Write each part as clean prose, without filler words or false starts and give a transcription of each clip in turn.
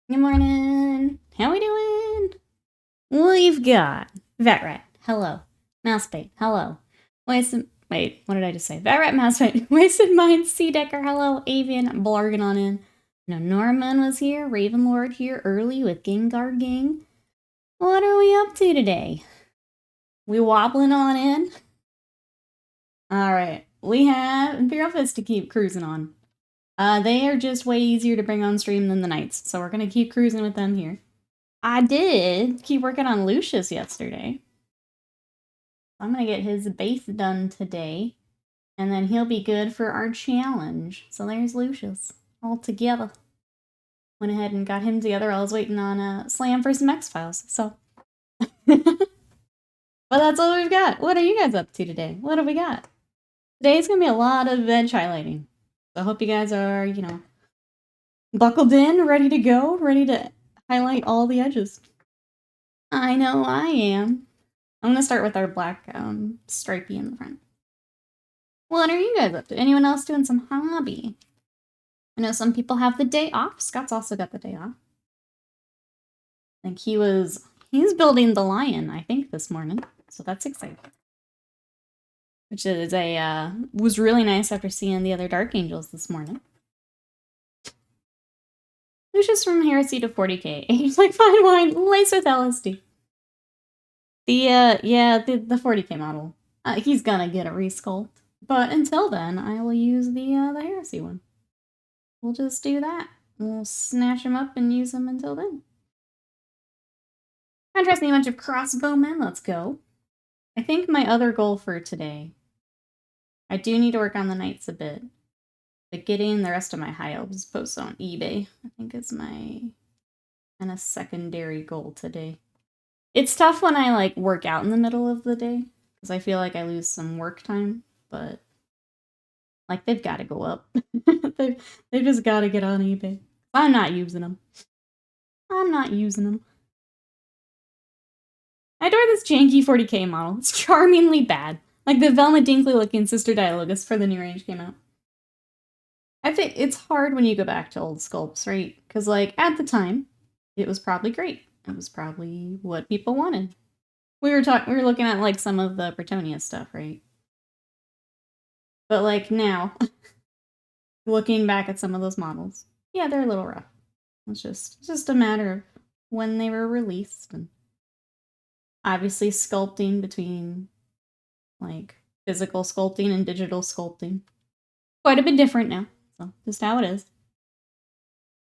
Good morning. How we doing? We've got Vet Rat. Hello. Mousebait. Hello. Wait, what did I just say? Vet Rat, Mousebait. Wasted Mind, Sea Decker. Hello. Avian. Blargin on in. No, Norman was here. Ravenlord here early with Gengar Gang. What are we up to today? We wobbling on in? Alright. We have Imperial Fist to keep cruising on. They are just way easier to bring on stream than the Knights, so we're gonna keep cruising with them here. I did keep working on Lucius yesterday. I'm gonna get his base done today, and then he'll be good for our challenge. So there's Lucius, all together. Went ahead and got him together. I was waiting on Slam for some X-Files, so. But that's all we've got. What are you guys up to today? What have we got? Today's gonna be a lot of veg highlighting. So I hope you guys are, buckled in, ready to go, ready to highlight all the edges. I know I am. I'm gonna start with our black stripey in the front. What are you guys up to? Anyone else doing some hobby? I know some people have the day off. Scott's also got the day off. I think he's building the lion, I think, this morning. So that's exciting. Which is was really nice after seeing the other Dark Angels this morning. Lucius from Heresy to 40K. Aged like fine wine, laced with LSD. The 40K model. He's gonna get a resculpt. But until then, I will use the Heresy one. We'll just do that. We'll snatch him up and use him until then. Contrasting a bunch of crossbowmen. Let's go. I think my other goal for today, I do need to work on the Knights a bit. But getting the rest of my high elves posted on eBay, I think is my kind of secondary goal today. It's tough when I work out in the middle of the day, because I feel like I lose some work time, but they've got to go up. they've just got to get on eBay. I'm not using them. I adore this janky 40K model. It's charmingly bad. Like the Velma Dinkley looking Sister Dialogus for the new range came out. I think it's hard when you go back to old sculpts, right? Because at the time, it was probably great. It was probably what people wanted. We were looking at some of the Bretonia stuff, right? But now, looking back at some of those models, yeah, they're a little rough. It's just a matter of when they were released, and obviously sculpting between physical sculpting and digital sculpting. Quite a bit different now, so just how it is.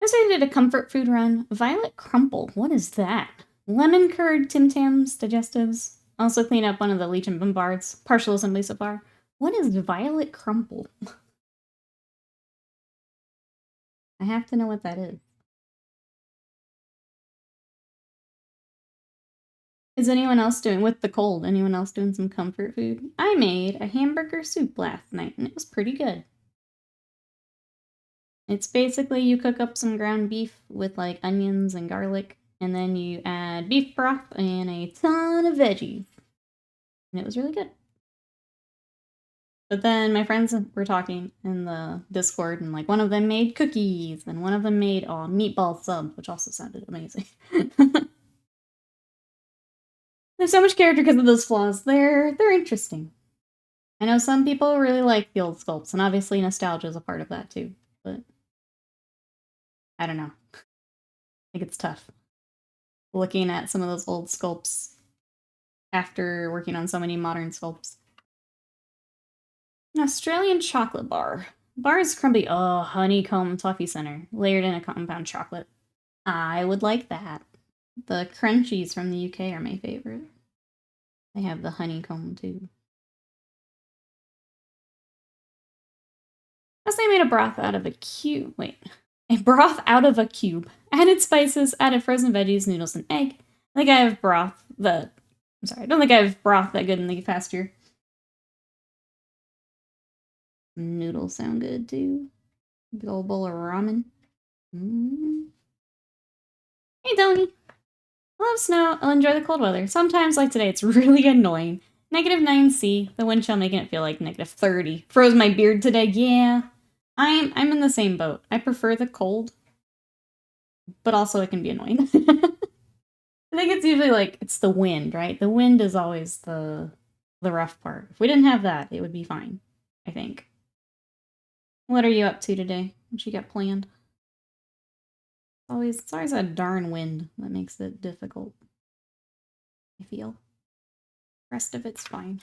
I did a comfort food run. Violet Crumple, what is that? Lemon curd Tim Tams digestives. Also clean up one of the Legion Bombards. Partial assembly so far. What is Violet Crumple? I have to know what that is. Is anyone else doing, with the cold, anyone else doing some comfort food? I made a hamburger soup last night, and it was pretty good. It's basically you cook up some ground beef with onions and garlic, and then you add beef broth and a ton of veggies. And it was really good. But then my friends were talking in the Discord, and one of them made cookies, and one of them made meatball subs, which also sounded amazing. There's so much character because of those flaws. They're interesting. I know some people really like the old sculpts, and obviously nostalgia is a part of that too, but I don't know. I think it's tough looking at some of those old sculpts after working on so many modern sculpts. An Australian chocolate bar. Bar is crumbly. Oh, honeycomb toffee center, layered in a compound chocolate. I would like that. The crunchies from the UK are my favorite. They have the honeycomb too. Plus, I made a broth out of a cube. Wait. A broth out of a cube. Added spices, added frozen veggies, noodles, and egg. I think I have broth that... I'm sorry, I don't think I have broth that good in the past year. Noodles sound good, too. Big old bowl of ramen. Hey, Tony. I love snow. I'll enjoy the cold weather. Sometimes, like today, it's really annoying. -9C. The wind chill making it feel like -30. Froze my beard today. Yeah. I'm in the same boat. I prefer the cold. but also it can be annoying. I think it's usually like, it's the wind, right? The wind is always the rough part. If we didn't have that, it would be fine, I think. What are you up to today? What you got planned? It's always a darn wind that makes it difficult, I feel. The rest of it's fine.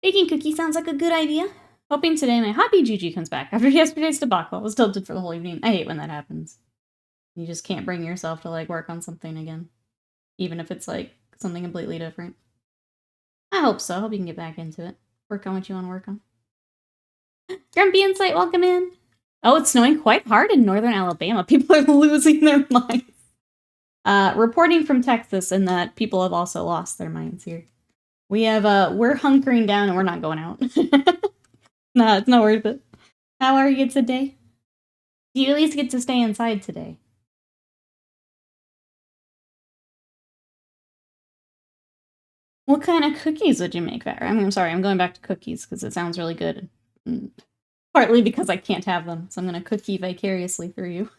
Baking cookie sounds like a good idea. Hoping today my hobby Gigi comes back after yesterday's debacle. I was tilted for the whole evening. I hate when that happens. You just can't bring yourself to, like, work on something again. Even if it's, like, something completely different. I hope so. I hope you can get back into it. Work on what you want to work on. Grumpy Insight, welcome in. Oh, it's snowing quite hard in northern Alabama. People are losing their minds. Reporting from Texas, and that people have also lost their minds here. We have, we're hunkering down and we're not going out. No, it's not worth it. How are you today? Do you at least get to stay inside today? What kind of cookies would you make, Val? I'm sorry, I'm going back to cookies because it sounds really good. Partly because I can't have them, so I'm going to cookie vicariously through you.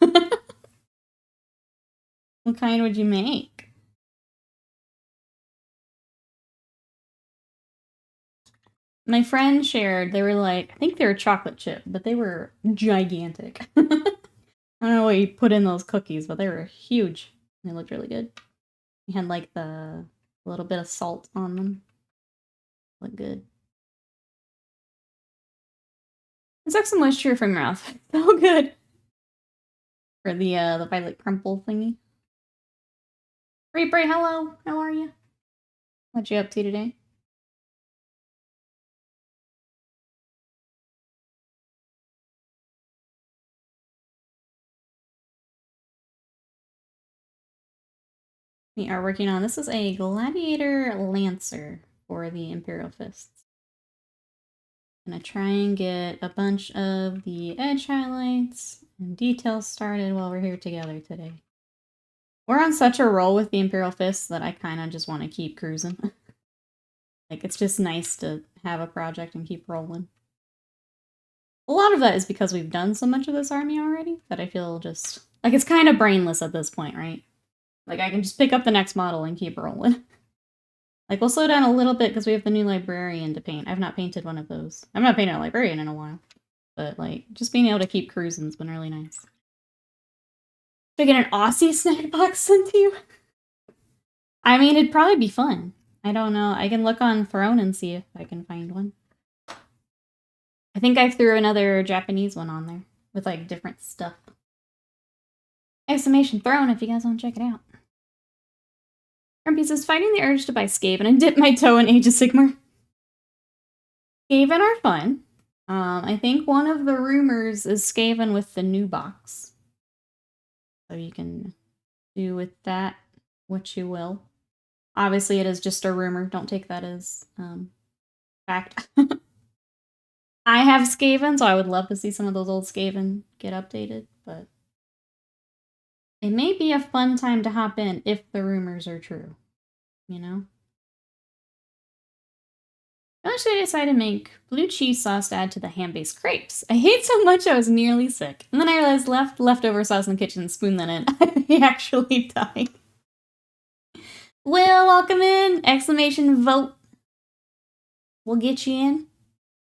What kind would you make? My friend shared, they were like, I think they were chocolate chip, but they were gigantic. I don't know what you put in those cookies, but they were huge. They looked really good. They had like the little bit of salt on them. Look good. Suck some moisture from your mouth. So good. For the violet crumple thingy. Reaper, hello. How are you? What you up to today? We are working on, this is a Gladiator Lancer for the Imperial Fist. Gonna try and get a bunch of the edge highlights and details started while we're here together today. We're on such a roll with the Imperial Fist that I kind of just want to keep cruising. Like, it's just nice to have a project and keep rolling. A lot of that is because we've done so much of this army already that I feel just, like, it's kind of brainless at this point, right? Like, I can just pick up the next model and keep rolling. Like, we'll slow down a little bit because we have the new librarian to paint. I've not painted one of those. I've not painted a librarian in a while. But, like, just being able to keep cruising has been really nice. Should I get an Aussie snack box sent to you? I mean, it'd probably be fun. I don't know. I can look on Throne and see if I can find one. I think I threw another Japanese one on there with, like, different stuff. Exclamation Throne if you guys want to check it out. Grumpy says, fighting the urge to buy Skaven and dip my toe in Age of Sigmar. Skaven are fun. I think one of the rumors is Skaven with the new box. So you can do with that what you will. Obviously, it is just a rumor. Don't take that as fact. I have Skaven, so I would love to see some of those old Skaven get updated, but it may be a fun time to hop in if the rumors are true, you know? Eventually I decided to make blue cheese sauce to add to the ham-based crepes. I hate so much I was nearly sick. And then I realized leftover sauce in the kitchen and spoon that in. I actually died. Will, welcome in! Exclamation vote. We'll get you in.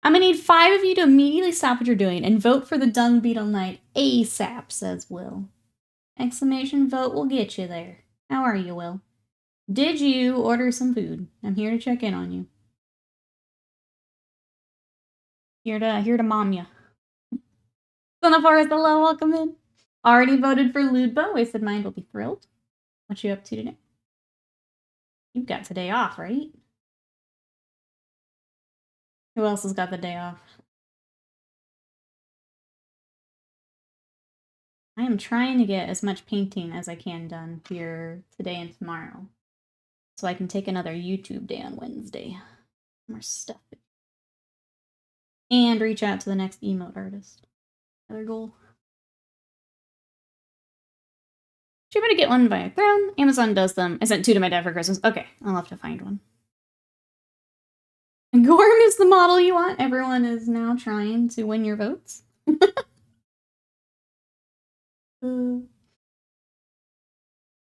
I'm gonna need 5 of you to immediately stop what you're doing and vote for the Dung Beetle Knight ASAP, says Will. Exclamation vote will get you there. How are you, Will? Did you order some food? I'm here to check in on you. Here to mom ya. Son of Forest, hello, welcome in. Already voted for Ludbo. Wasted Mind will be thrilled. What you up to today? You've got today off, right? Who else has got the day off? I am trying to get as much painting as I can done here today and tomorrow. So I can take another YouTube day on Wednesday. More stuff. And reach out to the next emote artist. Another goal. Should better get one via Throne. Amazon does them. I sent 2 to my dad for Christmas. Okay, I'll have to find one. Gorm is the model you want. Everyone is now trying to win your votes.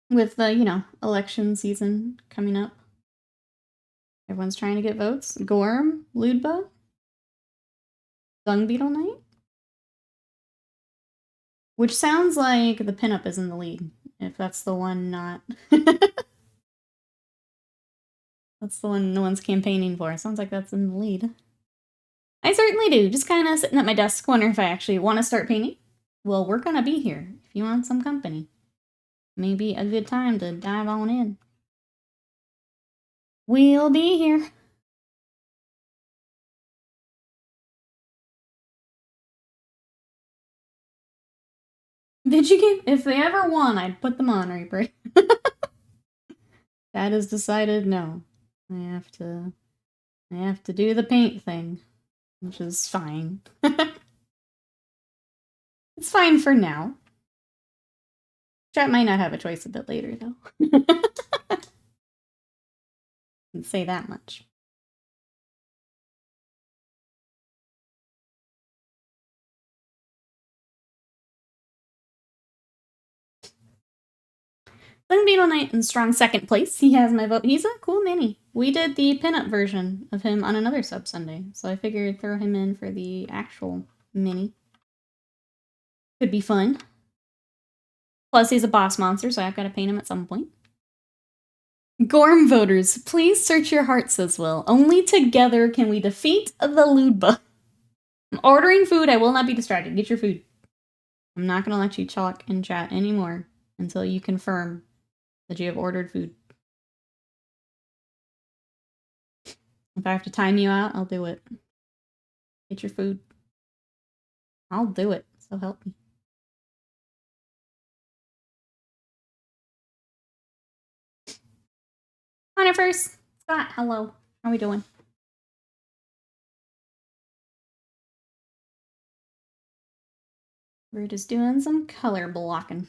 With the, you know, election season coming up. Everyone's trying to get votes. Gorm, Ludba, Dung Beetle Knight. Which sounds like the pinup is in the lead, if that's the one not. That's the one no one's campaigning for. Sounds like that's in the lead. I certainly do. Just kind of sitting at my desk, wondering if I actually want to start painting. Well, we're gonna be here if you want some company. Maybe a good time to dive on in. We'll be here. Did you get? If they ever won, I'd put them on, Reaper. Dad has decided no. I have to do the paint thing, which is fine. It's fine for now. Chat might not have a choice a bit later, though. Can say that much. Dung Beetle Knight in strong second place. He has my vote. He's a cool mini. We did the pinup version of him on another sub Sunday, so I figured throw him in for the actual mini. Could be fun. Plus, he's a boss monster, so I've got to paint him at some point. Gorm voters, please search your hearts, says Will. Only together can we defeat the Ludba. I'm ordering food. I will not be distracted. Get your food. I'm not going to let you talk in chat anymore until you confirm that you have ordered food. If I have to time you out, I'll do it. Get your food. I'll do it, so help me. Connor first. Scott, hello. How are we doing? We're just doing some color blocking.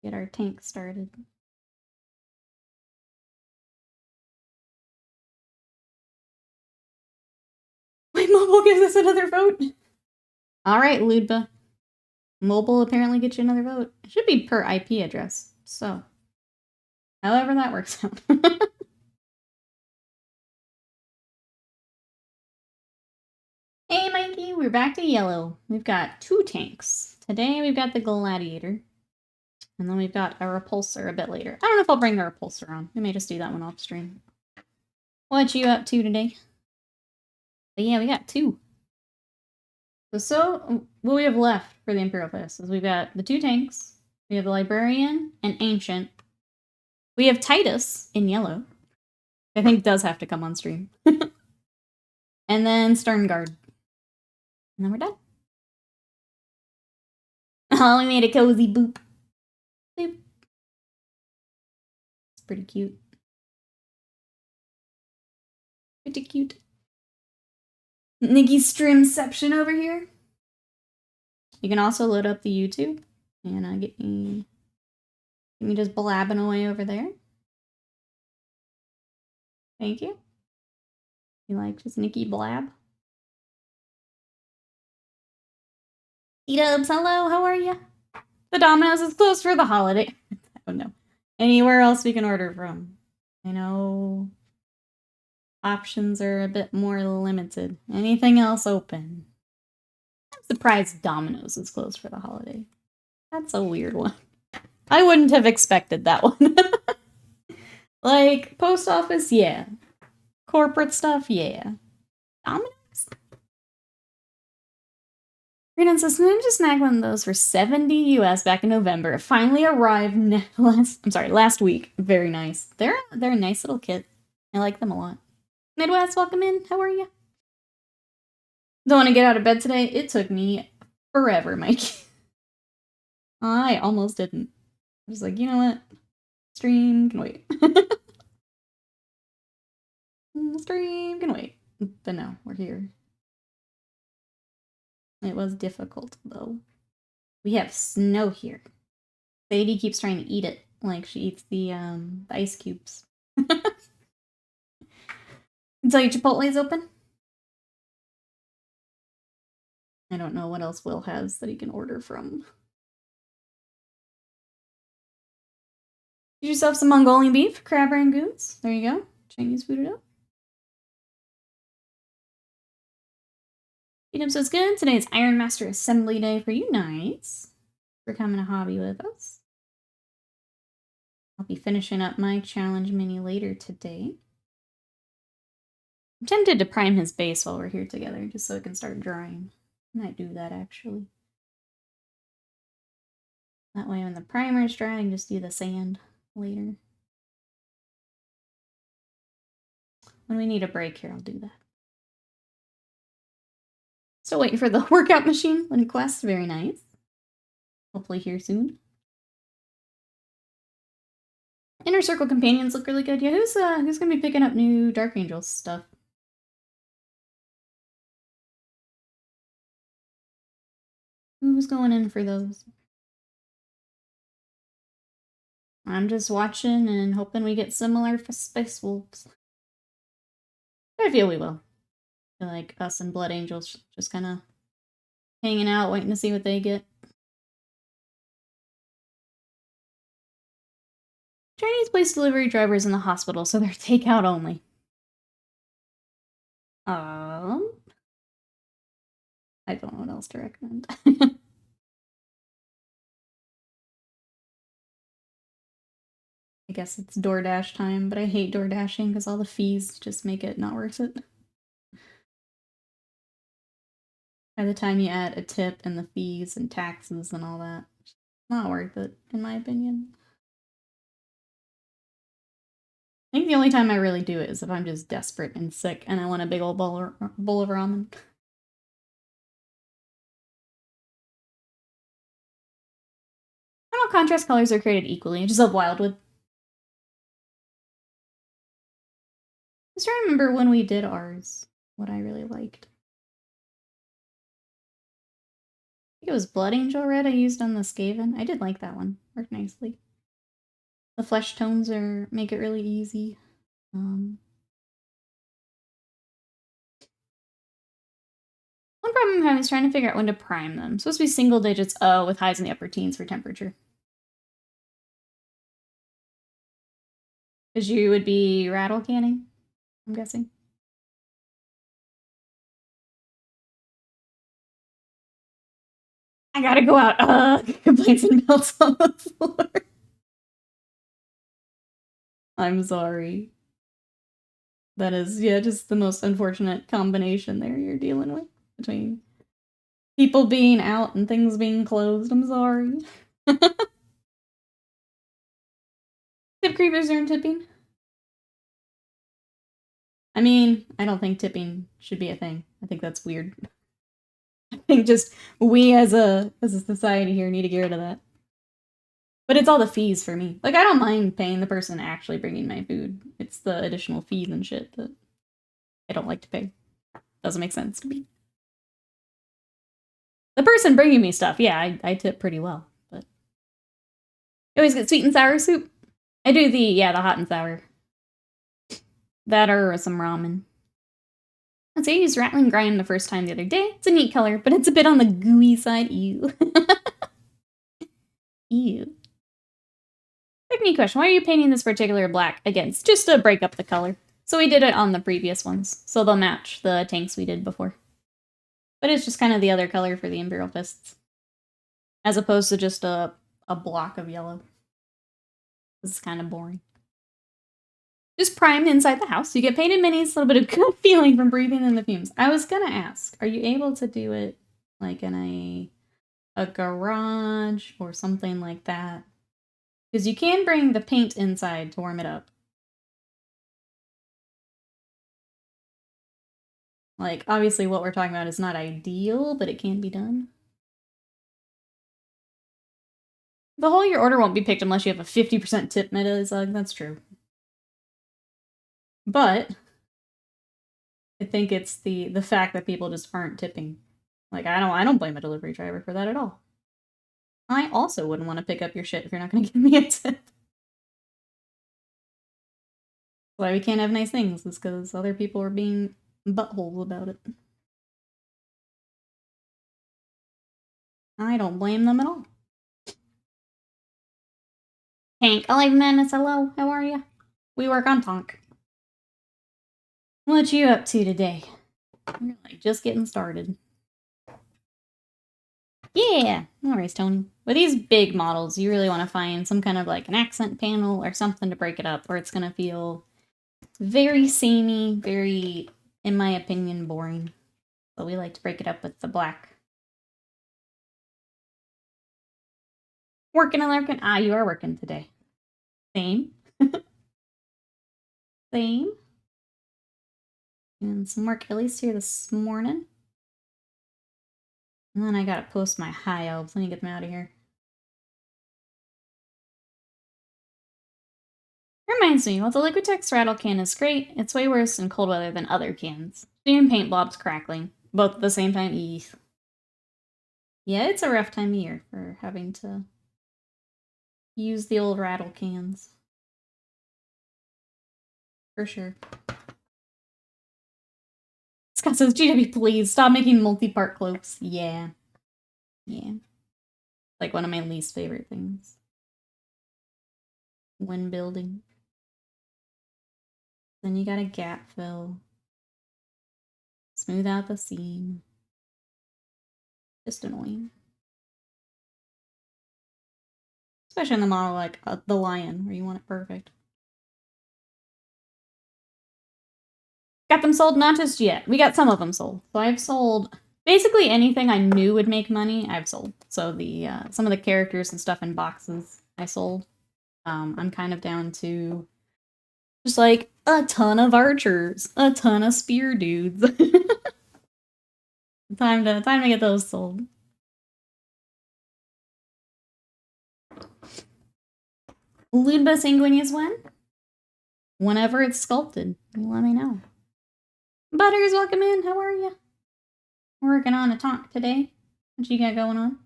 Get our tank started. Wait, mobile gives us another vote. All right, Ludba. Mobile apparently gets you another vote. It should be per IP address. So, however that works out. Hey, Mikey, we're back to yellow. We've got 2 tanks. Today we've got the Gladiator. And then we've got a repulsor a bit later. I don't know if I'll bring the repulsor on. We may just do that one off stream. What you up to today? But yeah, we got 2. So what we have left for the Imperial Fist is we've got the 2 tanks. We have the Librarian and Ancient. We have Titus in yellow. I think does have to come on stream. And then Stern Guard. And then we're done. Oh, we made a cozy boop. Boop. It's pretty cute. Pretty cute. Nikki's streamception over here. You can also load up the YouTube and get me just blabbing away over there. Thank you. You like just Nikki blab? E-dubs, hello, how are you? The Domino's is closed for the holiday. Oh no. Anywhere else we can order from? I know options are a bit more limited. Anything else open? I'm surprised Domino's is closed for the holiday. That's a weird one. I wouldn't have expected that one. Like, post office, yeah. Corporate stuff, yeah. Domino's? Renan says, Ninja snagged one of those for 70 US back in November. It finally arrived last week. Very nice. They're a nice little kit. I like them a lot. Midwest, welcome in. How are you? Don't want to get out of bed today? It took me forever, Mike. I almost didn't. I was like, you know what? Stream can wait. Stream can wait. But no, we're here. It was difficult, though. We have snow here. Sadie keeps trying to eat it, like she eats the ice cubes. Until your Chipotle is open? I don't know what else Will has that he can order from. Get yourself some Mongolian beef, crab rangoons. There you go. Chinese food it up. Eat so it's good. Today is Iron Master Assembly Day for you knights. For coming to hobby with us. I'll be finishing up my challenge mini later today. I'm tempted to prime his base while we're here together, just so it can start drying. I might do that, actually. That way when the primer is dry, I can just do the sand later. When we need a break here, I'll do that. Still waiting for the workout machine when quest. Very nice. Hopefully here soon. Inner Circle companions look really good. Yeah, who's gonna be picking up new Dark Angels stuff? Who's going in for those? I'm just watching and hoping we get similar for Space Wolves. I feel we will. I feel like us and Blood Angels just kind of hanging out, waiting to see what they get. Chinese place delivery drivers in the hospital, so they're takeout only. I don't know what else to recommend. I guess it's DoorDash time, but I hate DoorDashing because all the fees just make it not worth it. By the time you add a tip and the fees and taxes and all that, it's not worth it, in my opinion. I think the only time I really do it is if I'm just desperate and sick and I want a big old bowl of ramen. Not all contrast colors are created equally, just love Wildwood. Just trying to remember when we did ours, what I really liked. I think it was Blood Angel Red I used on the Skaven. I did like that one. Worked nicely. The flesh tones make it really easy. One problem I'm having is trying to figure out when to prime them. It's supposed to be single digits with highs in the upper teens for temperature. Because you would be rattle canning, I'm guessing. I gotta go out. Complaints and melts on the floor. I'm sorry. That is, yeah, just the most unfortunate combination there you're dealing with between people being out and things being closed. I'm sorry. Tip creepers are in tipping. I mean, I don't think tipping should be a thing. I think that's weird. I think just we as a society here need to get rid of that. But it's all the fees for me. Like, I don't mind paying the person actually bringing my food. It's the additional fees and shit that I don't like to pay. Doesn't make sense to me. The person bringing me stuff, yeah, I tip pretty well. But you always get sweet and sour soup. I do the hot and sour. That or some ramen. Let's say I used Rattling Grind the first time the other day. It's a neat color, but it's a bit on the gooey side. Ew. Ew. Technique question. Why are you painting this particular black? Again, it's just to break up the color. So we did it on the previous ones, so they'll match the tanks we did before. But it's just kind of the other color for the Imperial Fists. As opposed to just a block of yellow. This is kind of boring. Just primed inside the house. You get painted minis, a little bit of good feeling from breathing in the fumes. I was gonna ask, are you able to do it like in a garage or something like that? Because you can bring the paint inside to warm it up. Like, obviously what we're talking about is not ideal, but it can be done. The whole your order won't be picked unless you have a 50% tip meta, Zug. That's true. But I think it's the fact that people just aren't tipping. Like, I don't blame a delivery driver for that at all. I also wouldn't want to pick up your shit if you're not going to give me a tip. Why we can't have nice things is because other people are being buttholes about it. I don't blame them at all. Hank, Alive Madness, hello, how are you? We work on Tonk. What you up to today? We're like just getting started. Yeah, no worries, Tony. With these big models, you really want to find some kind of like an accent panel or something to break it up, or it's gonna feel very samey, very, in my opinion, boring. So we like to break it up with the black. Working and lurking. Ah, you are working today. Same. Same. Doing some work at least here this morning. And then I gotta post my high elves. Let me get them out of here. Reminds me, while the Liquitex rattle can is great, it's way worse in cold weather than other cans. Steam paint blobs crackling. Both at the same time. Eesh. Yeah, it's a rough time of year for having to use the old rattle cans. For sure. Scott says, GW, please, stop making multi-part cloaks. Yeah. Yeah. Like one of my least favorite things. When building. Then you gotta gap fill. Smooth out the seam. Just annoying. Especially in the model like the lion, where you want it perfect. Got them sold? Not just yet. We got some of them sold. So I've sold basically anything I knew would make money, I've sold. So the some of the characters and stuff in boxes I sold. I'm kind of down to just like a ton of archers, a ton of spear dudes. time to get those sold. Ludba Sanguinius when? Whenever it's sculpted, you let me know. Butters, welcome in. How are you? Working on a Tonk today. What you got going on?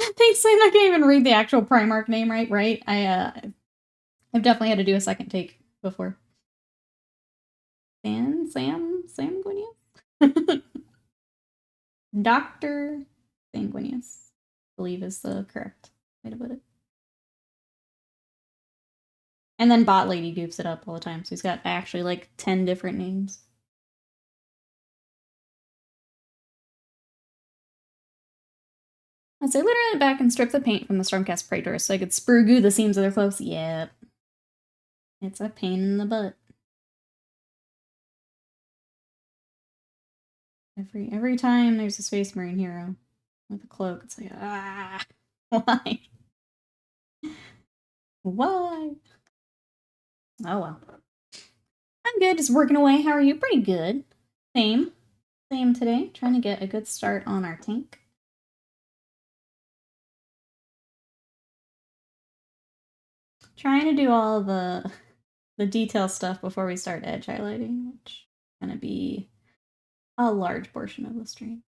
Thanks, Sam. I can't even read the actual Primarch name right? I've definitely had to do a second take before. Sam Sanguinius? Dr. Sanguinius, I believe is the correct way to put it. And then Bot Lady goofs it up all the time, so he's got actually like 10 different names. I say literally back and strip the paint from the Stormcast Praetor so I could sprue goo the seams of their clothes. Yep. It's a pain in the butt. Every time there's a Space Marine hero with a cloak, it's like, ah, why? Why? Oh well. I'm good, just working away. How are you? Pretty good. Same today. Trying to get a good start on our tank. Trying to do all the detail stuff before we start edge highlighting, which is gonna be a large portion of the stream.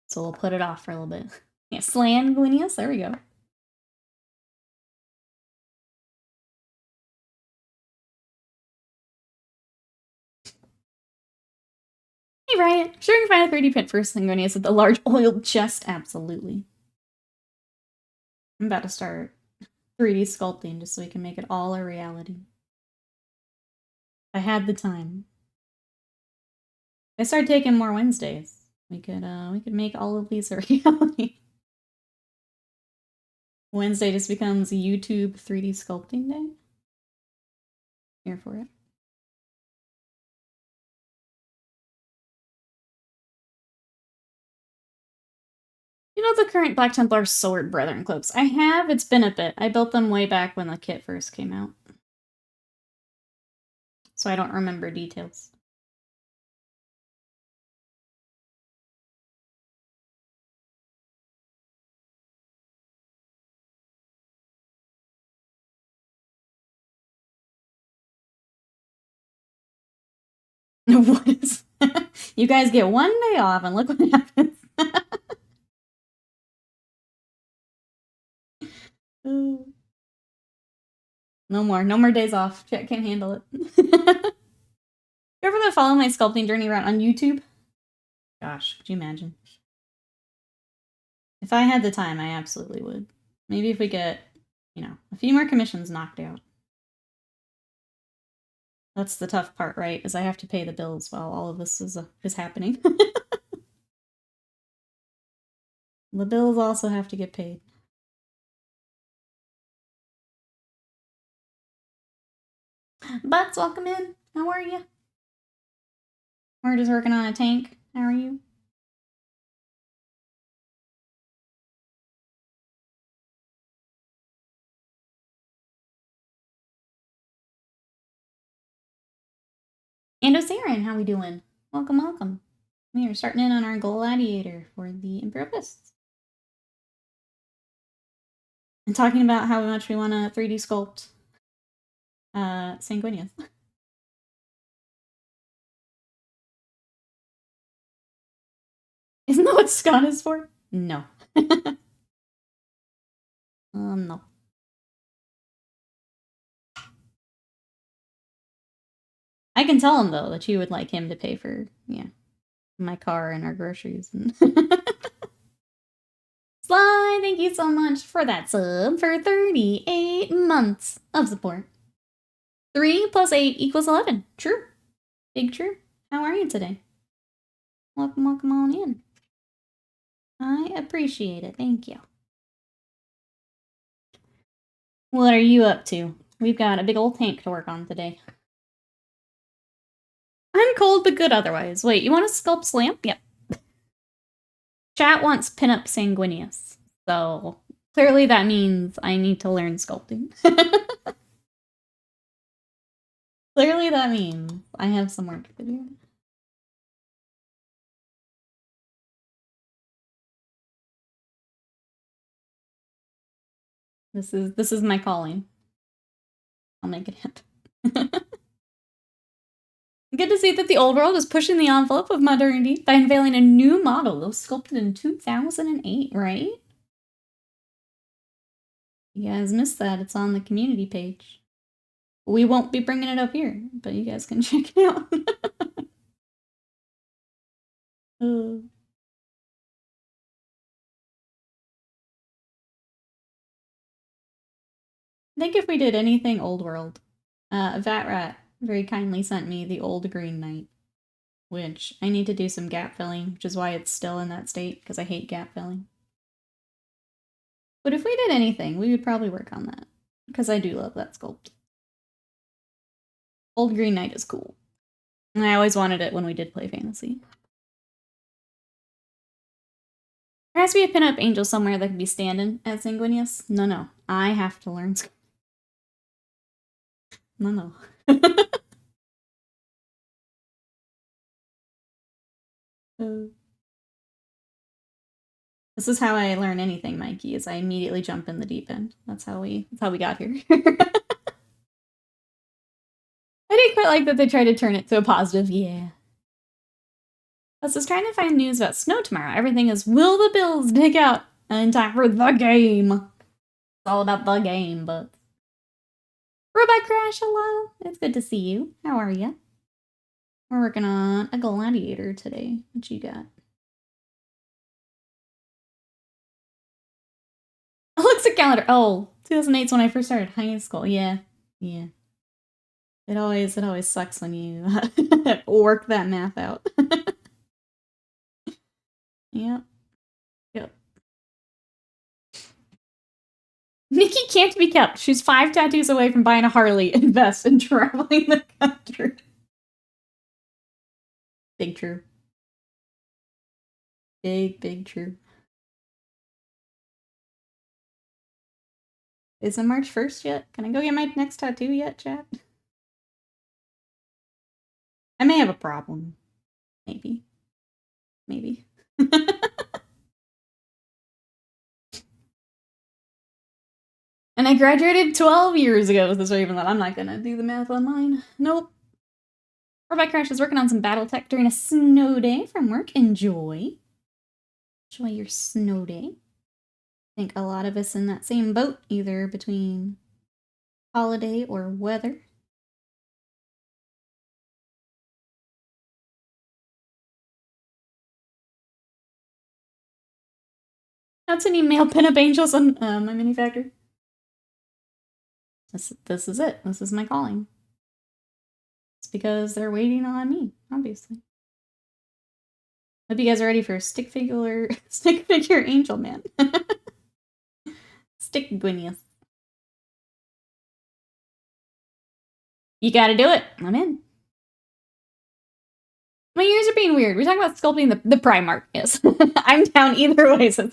So we'll put it off for a little bit. Yeah, Slanguinius, there we go. Hey Ryan, sure you can find a 3D print for Slanguinius with the large oiled chest? Absolutely. I'm about to start 3D sculpting just so we can make it all a reality. If I had the time. If I started taking more Wednesdays, we could make all of these a reality. Wednesday just becomes YouTube 3D sculpting day. Here for it. You know the current Black Templar Sword Brethren cloaks? I have. It's been a bit. I built them way back when the kit first came out. So I don't remember details. What is... You guys get one day off and look what happens. No more days off. Chat can't handle it. You ever follow my sculpting journey around on YouTube? Gosh, could you imagine? If I had the time, I absolutely would. Maybe if we get, you know, a few more commissions knocked out. That's the tough part, right? Is I have to pay the bills while all of this is happening. The bills also have to get paid. Butts, welcome in. How are you? We're just working on a tank. How are you? And Osarian, how we doing? Welcome, welcome. We are starting in on our Gladiator for the Imperial Fist. And talking about how much we want to 3D sculpt Sanguinius. Isn't that what Scott is for? No. No. I can tell him, though, that you would like him to pay for, yeah, my car and our groceries. Sly, thank you so much for that sub for 38 months of support. 3 plus 8 equals 11. True. Big true. How are you today? Welcome, welcome on in. I appreciate it. Thank you. What are you up to? We've got a big old tank to work on today. I'm cold but good otherwise. Wait, you want to sculpt Slamp? Yep. Chat wants pinup Sanguinius. So clearly that means I need to learn sculpting. Clearly that means I have some work to do. This is my calling. I'll make it happen. Good to see that the old world is pushing the envelope of modernity by unveiling a new model that was sculpted in 2008, right? You guys missed that. It's on the community page. We won't be bringing it up here, but you guys can check it out. I think if we did anything old world, Vatrat very kindly sent me the old Green Knight, which I need to do some gap filling, which is why it's still in that state, because I hate gap filling. But if we did anything, we would probably work on that, because I do love that sculpt. Old Green Knight is cool. And I always wanted it when we did play Fantasy. There has to be a pinup angel somewhere that can be standing as Sanguinius. No. I have to learn. No. This is how I learn anything, Mikey, is I immediately jump in the deep end. That's how we got here. I didn't quite like that they tried to turn it to a positive, yeah. I was just trying to find news about snow tomorrow. Everything is, will the Bills dig out in time for the game? It's all about the game, but... Robot Crash, hello! It's good to see you. How are you? We're working on a Gladiator today. What you got? Looks a calendar. Oh, 2008's when I first started high school. Yeah. It always sucks when you work that math out. Yep. Nikki can't be kept. She's 5 tattoos away from buying a Harley, invest, and traveling the country. Big true. Big true. Is it March 1st yet? Can I go get my next tattoo yet, chat? I may have a problem. Maybe. And I graduated 12 years ago, so even that I'm not gonna do the math on mine. Nope. Robot Crash is working on some battle tech during a snow day from work. Enjoy your snow day. I think a lot of us in that same boat, either between holiday or weather. That's any male pinup angels on my mini factory. This is it. This is my calling. It's because they're waiting on me, obviously. Hope you guys are ready for stick figure angel man. Stick Gwinius. You gotta do it. I'm in. My ears are being weird. We're talking about sculpting the Primarch. Yes. I'm down either way, so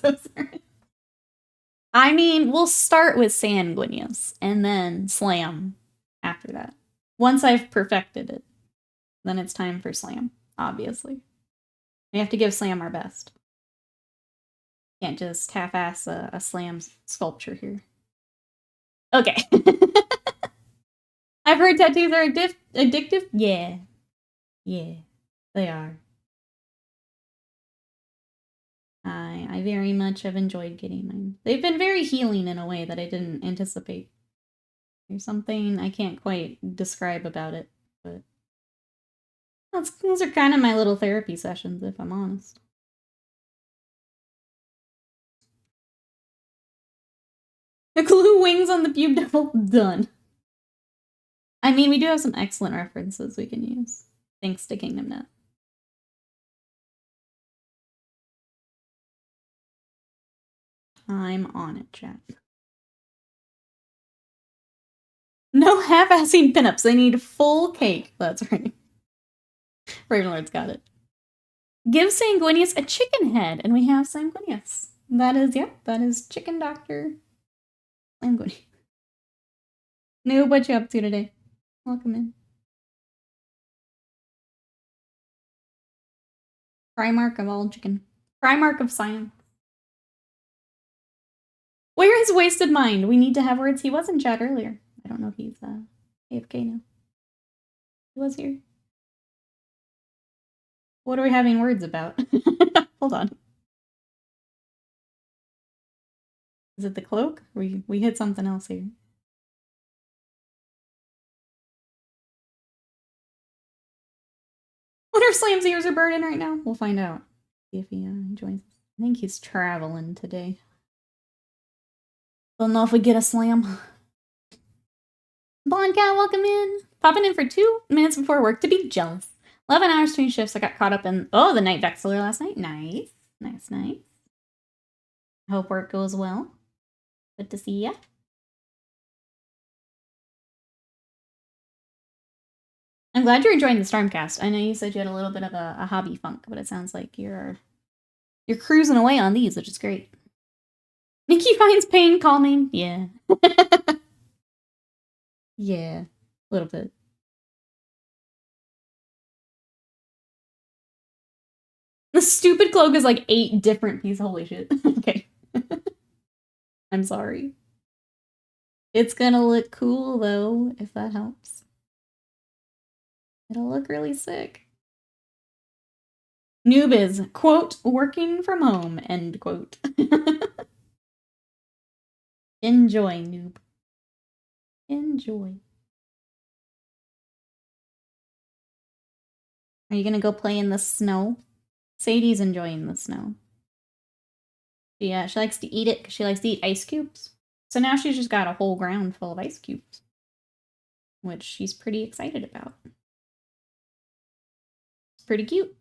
I mean, we'll start with Sanguinius and then Slam after that. Once I've perfected it, then it's time for Slam, obviously. We have to give Slam our best. Can't just half-ass a Slam sculpture here. Okay. I've heard tattoos are addictive. Yeah. Yeah, they are. I very much have enjoyed getting mine. They've been very healing in a way that I didn't anticipate. There's something I can't quite describe about it, but those are kind of my little therapy sessions, if I'm honest. The glue wings on the pube devil, done. I mean, we do have some excellent references we can use, thanks to Kingdom Net. I'm on it, chat. No half-assing pinups. They need full cake. That's right. Ravenlord's got it. Give Sanguinius a chicken head, and we have Sanguinius. That is Chicken Doctor Sanguinius. Noob, what you up to today? Welcome in. Primarch of all chicken. Primarch of science. Where is Wasted Mind? We need to have words. He was in chat earlier. I don't know if he's AFK now. He was here. What are we having words about? Hold on. Is it the cloak? We hit something else here. What if Slam's ears are burning right now? We'll find out. See if he joins us. I think he's traveling today. Don't know if we get a Slam. Blonde Cat, welcome in. Popping in for 2 minutes before work to be jealous. 11 hours between shifts. I got caught up in, the Night Vexillor last night. Nice. Nice. Hope work goes well. Good to see ya. I'm glad you're enjoying the Stormcast. I know you said you had a little bit of a hobby funk, but it sounds like you're cruising away on these, which is great. Nikki finds pain calming. Yeah. Yeah, a little bit. The stupid cloak is like 8 different pieces. Holy shit. Okay. I'm sorry. It's gonna look cool though, if that helps. It'll look really sick. Noob is, quote, working from home, end quote. Enjoy, noob. Enjoy. Are you gonna go play in the snow? Sadie's enjoying the snow. Yeah, she likes to eat it because she likes to eat ice cubes. So now she's just got a whole ground full of ice cubes, which she's pretty excited about. It's pretty cute.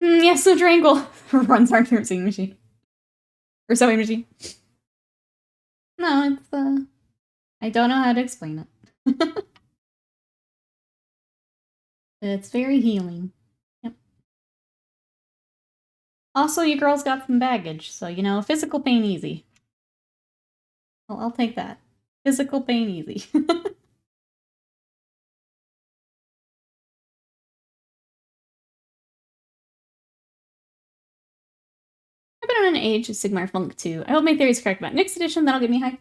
Yeah, so Drangle runs our sewing machine. Or sewing machine. No, it's, I don't know how to explain it. It's very healing. Yep. Also, you girls got some baggage, so, you know, physical pain easy. Well, I'll take that. Physical pain easy. I've been on an Age of Sigmar Funk too. I hope my theory is correct about next edition. That'll get me hyped.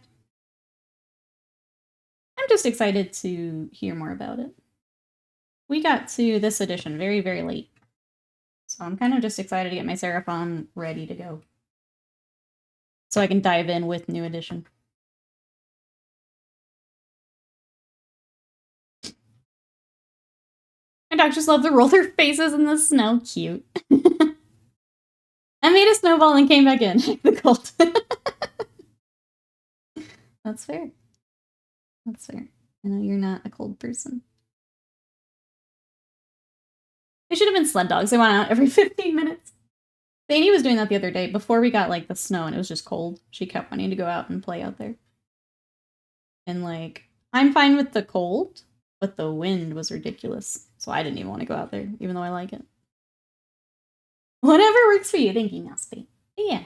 I'm just excited to hear more about it. We got to this edition very, very late. So I'm kind of just excited to get my Seraphon ready to go. So I can dive in with new edition. My dogs just love to roll their faces in the snow. Cute. I made a snowball and came back in. The cold. That's fair. That's fair. I know you're not a cold person. They should have been sled dogs. They went out every 15 minutes. Fanny was doing that the other day before we got like the snow and it was just cold. She kept wanting to go out and play out there. And like, I'm fine with the cold, but the wind was ridiculous. So I didn't even want to go out there, even though I like it. Whatever works for you. Thank you, Nasty. Yeah.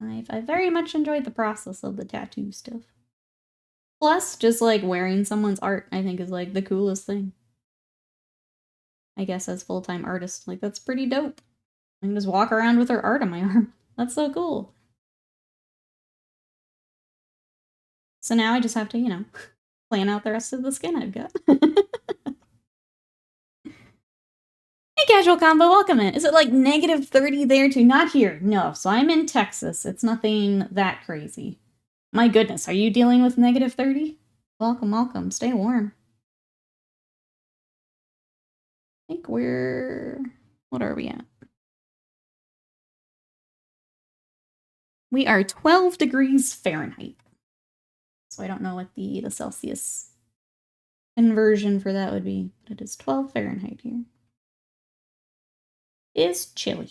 I very much enjoyed the process of the tattoo stuff. Plus, just like wearing someone's art, I think is like the coolest thing. I guess as full-time artist, like that's pretty dope. I can just walk around with her art on my arm. That's so cool. So now I just have to, you know, plan out the rest of the skin I've got. Hey, Casual Combo, welcome in. Is it like -30 there too? Not here. No, so I'm in Texas. It's nothing that crazy. My goodness, are you dealing with -30? Welcome, welcome. Stay warm. I think we're... What are we at? We are 12 degrees Fahrenheit. So I don't know what the Celsius conversion for that would be. But it is 12 Fahrenheit here. Is chilly.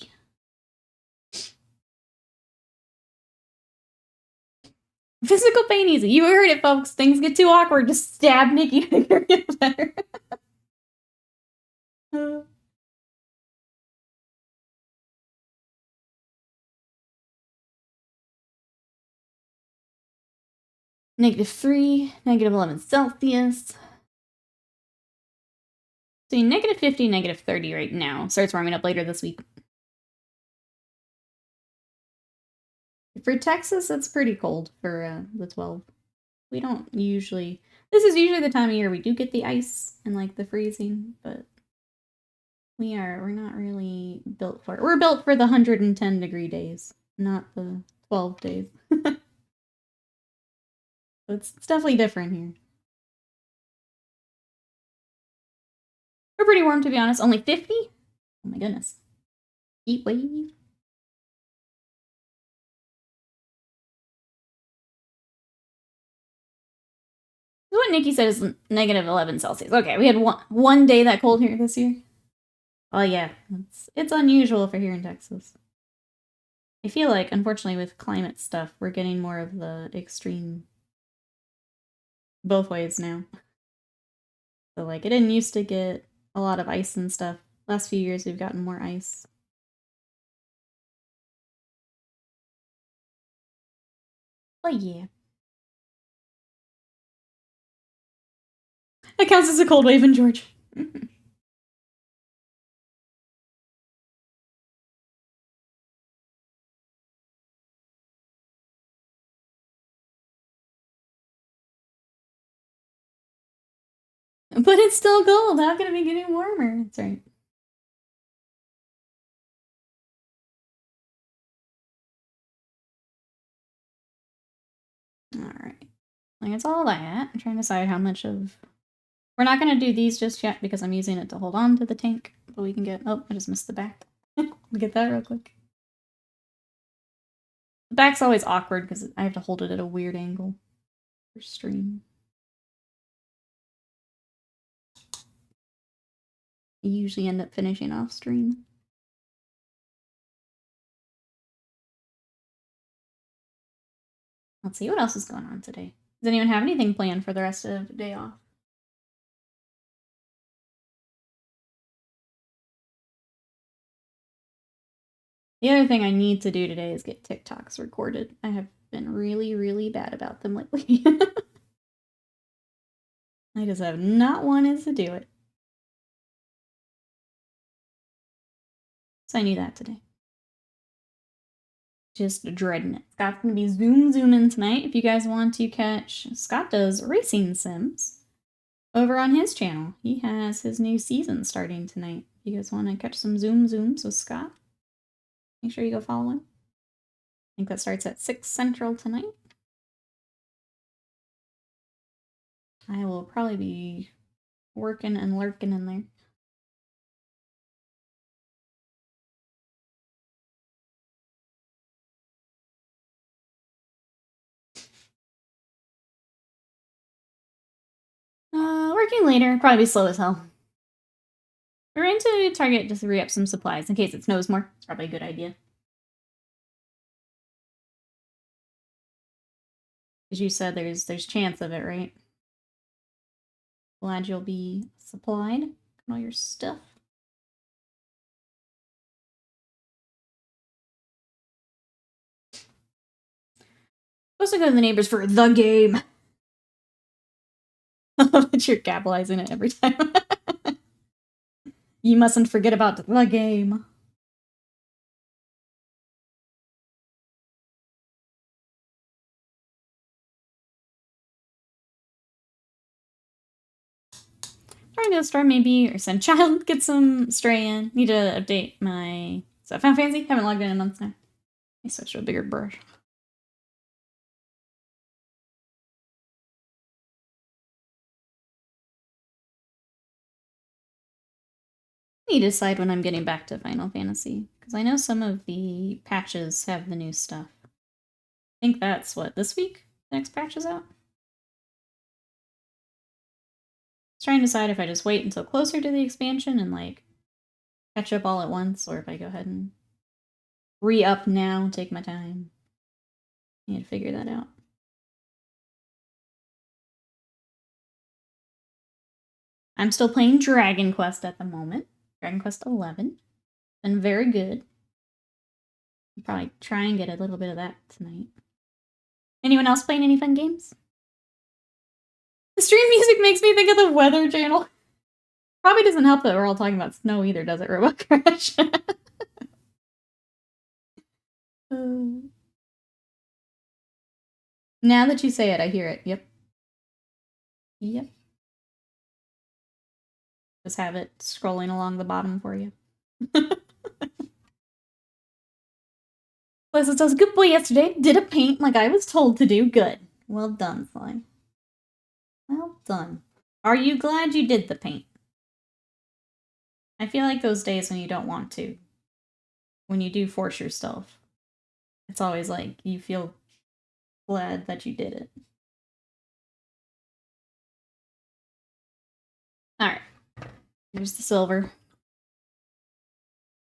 Physical pain easy. You heard it, folks. Things get too awkward. Just stab Nikki to get better. -3, -11 Celsius. So -50, -30 right now. Starts warming up later this week. For Texas, it's pretty cold for the 12. We don't usually... This is usually the time of year we do get the ice and like the freezing, but we're not really built for it. We're built for the 110 degree days, not the 12 days. It's definitely different here. We're pretty warm, to be honest. Only 50? Oh my goodness. Heat wave. What Nikki said is -11 Celsius. Okay, we had one day that cold here this year. Oh yeah, it's unusual for here in Texas. I feel like, unfortunately, with climate stuff, we're getting more of the extreme both ways now. So like, it didn't used to get a lot of ice and stuff. Last few years, we've gotten more ice. Oh yeah. That counts as a cold wave in Georgia. But it's still cold. How can it be getting warmer? That's right. Alright. Like, it's all that. I'm trying to decide how much of... We're not going to do these just yet because I'm using it to hold on to the tank. But we can get... Oh, I just missed the back. We'll get that real quick. The back's always awkward because I have to hold it at a weird angle for stream. I usually end up finishing off stream. Let's see what else is going on today. Does anyone have anything planned for the rest of the day off? The other thing I need to do today is get TikToks recorded. I have been really, really bad about them lately. I just have not wanted to do it. So I knew that today. Just dreading it. Scott's gonna be zooming tonight. If you guys want to catch Scott does racing sims over on his channel. He has his new season starting tonight. If you guys want to catch some zooms with Scott, make sure you go follow him. I think that starts at 6 Central tonight. I will probably be working and lurking in there. working later. Probably be slow as hell. We're into Target to re-up some supplies in case it snows more. It's probably a good idea. Because you said there's chance of it, right? Glad you'll be supplied. All your stuff. Supposed to go to the neighbors for the game. But you're capitalizing it every time. You mustn't forget about the game. Trying to store maybe, or send child, get some stray in. Need to update my stuff. Found Fancy? Haven't logged in months now. I switched to a bigger brush. I need to decide when I'm getting back to Final Fantasy, because I know some of the patches have the new stuff. I think that's what, this week? The next patch is out? I was trying to decide if I just wait until closer to the expansion and like catch up all at once, or if I go ahead and re-up now, take my time. I need to figure that out. I'm still playing Dragon Quest at the moment. Dragon Quest 11. Been very good. I'll probably try and get a little bit of that tonight. Anyone else playing any fun games? The stream music makes me think of the Weather Channel. Probably doesn't help that we're all talking about snow either, does it, Robot Crash? Now that you say it, I hear it. Yep. Yep. Just have it scrolling along the bottom for you. Blizzard says, good boy yesterday. Did a paint like I was told to do. Good. Well done, Slime. Well done. Are you glad you did the paint? I feel like those days when you don't want to, when you do force yourself, it's always like you feel glad that you did it. Alright. Here's the silver.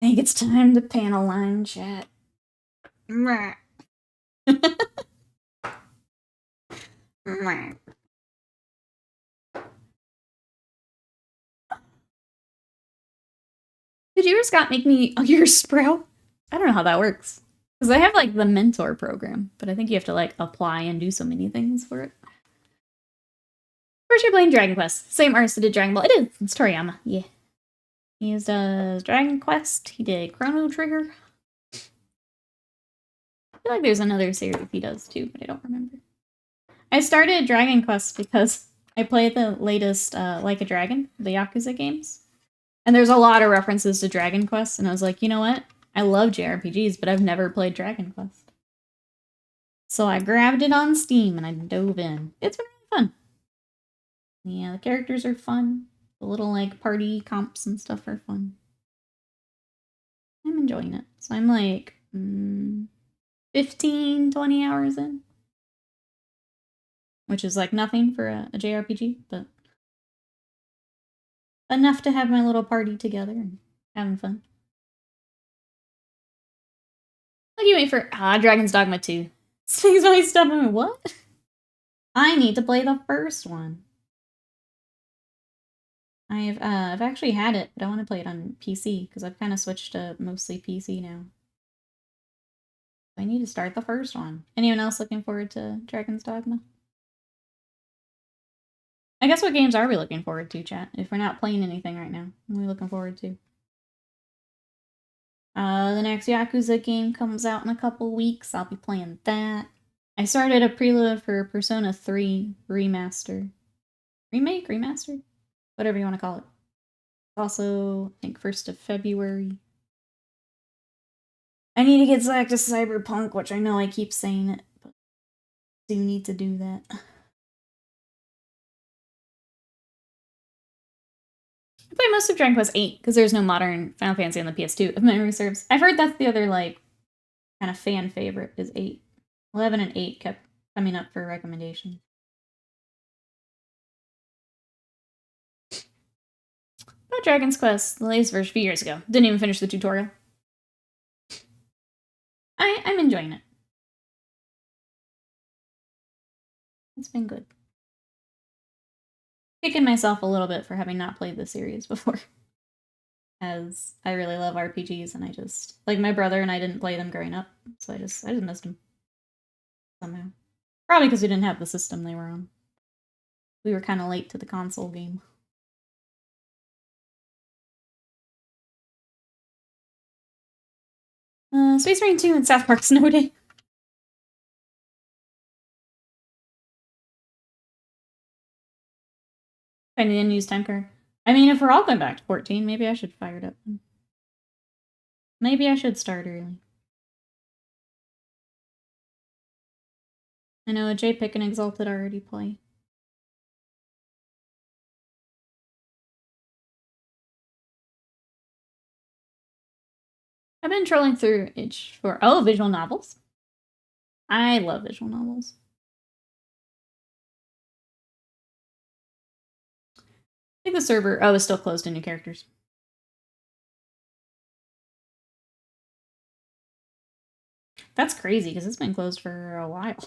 I think it's time to panel line chat. Did you or Scott make me your sprout? I don't know how that works. Because I have like the mentor program, but I think you have to like apply and do so many things for it. First you're playing Dragon Quest. Same artist that did Dragon Ball. It is. It's Toriyama. Yeah. He does Dragon Quest. He did Chrono Trigger. I feel like there's another series he does too, but I don't remember. I started Dragon Quest because I played the latest Like a Dragon, the Yakuza games. And there's a lot of references to Dragon Quest, and I was like, you know what? I love JRPGs, but I've never played Dragon Quest. So I grabbed it on Steam and I dove in. It's been really fun. Yeah, the characters are fun. The little like party comps and stuff are fun. I'm enjoying it. So I'm like 15, 20 hours in. Which is like nothing for a JRPG, but enough to have my little party together and having fun. Look, you wait for Dragon's Dogma 2. Things my stuff. I mean, what? I need to play the first one. I've actually had it, but I want to play it on PC because I've kind of switched to mostly PC now. I need to start the first one. Anyone else looking forward to Dragon's Dogma? I guess what games are we looking forward to, chat? If we're not playing anything right now, what are we looking forward to? The next Yakuza game comes out in a couple weeks. I'll be playing that. I started a preload for Persona 3 Remaster. Remake? Remaster? Whatever you want to call it. Also, I think 1st of February. I need to get back to Cyberpunk, which I know I keep saying it, but I do need to do that. I played most of Dragon Quest 8 because there's no modern Final Fantasy on the PS2, if memory serves. I've heard that's the other, like, kind of fan favorite is 8. 11 and 8 kept coming up for recommendations. Oh, Dragon's Quest, the latest version a few years ago. Didn't even finish the tutorial. I'm enjoying it. It's been good. Kicking myself a little bit for having not played the series before. As I really love RPGs and I just like my brother and I didn't play them growing up, so I just missed them somehow. Probably because we didn't have the system they were on. We were kind of late to the console game. Space Marine 2 and South Park Snow Day. Find an unused time card. I mean, if we're all going back to 14, maybe I should fire it up. Maybe I should start early. I know JPIC and Exalted already play. I've been trolling through itch for visual novels. I love visual novels. I think the server is still closed to new characters. That's crazy because it's been closed for a while.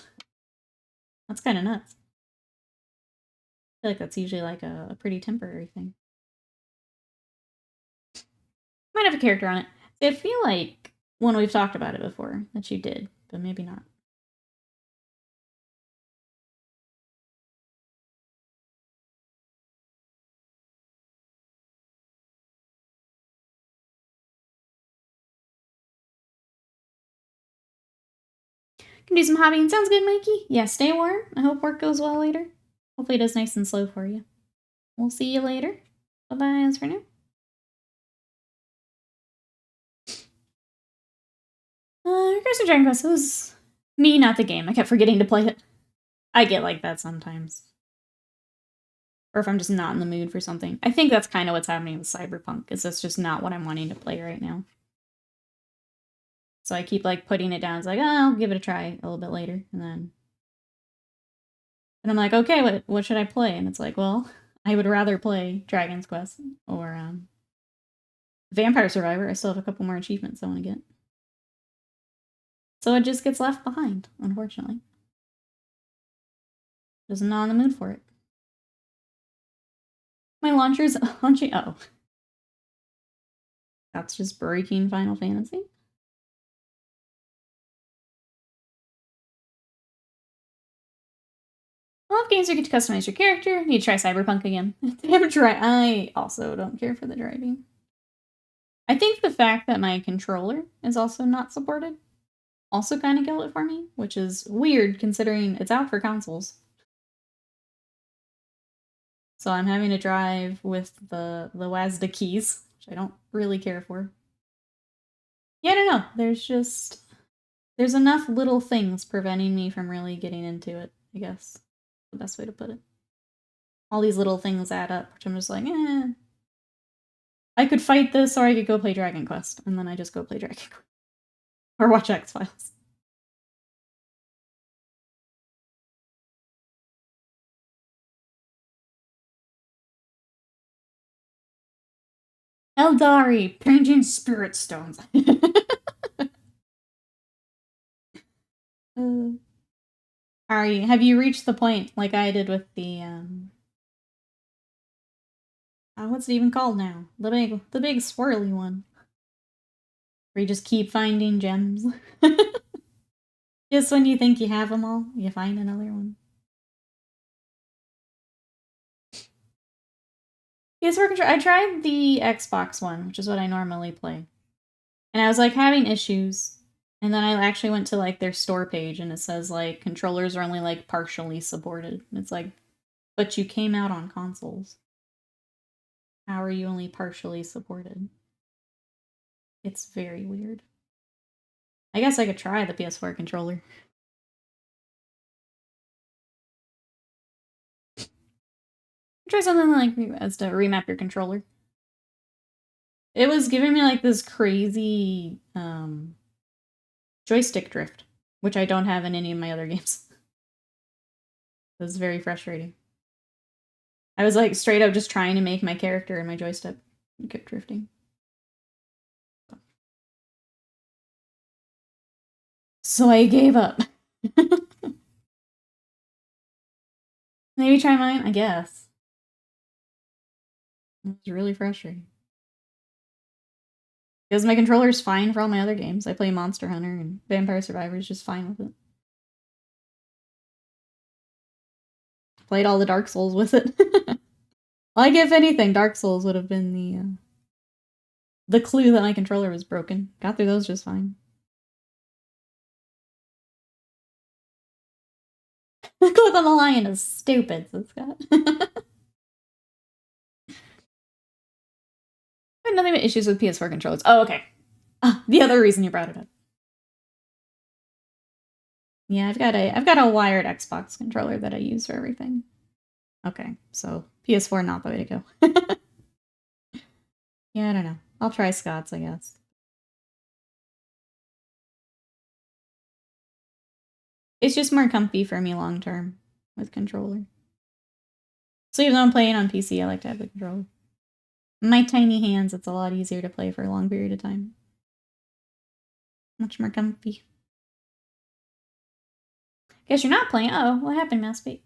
That's kind of nuts. I feel like that's usually like a pretty temporary thing. Might have a character on it. See, I feel like when we've talked about it before that you did, but maybe not. Can do some hobbying. Sounds good, Mikey. Yeah, stay warm. I hope work goes well later. Hopefully it does nice and slow for you. We'll see you later. Bye-bye as for now. Regressive Dragon Quest was me, not the game. I kept forgetting to play it. I get like that sometimes. Or if I'm just not in the mood for something. I think that's kind of what's happening with Cyberpunk, is that's just not what I'm wanting to play right now. So I keep like putting it down. It's like, oh, I'll give it a try a little bit later. And I'm like, okay, what should I play? And it's like, well, I would rather play Dragon's Quest or Vampire Survivor. I still have a couple more achievements I want to get. So it just gets left behind, unfortunately. Just not in the mood for it. My launcher's launching. Oh. That's just breaking Final Fantasy. I love games where you get to customize your character. Need to try Cyberpunk again. Damn dry. I also don't care for the driving. I think the fact that my controller is also not supported also kind of killed it for me, which is weird considering it's out for consoles. So I'm having to drive with the WASD keys, which I don't really care for. Yeah, I don't know. There's enough little things preventing me from really getting into it, I guess. The best way to put it. All these little things add up, which I'm just like, eh. I could fight this, or I could go play Dragon Quest, and then I just go play Dragon Quest. Or watch X-Files. Eldari, painting spirit stones. Have you reached the point like I did with the what's it even called now? The big swirly one. Where you just keep finding gems. Just when you think you have them all, you find another one. PS4 controller. I tried the Xbox one, which is what I normally play. And I was like having issues. And then I actually went to like their store page and it says like controllers are only like partially supported. And it's like, but you came out on consoles. How are you only partially supported? It's very weird. I guess I could try the PS4 controller. Try something like as to remap your controller. It was giving me like this crazy joystick drift, which I don't have in any of my other games. It was very frustrating. I was like straight up just trying to make my character in my joystick. You kept drifting. So I gave up. Maybe try mine, I guess. It's really frustrating. Because my controller's fine for all my other games. I play Monster Hunter and Vampire Survivor is just fine with it. Played all the Dark Souls with it. Like, if anything, Dark Souls would have been the clue that my controller was broken. Got through those just fine. The clip on the lion is stupid, so Scott. I have nothing but issues with PS4 controllers. Oh, okay. The other reason you brought it up. Yeah, I've got a wired Xbox controller that I use for everything. Okay, so PS4 not the way to go. Yeah, I don't know. I'll try Scott's, I guess. It's just more comfy for me long term with controller. So even though I'm playing on PC, I like to have the controller. My tiny hands, it's a lot easier to play for a long period of time. Much more comfy. Guess you're not playing. Oh, what happened, Mousebait?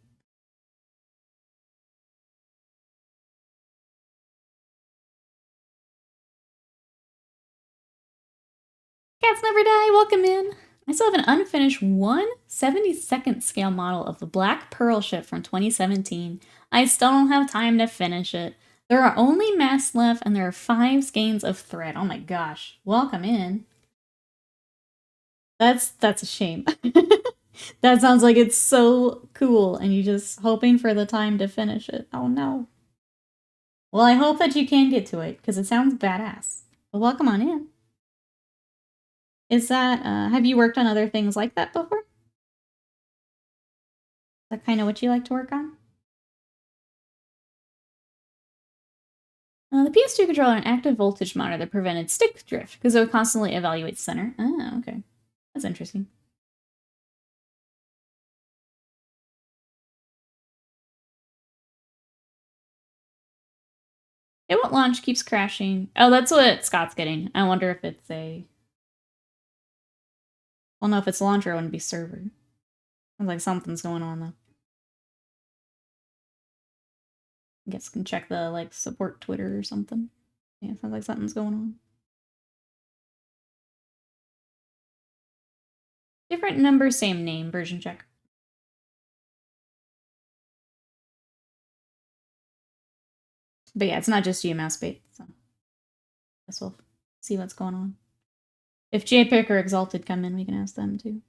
Cats never die. Welcome in. I still have an unfinished 1/72nd scale model of the Black Pearl ship from 2017. I still don't have time to finish it. There are only masks left, and there are 5 skeins of thread. Oh my gosh. Welcome in. That's a shame. That sounds like it's so cool, and you're just hoping for the time to finish it. Oh no. Well, I hope that you can get to it, because it sounds badass. But welcome on in. Is that, have you worked on other things like that before? Is that kind of what you like to work on? The PS2 controller had an active voltage monitor that prevented stick drift, because it would constantly evaluate center. Oh, okay. That's interesting. It won't launch, keeps crashing. Oh, that's what Scott's getting. I wonder if it's a... Well, no, if it's launcher, it wouldn't be server. Sounds like something's going on, though. I guess I can check the, like, support Twitter or something. Yeah, sounds like something's going on. Different number, same name, version check. But yeah, it's not just you, Mousebait, so... Guess we'll see what's going on. If JPEG or Exalted come in, we can ask them, too.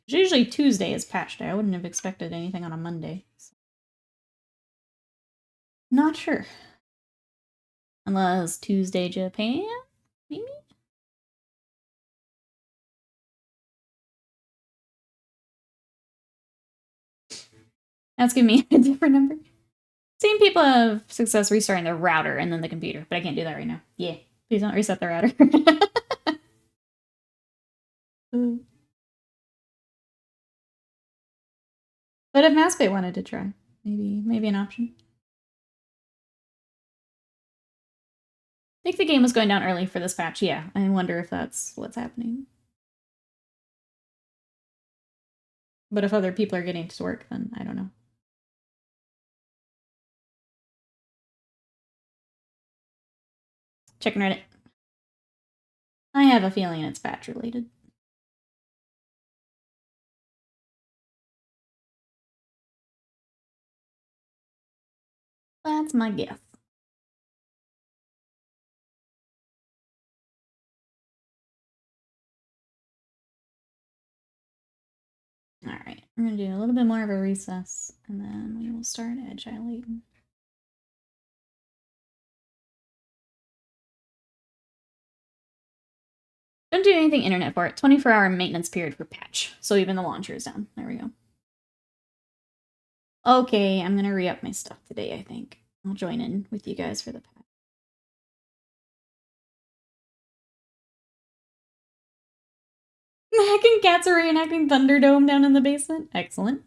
Usually Tuesday is patch day. I wouldn't have expected anything on a Monday. So. Not sure. Unless Tuesday Japan? Maybe? That's giving me a different number. Seen people have success restarting the router and then the computer, but I can't do that right now. Yeah, please don't reset the router. But if Mousebait wanted to try, maybe an option. I think the game was going down early for this patch, yeah. I wonder if that's what's happening. But if other people are getting to work, then I don't know. Checking Reddit. I have a feeling it's patch related. That's my guess. Alright, we're gonna do a little bit more of a recess, and then we will start agilating. Don't do anything internet for it. 24-hour maintenance period for patch. So even the launcher is down. There we go. Okay, I'm gonna re-up my stuff today, I think. I'll join in with you guys for the patch. Mac and Cats are reenacting Thunderdome down in the basement. Excellent.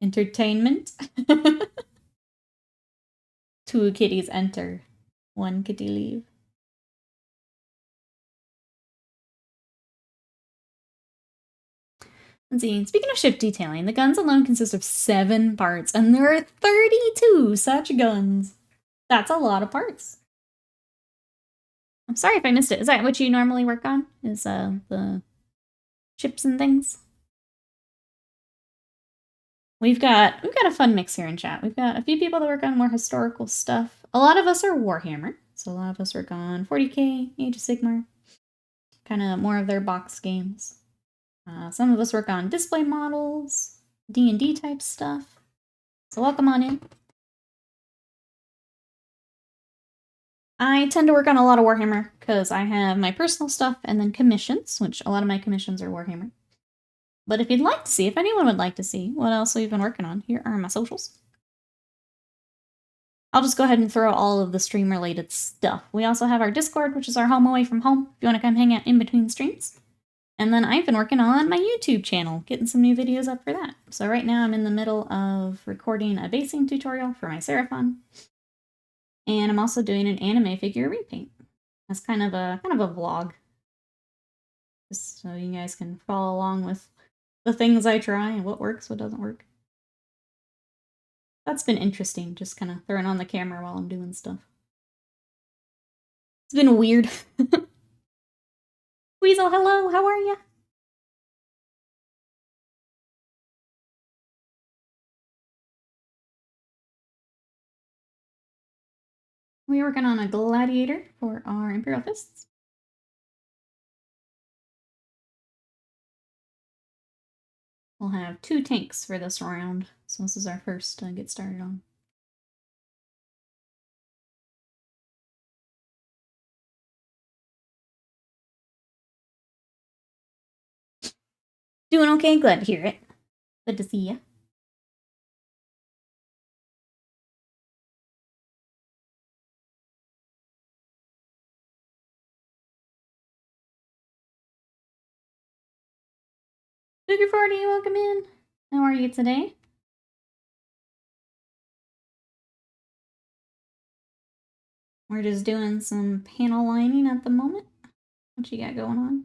Entertainment. 2 kitties enter. 1 kitty leave. Let's see. Speaking of ship detailing, the guns alone consist of 7 parts, and there are 32 such guns. That's a lot of parts. I'm sorry if I missed it. Is that what you normally work on? Is the ships and things? We've got a fun mix here in chat. We've got a few people that work on more historical stuff. A lot of us are Warhammer, so a lot of us work on 40K, Age of Sigmar, kind of more of their box games. Some of us work on display models, D&D type stuff. So welcome on in. I tend to work on a lot of Warhammer because I have my personal stuff and then commissions, which a lot of my commissions are Warhammer. But if you'd like to see, if anyone would like to see what else we've been working on, here are my socials. I'll just go ahead and throw all of the stream-related stuff. We also have our Discord, which is our home away from home, if you want to come hang out in between streams. And then I've been working on my YouTube channel, getting some new videos up for that. So right now I'm in the middle of recording a basing tutorial for my Seraphon. And I'm also doing an anime figure repaint. That's kind of a vlog. Just so you guys can follow along with the things I try and what works, what doesn't work. That's been interesting, just kind of throwing on the camera while I'm doing stuff. It's been weird. Weasel, hello, how are you? We're working on a Gladiator for our Imperial Fists. We'll have 2 tanks for this round, so this is our first to get started on. Doing okay, glad to hear it. Good to see ya. Booger 40, welcome in. How are you today? We're just doing some panel lining at the moment. What you got going on?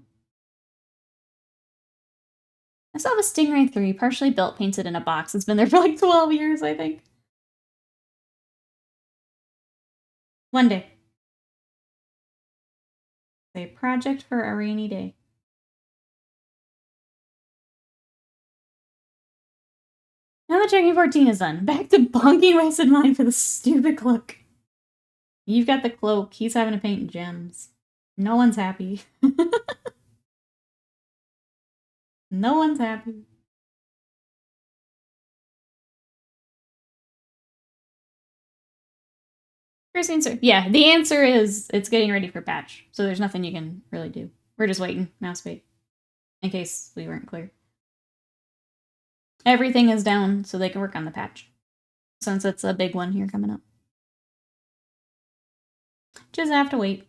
I still have a Stingray 3, partially built, painted in a box. It's been there for like 12 years, I think. One day. A project for a rainy day. Now that checking 14 is done, back to bonking wasted mine for the stupid cloak. You've got the cloak, he's having to paint gems. No one's happy. No one's happy. First answer. Yeah, the answer is it's getting ready for patch, so there's nothing you can really do. We're just waiting, mouse wait, in case we weren't clear. Everything is down so they can work on the patch, since it's a big one here coming up. Just have to wait.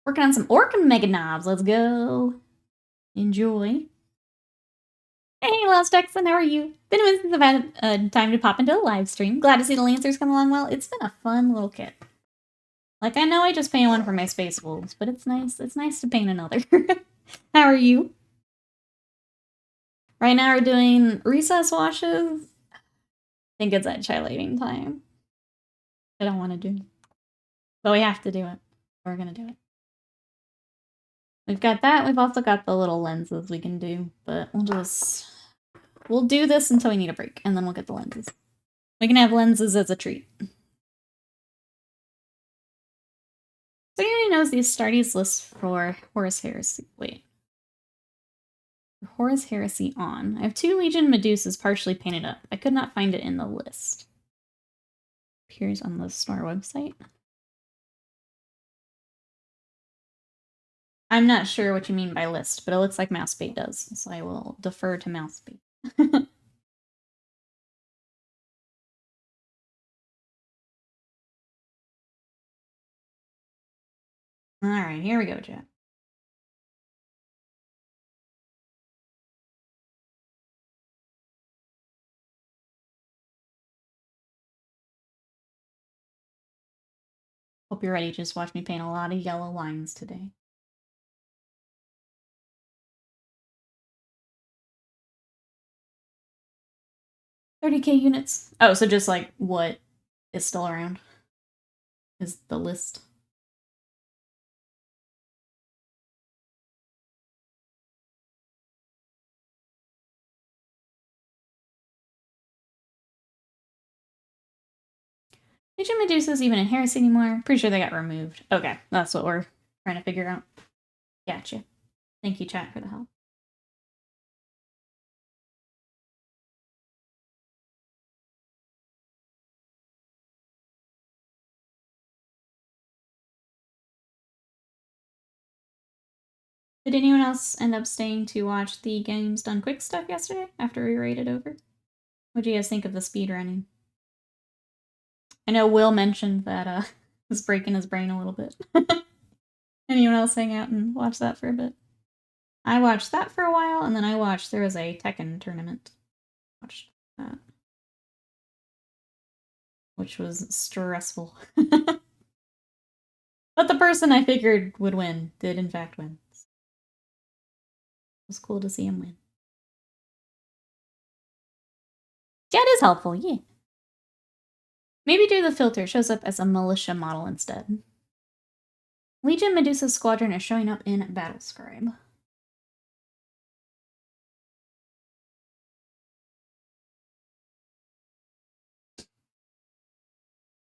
Working on some Orc Mega Knobs. Let's go. Enjoy. Hey, Lost Texan, how are you? Been a minute since I've had time to pop into a live stream. Glad to see the Lancers come along well. It's been a fun little kit. Like, I know I just painted one for my Space Wolves, but it's nice. It's nice to paint another. How are you? Right now we're doing recess washes. I think it's at highlighting time. I don't want to do it. But we have to do it. We're going to do it. We've got that. We've also got the little lenses we can do. But we'll do this until we need a break. And then we'll get the lenses. We can have lenses as a treat. So anyone knows the Astartes list for Horus Heresy? Wait. Horus Heresy on. I have 2 Legion Medusas partially painted up. I could not find it in the list. Appears on the store website. I'm not sure what you mean by list, but it looks like Mousebait does, so I will defer to Mousebait. Alright, here we go, chat. Hope you're ready to just watch me paint a lot of yellow lines today. $30K units. Oh, so just like what is still around is the list. Legion Medusa's even in Heresy anymore? Pretty sure they got removed. Okay, that's what we're trying to figure out. Gotcha. Thank you, chat, for the help. Did anyone else end up staying to watch the Games Done Quick stuff yesterday after we raided over? What do you guys think of the speed running? I know Will mentioned that was breaking his brain a little bit. Anyone else hang out and watch that for a bit? I watched that for a while, and then I watched, there was a Tekken tournament. Watched that. Which was stressful. But the person I figured would win did in fact win. It was cool to see him win. Yeah, it is helpful, yeah. Maybe do the filter, shows up as a militia model instead. Legion Medusa's squadron is showing up in Battlescribe.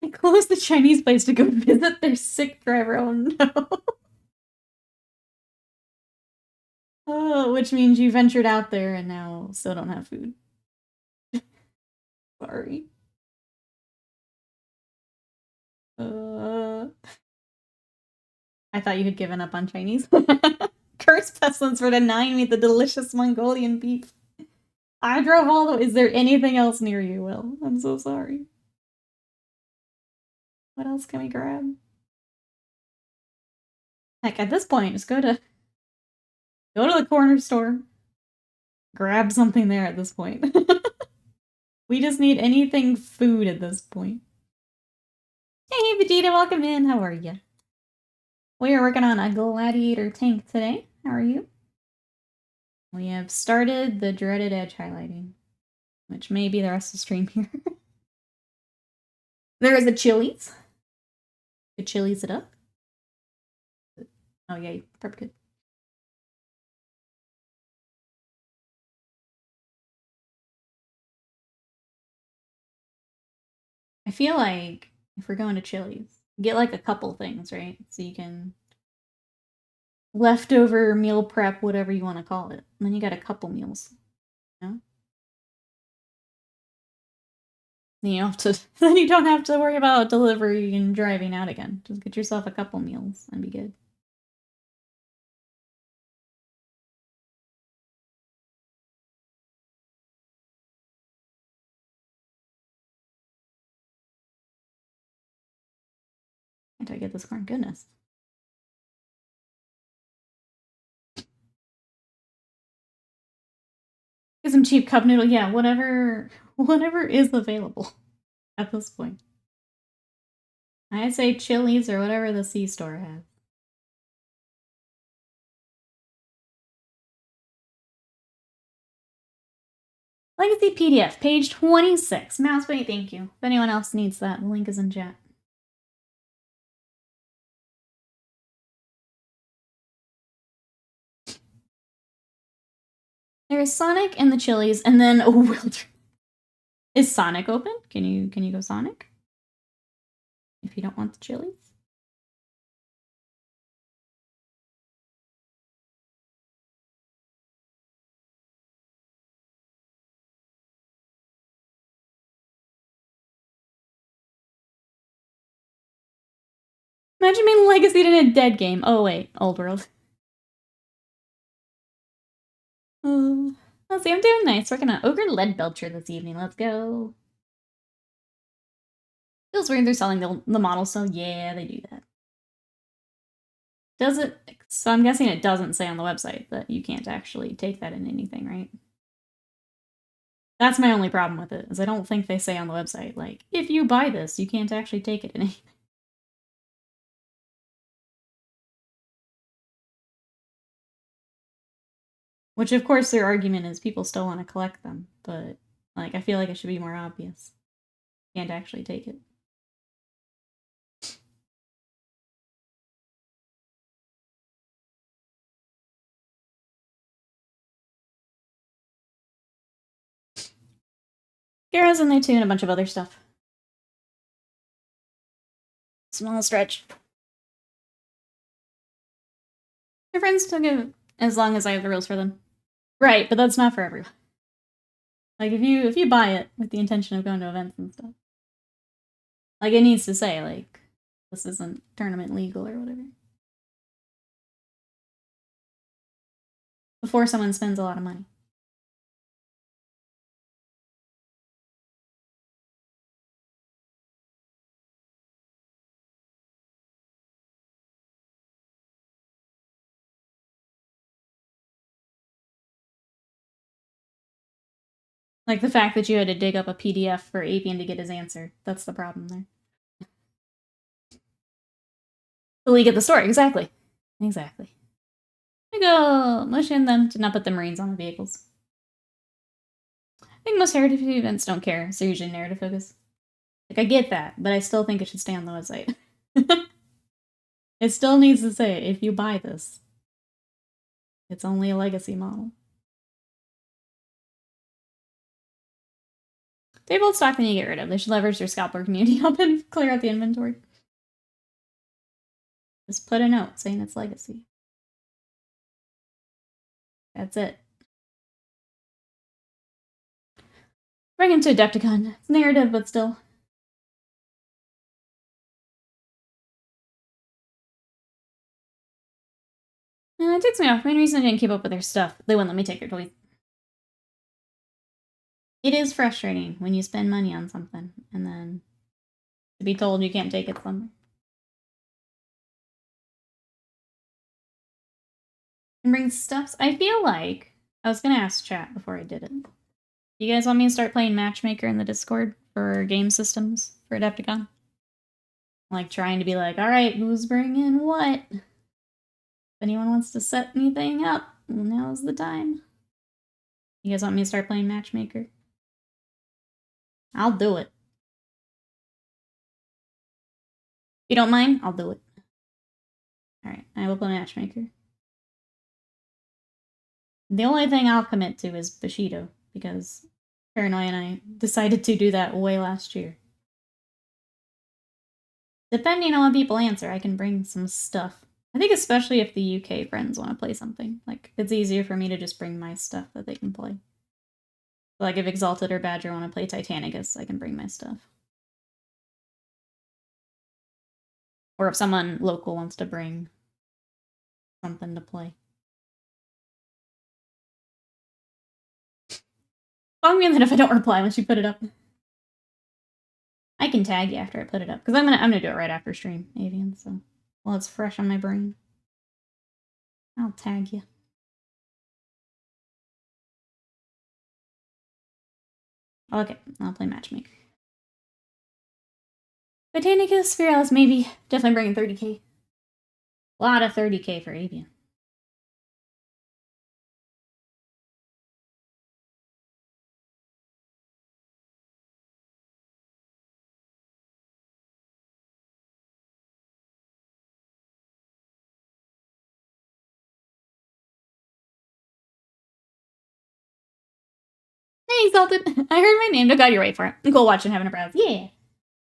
I closed the Chinese place to go visit their sick driver. Oh no. Oh, which means you ventured out there and now still don't have food. Sorry. I thought you had given up on Chinese. Curse pestilence for denying me the delicious Mongolian beef. I drove all the way. Is there anything else near you, Will? I'm so sorry. What else can we grab? Heck, at this point, just go to the corner store. Grab something there at this point. We just need anything food at this point. Hey, Vegeta, welcome in. How are you? We are working on a Gladiator tank today. How are you? We have started the dreaded edge highlighting, which may be the rest of the stream here. There is the chilies. The chilies it up. Oh, yay. Prep good. I feel like if we're going to Chili's, get like a couple things, right? So you can leftover meal prep, whatever you want to call it. And then you got a couple meals. You know? Then you have to then you don't have to worry about delivery and driving out again. Just get yourself a couple meals and be good. Until I get this corn. Goodness. Get some cheap cup noodle. Yeah, whatever is available at this point. I'd say Chili's or whatever the C-store has. Legacy PDF, page 26. Mousebait, thank you. If anyone else needs that, the link is in chat. There's Sonic and the Chili's, and then Wilderness. Is Sonic open? Can you go Sonic? If you don't want the Chili's? Imagine being legacied in a dead game. Oh wait, Old World. Let's see, I'm doing nice. Working on Ogre Lead Belcher this evening. Let's go. Feels weird they're selling the model, so yeah, they do that. Does it? So I'm guessing it doesn't say on the website that you can't actually take that in anything, right? That's my only problem with it, is I don't think they say on the website, like, if you buy this, you can't actually take it in anything. Which, of course, their argument is people still want to collect them, but, like, I feel like it should be more obvious. Can't actually take it. Gara's in there too, and a bunch of other stuff. Small stretch. My friends took it as long as I have the rules for them. Right, but that's not for everyone. Like, if you buy it with the intention of going to events and stuff, like, it needs to say, like, this isn't tournament legal or whatever. Before someone spends a lot of money. Like, the fact that you had to dig up a PDF for Apian to get his answer. That's the problem there. The League at the store, exactly. Exactly. I go motion them to not put the Marines on the vehicles. I think most narrative events don't care, so usually narrative focus. Like, I get that, but I still think it should stay on the website. It still needs to say, if you buy this, it's only a legacy model. They have old stock they need to get rid of. They should leverage their scalper community help and clear out the inventory. Just put a note saying it's legacy. That's it. Bring him to Adepticon. It's narrative, but still. It takes me off. Main reason I didn't keep up with their stuff. They wouldn't let me take their toys. It is frustrating when you spend money on something and then to be told you can't take it somewhere. And bring stuffs. I feel like I was gonna ask chat before I did it. You guys want me to start playing Matchmaker in the Discord for game systems for Adepticon? Like trying to be like, all right, who's bringing what? If anyone wants to set anything up, now's the time. You guys want me to start playing Matchmaker? I'll do it. If you don't mind, I'll do it. Alright, I will play Matchmaker. The only thing I'll commit to is Bushido, because Paranoia and I decided to do that way last year. Depending on what people answer, I can bring some stuff. I think especially if the UK friends want to play something. Like, it's easier for me to just bring my stuff that they can play. Like, if Exalted or Badger want to play Titanicus, I can bring my stuff. Or if someone local wants to bring something to play. Bug me that if I don't reply once you put it up. I can tag you after I put it up, because I'm gonna do it right after stream, Avian, so while it's fresh on my brain. I'll tag you. Okay, I'll play Matchmaker. Botanicus, Spiralis, maybe. Definitely bringing 30k. A lot of 30k for Avian. Hey, Exalted! I heard my name. Oh god, you're right for it. Cool watching, having a browse. Yeah!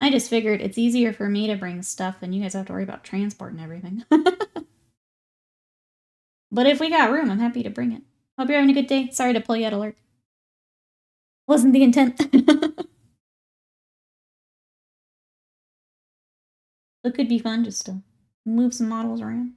I just figured it's easier for me to bring stuff than you guys have to worry about transport and everything. But if we got room, I'm happy to bring it. Hope you're having a good day. Sorry to pull you out of alert. Wasn't the intent. It could be fun just to move some models around.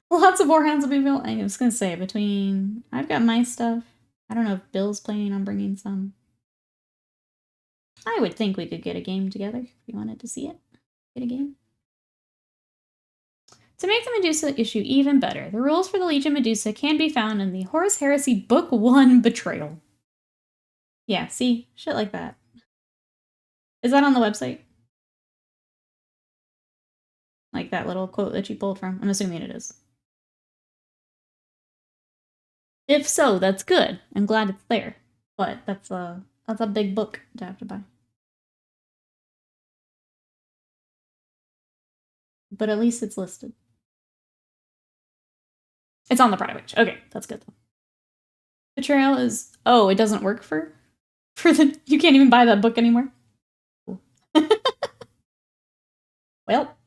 Lots of Warhounds will be built. I was gonna say, between... I've got my stuff. I don't know if Bill's planning on bringing some. I would think we could get a game together if you wanted to see it. Get a game. To make the Medusa issue even better, the rules for the Legion Medusa can be found in the Horus Heresy Book 1 Betrayal. Yeah, see? Shit like that. Is that on the website? Like that little quote that you pulled from? I'm assuming it is. If so, that's good. I'm glad it's there. But that's a big book to have to buy. But at least it's listed. It's on the product page. Okay, that's good. Betrayal is... Oh, it doesn't work for the... You can't even buy that book anymore? Well,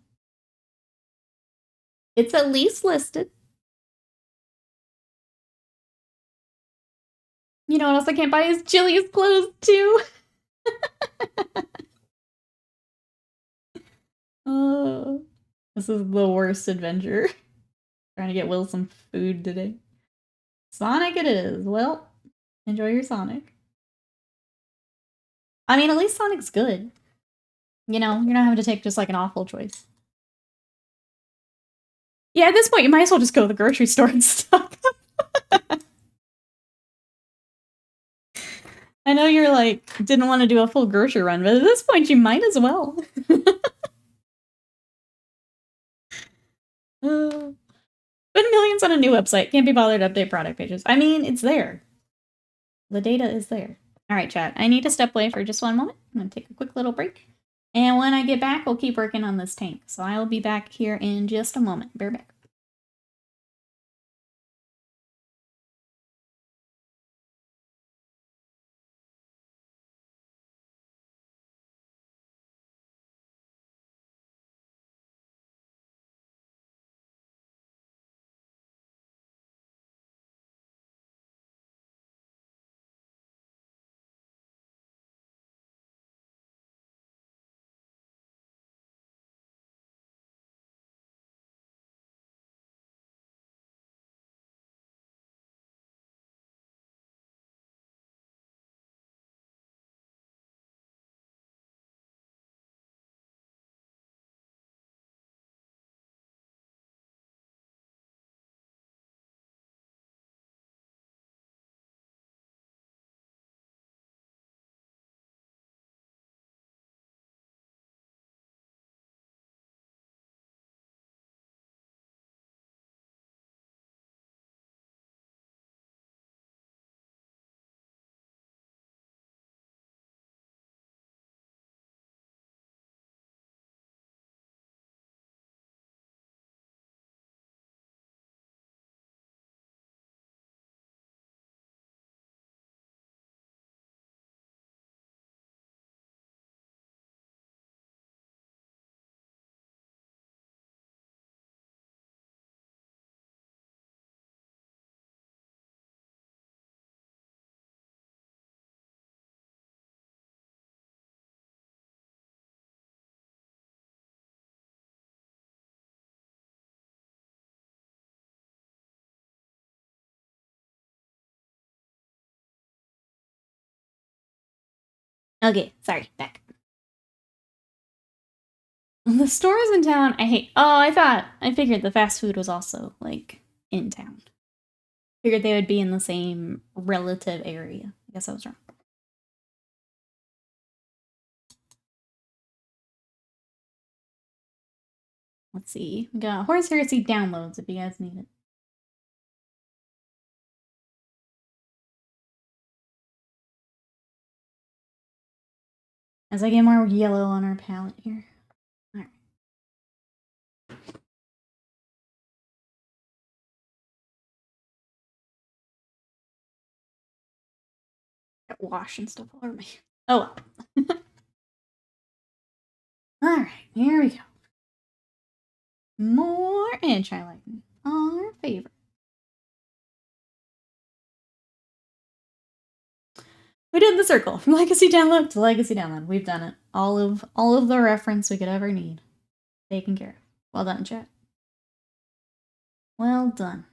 it's at least listed. You know what else I can't buy is Jilly's clothes, too. Oh, this is the worst adventure. Trying to get Will some food today. Sonic it is. Well, enjoy your Sonic. I mean, at least Sonic's good. You know, you're not having to take just like an awful choice. Yeah, at this point, you might as well just go to the grocery store and stock up. I know you're like, didn't want to do a full grocery run, but at this point, you might as well. Spend millions on a new website. Can't be bothered to update product pages. I mean, it's there. The data is there. All right, chat. I need to step away for just one moment. I'm going to take a quick little break. And when I get back, we'll keep working on this tank. So I will be back here in just a moment. Bear back. Okay, sorry, back. The stores in town, I hate. Oh, I figured the fast food was also, like, in town. Figured they would be in the same relative area. I guess I was wrong. Let's see. We got Horus Heresy downloads if you guys need it. As I get more yellow on our palette here. Alright. Got wash and stuff all over me. Oh well. Alright, here we go. More anti-lighting. Our favorite. We did the circle from legacy download to legacy download. We've done it. All of the reference we could ever need. Taken care of. Well done, chat. Well done.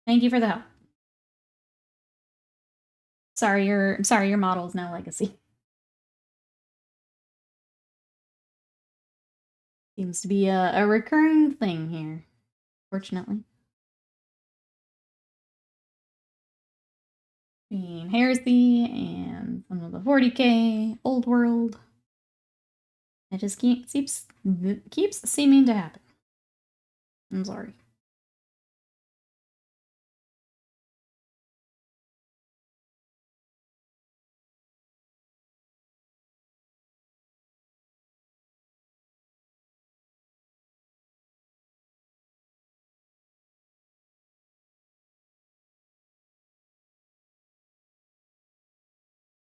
Thank you for the help. Sorry, your model is now legacy. Seems to be a recurring thing here, fortunately. Between Heresy and some of the 40K, Old World. It just keeps seeming to happen. I'm sorry.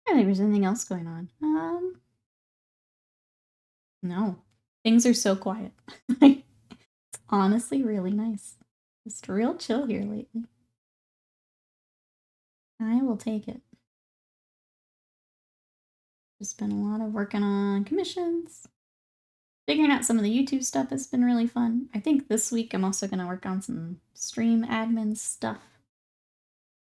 I don't think there's anything else going on. No. Things are so quiet. It's honestly really nice. Just real chill here lately. I will take it. Just been a lot of working on commissions. Figuring out some of the YouTube stuff has been really fun. I think this week I'm also going to work on some stream admin stuff.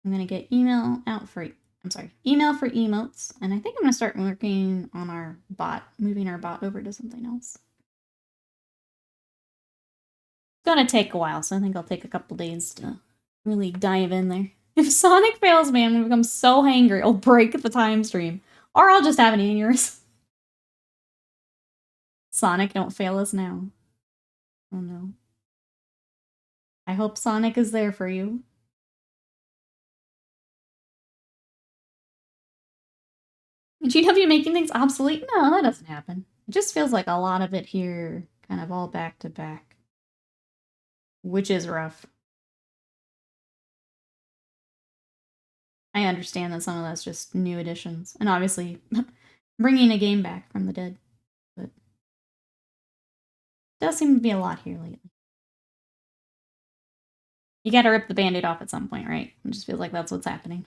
I'm going to get email for emotes, and I think I'm going to start working on our bot, moving our bot over to something else. It's going to take a while, so I think I'll take a couple days to really dive in there. If Sonic fails me, I'm going to become so angry I'll break the time stream. Or I'll just have an aneurysm. Sonic, don't fail us now. Oh no. I hope Sonic is there for you. GW making things obsolete? No, that doesn't happen. It just feels like a lot of it here, kind of all back to back. Which is rough. I understand that some of that's just new additions. And obviously, bringing a game back from the dead. But it does seem to be a lot here lately. You gotta rip the band-aid off at some point, right? It just feels like that's what's happening.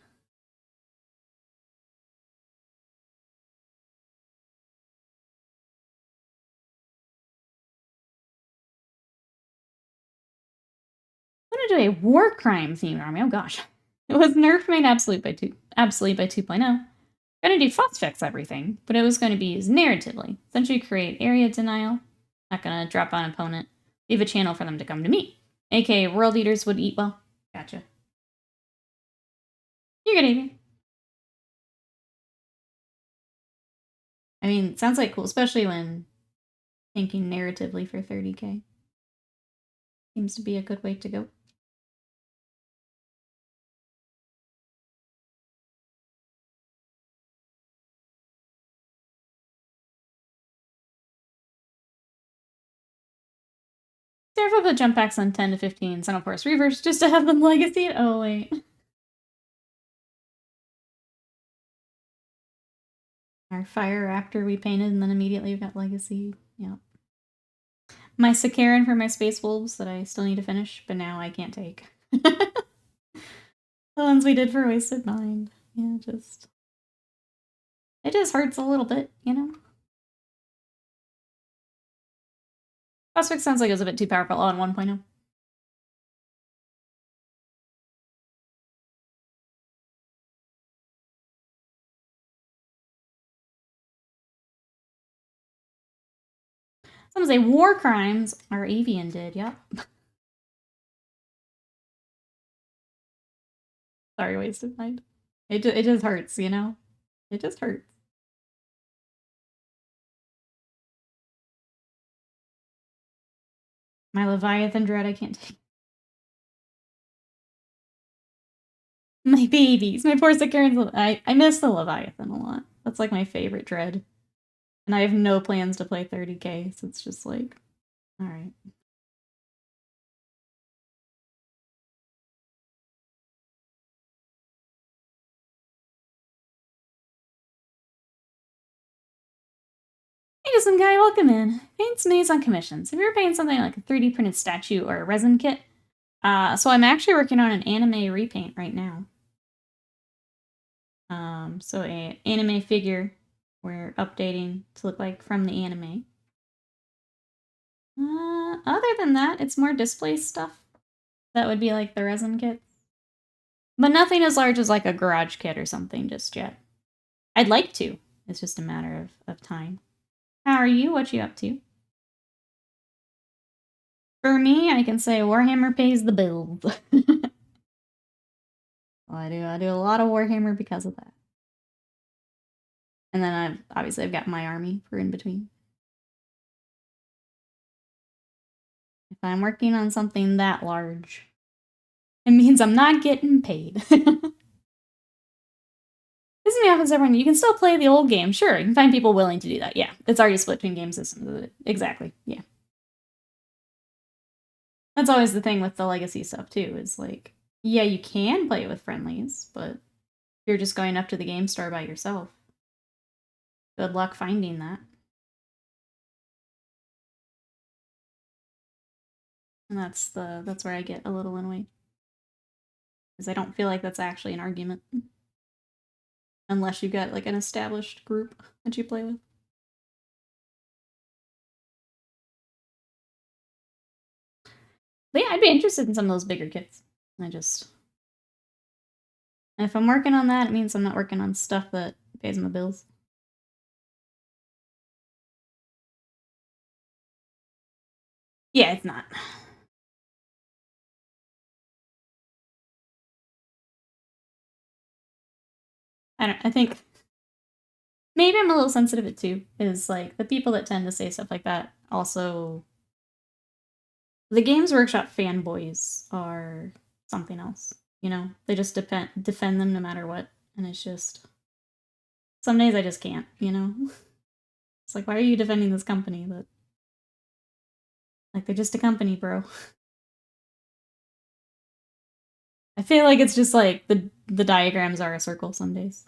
I'm gonna do a war crime themed army. Oh gosh. It was nerf made obsolete by 2.0. Gonna do fuss fix everything, but it was going to be used narratively. Essentially create area denial. Not gonna drop on opponent. Leave a channel for them to come to me. AKA world eaters would eat well. Gotcha. You're good, Adrian. I mean, it sounds like cool, especially when thinking narratively for 30k. Seems to be a good way to go. Therefore, the jump packs on 10 to 15 Sun of Force Reavers just to have them legacy. Oh, wait. Our Fire Raptor we painted and then immediately we got legacy. Yep. My Sakaran for my Space Wolves that I still need to finish, but now I can't take. The ones we did for Wasted Mind. Yeah, just... It just hurts a little bit, you know? Prospect sounds like it was a bit too powerful on 1.0. Some say war crimes our avian did, yep. Sorry, Wasted Mind. It just hurts, you know? It just hurts. My Leviathan Dread I can't take. My babies. My poor Sicarans. I miss the Leviathan a lot. That's like my favorite Dread. And I have no plans to play 30k, so it's just like, alright. Hey, some guy, welcome in. Paints maze on commissions. Have you ever painted something like a 3D printed statue or a resin kit? So I'm actually working on an anime repaint right now. So a anime figure we're updating to look like from the anime. Other than that, it's more display stuff. That would be like the resin kits. But nothing as large as like a garage kit or something just yet. I'd like to. It's just a matter of time. How are you? What you up to? For me, I can say Warhammer pays the bills. I do a lot of Warhammer because of that. And then I've got my army for in between. If I'm working on something that large, it means I'm not getting paid. Isn't it happens everyone? You can still play the old game. Sure, you can find people willing to do that. Yeah, it's already split between game systems. Exactly, yeah. That's always the thing with the legacy stuff, too, is like, yeah, you can play with friendlies, but you're just going up to the game store by yourself. Good luck finding that. And that's where I get a little annoyed. Because I don't feel like that's actually an argument. Unless you've got like an established group that you play with. But yeah, I'd be interested in some of those bigger kits. If I'm working on that, it means I'm not working on stuff that pays my bills. Yeah, it's not. I think maybe I'm a little sensitive to too, is like the people that tend to say stuff like that also, the Games Workshop fanboys are something else, you know? They just defend them no matter what, and it's just, some days I just can't, you know? It's like, why are you defending this company? But like, they're just a company, bro. I feel like it's just like the diagrams are a circle some days.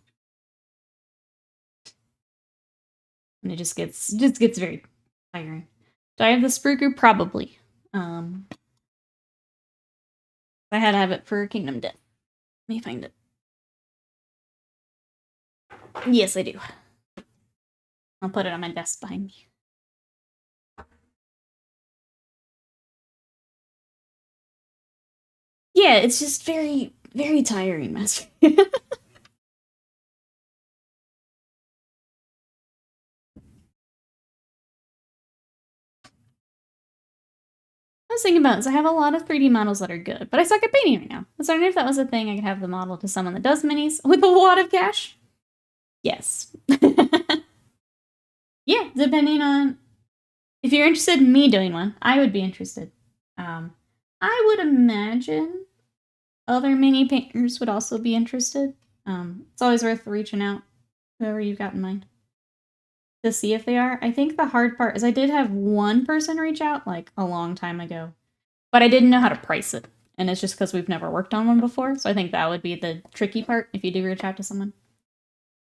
And it just gets very tiring. Do I have the sprue group? Probably. I had to have it for Kingdom Death. Let me find it. Yes, I do. I'll put it on my desk behind me. Yeah, it's just very, very tiring, Master. I was thinking about it, so I have a lot of 3D models that are good, but I suck at painting right now. I was wondering if that was a thing I could have the model to someone that does minis with a wad of cash. Yes. Yeah, depending on if you're interested in me doing one, I would be interested. I would imagine other mini painters would also be interested. It's always worth reaching out, whoever you've got in mind, to see if they are. I think the hard part is I did have one person reach out like a long time ago, but I didn't know how to price it. And it's just because we've never worked on one before. So I think that would be the tricky part if you do reach out to someone.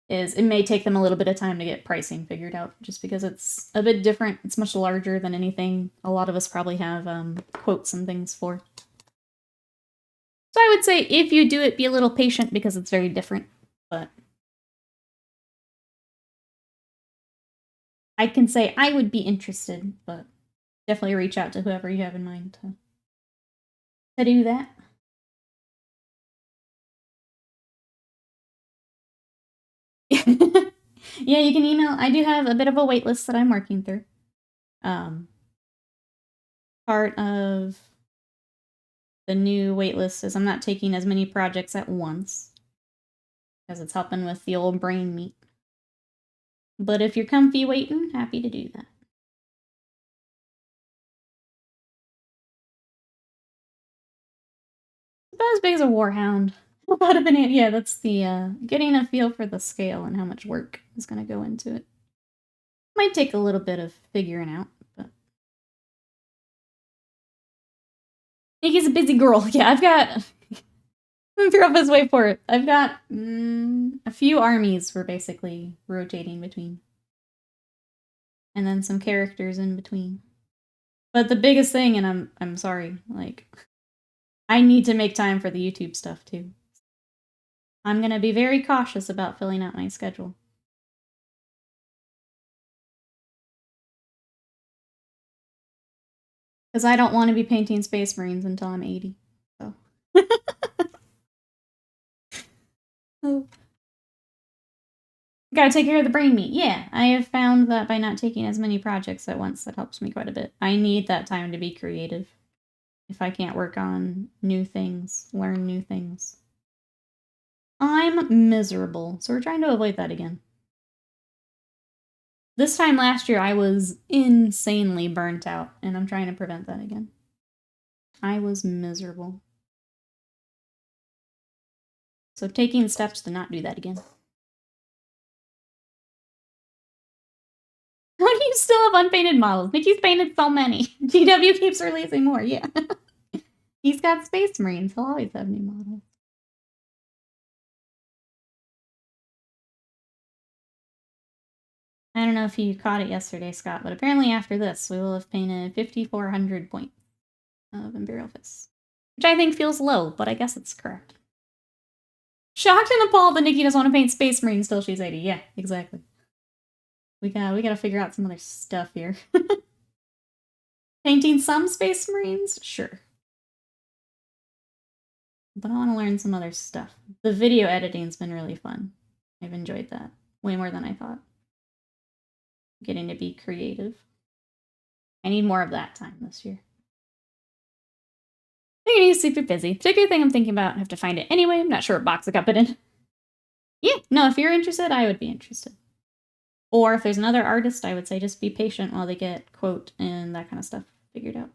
Is it may take them a little bit of time to get pricing figured out, just because it's a bit different. It's much larger than anything a lot of us probably have quotes and things for. So I would say if you do it, be a little patient because it's very different. But I can say I would be interested, but definitely reach out to whoever you have in mind to do that. Yeah, you can email. I do have a bit of a wait list that I'm working through. Part of the new waitlist is I'm not taking as many projects at once because it's helping with the old brain meat. But if you're comfy waiting, happy to do that. About as big as a warhound. About a banana. Yeah, that's the getting a feel for the scale and how much work is going to go into it. Might take a little bit of figuring out, but Nikki's a busy girl. Yeah, I've got. Throw this way for it. I've got a few armies we're basically rotating between, and then some characters in between. But the biggest thing, and I'm sorry, like I need to make time for the YouTube stuff too. I'm gonna be very cautious about filling out my schedule. Because I don't want to be painting Space Marines until I'm 80. So. Oh. Gotta take care of the brain meat. Yeah, I have found that by not taking as many projects at once, that helps me quite a bit. I need that time to be creative. If I can't work on new things, learn new things. I'm miserable, so we're trying to avoid that again. This time last year, I was insanely burnt out, and I'm trying to prevent that again. I was miserable. So taking steps to not do that again. How do you still have unpainted models? Nikki's painted so many. GW keeps releasing more, yeah. He's got Space Marines. He'll always have new models. I don't know if you caught it yesterday, Scott, but apparently after this, we will have painted 5,400 points of Imperial Fist. Which I think feels low, but I guess it's correct. Shocked and appalled that Nikki doesn't want to paint Space Marines till she's 80. Yeah, exactly. We gotta figure out some other stuff here. Painting some Space Marines? Sure. But I want to learn some other stuff. The video editing's been really fun. I've enjoyed that. Way more than I thought. Getting to be creative. I need more of that time this year. I'm gonna be super busy. Particular thing I'm thinking about, I have to find it anyway. I'm not sure what box I got put in. Yeah, no, if you're interested, I would be interested. Or if there's another artist, I would say just be patient while they get quote and that kind of stuff figured out.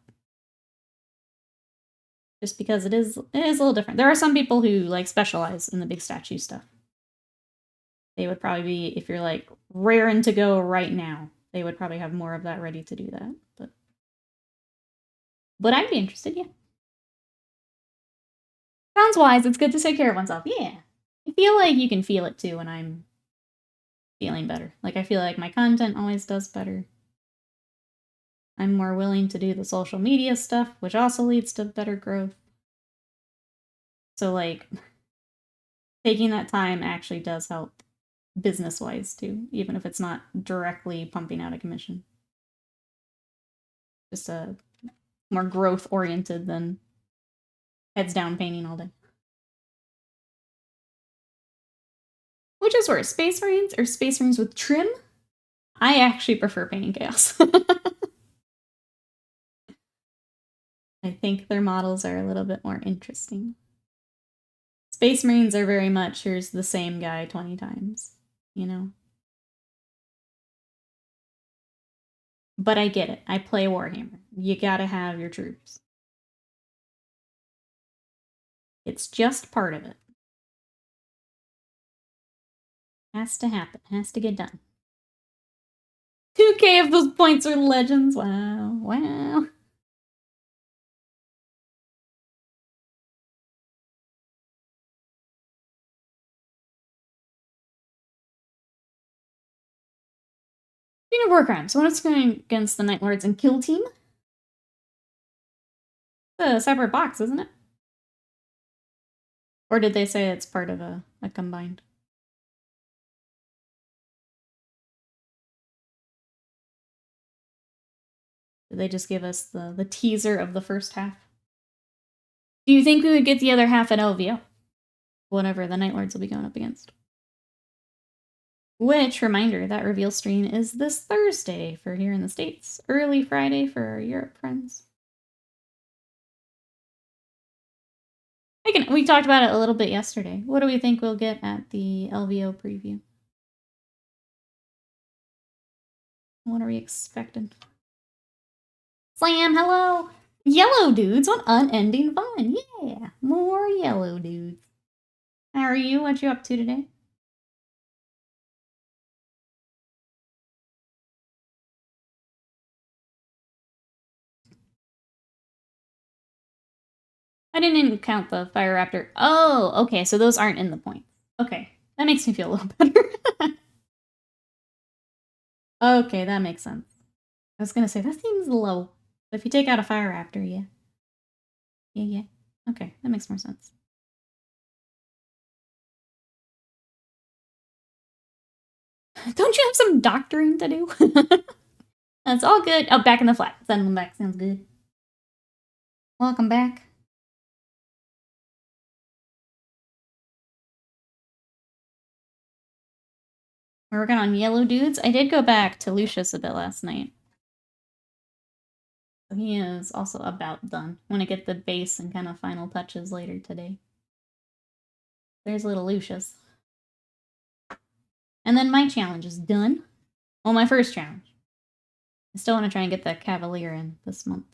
Just because it is a little different. There are some people who like specialize in the big statue stuff. They would probably be, if you're like raring to go right now, they would probably have more of that ready to do that. But I'd be interested, yeah. Sounds wise. It's good to take care of oneself. Yeah. I feel like you can feel it too when I'm feeling better. Like I feel like my content always does better. I'm more willing to do the social media stuff, which also leads to better growth. So like taking that time actually does help business-wise too, even if it's not directly pumping out a commission. Just a more growth-oriented than heads down painting all day. Which is worse, Space Marines or Space Marines with trim? I actually prefer painting Chaos. I think their models are a little bit more interesting. Space Marines are very much, here's the same guy 20 times, you know? But I get it. I play Warhammer. You gotta have your troops. It's just part of it. Has to happen. Has to get done. 2K of those points are legends. Wow. Wow. Speaking of war crimes, when it's going against the Night Lords and Kill Team? It's a separate box, isn't it? Or did they say it's part of a combined? Did they just give us the teaser of the first half? Do you think we would get the other half at LVO? Whatever the Night Lords will be going up against. Which, reminder, that reveal stream is this Thursday for here in the States. Early Friday for our Europe friends. We talked about it a little bit yesterday. What do we think we'll get at the LVO preview? What are we expecting? Slam, hello! Yellow dudes on unending fun. Yeah, more yellow dudes. How are you? What you up to today? I didn't count the Fire Raptor. Oh, okay, so those aren't in the points. Okay, that makes me feel a little better. Okay, that makes sense. I was gonna say, that seems low. But if you take out a Fire Raptor, yeah. Yeah. Okay, that makes more sense. Don't you have some doctoring to do? That's all good. Oh, back in the flat. Send them back. Sounds good. Welcome back. We're working on yellow dudes. I did go back to Lucius a bit last night. So he is also about done. I'm gonna get the base and kind of final touches later today. There's little Lucius. And then my challenge is done. Well, my first challenge. I still want to try and get the Cavalier in this month.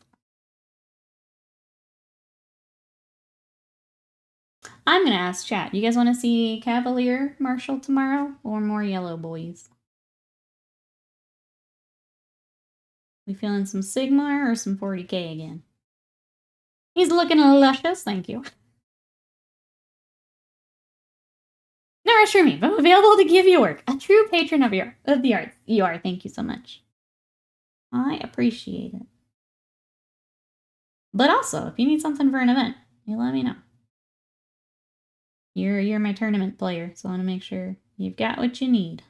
I'm gonna ask chat. You guys want to see Cavalier Marshal tomorrow or more yellow boys? We feeling some Sigmar or some 40K again? He's looking luscious, thank you. No rush for me, but I'm available to give you work. A true patron of the arts. You are, thank you so much. I appreciate it. But also, if you need something for an event, you let me know. You're my tournament player, so I want to make sure you've got what you need.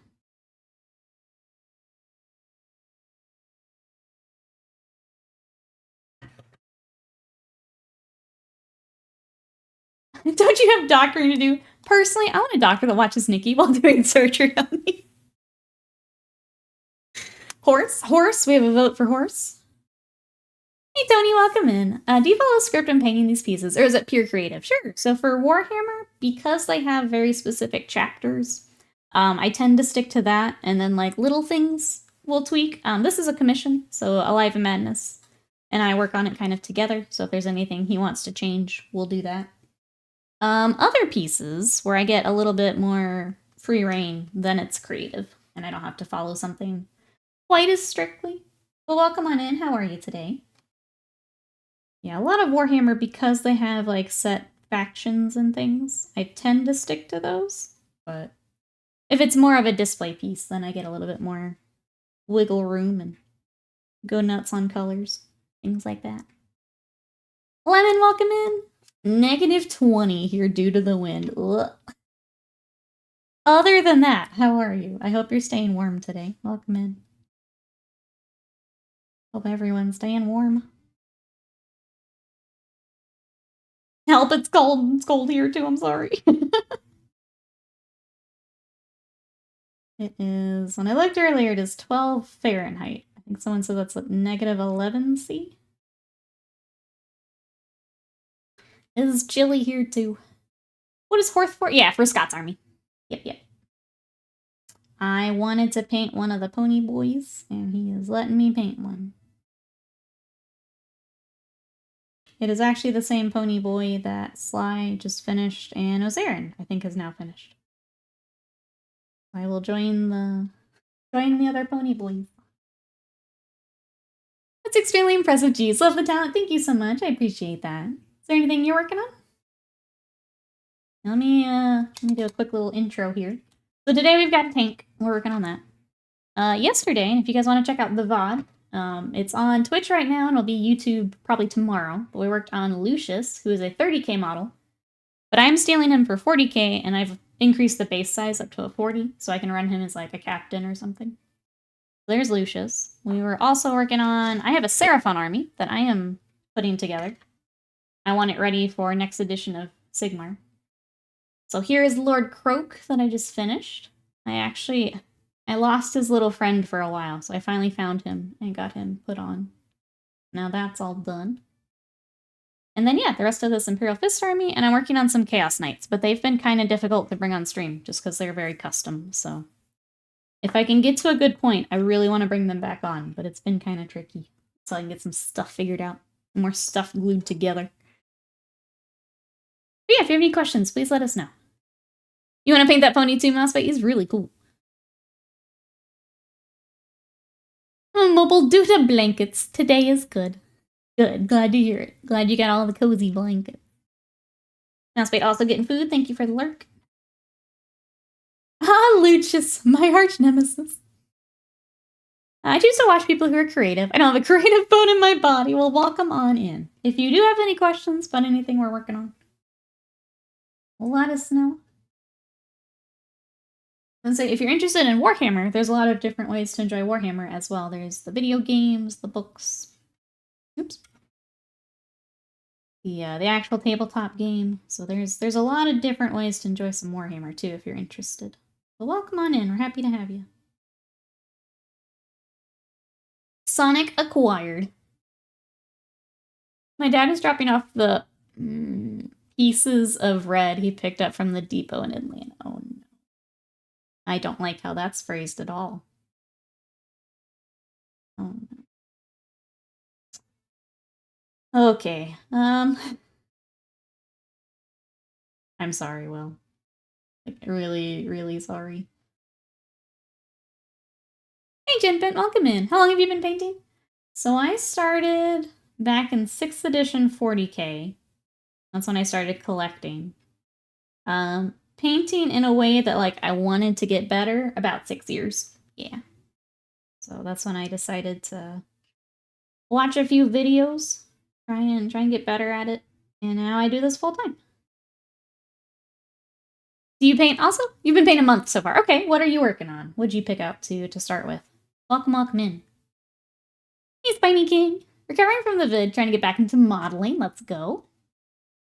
Don't you have doctoring to do? Personally, I want a doctor that watches Nikki while doing surgery on me. Horse? We have a vote for horse? Hey Tony, welcome in. Do you follow script in painting these pieces, or is it pure creative? Sure. So for Warhammer, because they have very specific chapters, I tend to stick to that, and then like little things we'll tweak. This is a commission, so Alive in Madness and I work on it kind of together, so if there's anything he wants to change, we'll do that. Other pieces where I get a little bit more free reign, then it's creative, and I don't have to follow something quite as strictly. But welcome on in, how are you today? Yeah, a lot of Warhammer, because they have like set factions and things, I tend to stick to those, but if it's more of a display piece, then I get a little bit more wiggle room and go nuts on colors, things like that. Lemon, welcome in! -20 here due to the wind. Ugh. Other than that, how are you? I hope you're staying warm today. Welcome in. Hope everyone's staying warm. Help, it's cold. It's cold here too, I'm sorry. It is, when I looked earlier, it is 12 Fahrenheit. I think someone said that's -11 C. It is chilly here too. What is Horth for? Yeah, for Scott's army. Yep. I wanted to paint one of the pony boys, and he is letting me paint one. It is actually the same pony boy that Sly just finished, and Ozarin, I think, is now finished. I will join the other pony boys. That's extremely impressive, geez. Love the talent. Thank you so much. I appreciate that. Is there anything you're working on? Let me do a quick little intro here. So today we've got a tank. We're working on that. Yesterday, and if you guys want to check out the VOD, it's on Twitch right now, and it'll be YouTube probably tomorrow. But we worked on Lucius, who is a 30k model. But I'm stealing him for 40k, and I've increased the base size up to a 40, so I can run him as like a captain or something. There's Lucius. We were also working on... I have a Seraphon army that I am putting together. I want it ready for next edition of Sigmar. So here is Lord Croak that I just finished. I lost his little friend for a while, so I finally found him and got him put on. Now that's all done. And then, yeah, the rest of this Imperial Fist army, and I'm working on some Chaos Knights, but they've been kind of difficult to bring on stream, just because they're very custom, so... If I can get to a good point, I really want to bring them back on, but it's been kind of tricky. So I can get some stuff figured out. More stuff glued together. But yeah, if you have any questions, please let us know. You want to paint that pony too, Mousebite? He's really cool. Mobile Duta blankets. Today is good. Good. Glad to hear it. Glad you got all the cozy blankets. Mousebite also getting food. Thank you for the lurk. Ah, Lucius, my arch nemesis. I choose to watch people who are creative. I don't have a creative bone in my body. Well, welcome on in. If you do have any questions about anything we're working on, let us know. And so if you're interested in Warhammer, there's a lot of different ways to enjoy Warhammer as well. There's the video games, the books. Oops. The actual tabletop game. So there's a lot of different ways to enjoy some Warhammer too if you're interested. Well, welcome on in. We're happy to have you. Sonic acquired. My dad is dropping off the pieces of red he picked up from the depot in Atlanta. Oh no. I don't like how that's phrased at all. Oh no. Okay. I'm sorry, Will. Like, really, really sorry. Hey, Jinpin, welcome in. How long have you been painting? So I started back in 6th edition 40K. That's when I started collecting. Painting in a way that, like, I wanted to get better about 6 years. Yeah. So that's when I decided to watch a few videos, try and get better at it, and now I do this full time. Do you paint also? You've been painting a month so far. Okay, what are you working on? What'd you pick up to start with? Welcome in. Hey, Spiny King. Recovering from the vid, trying to get back into modeling. Let's go.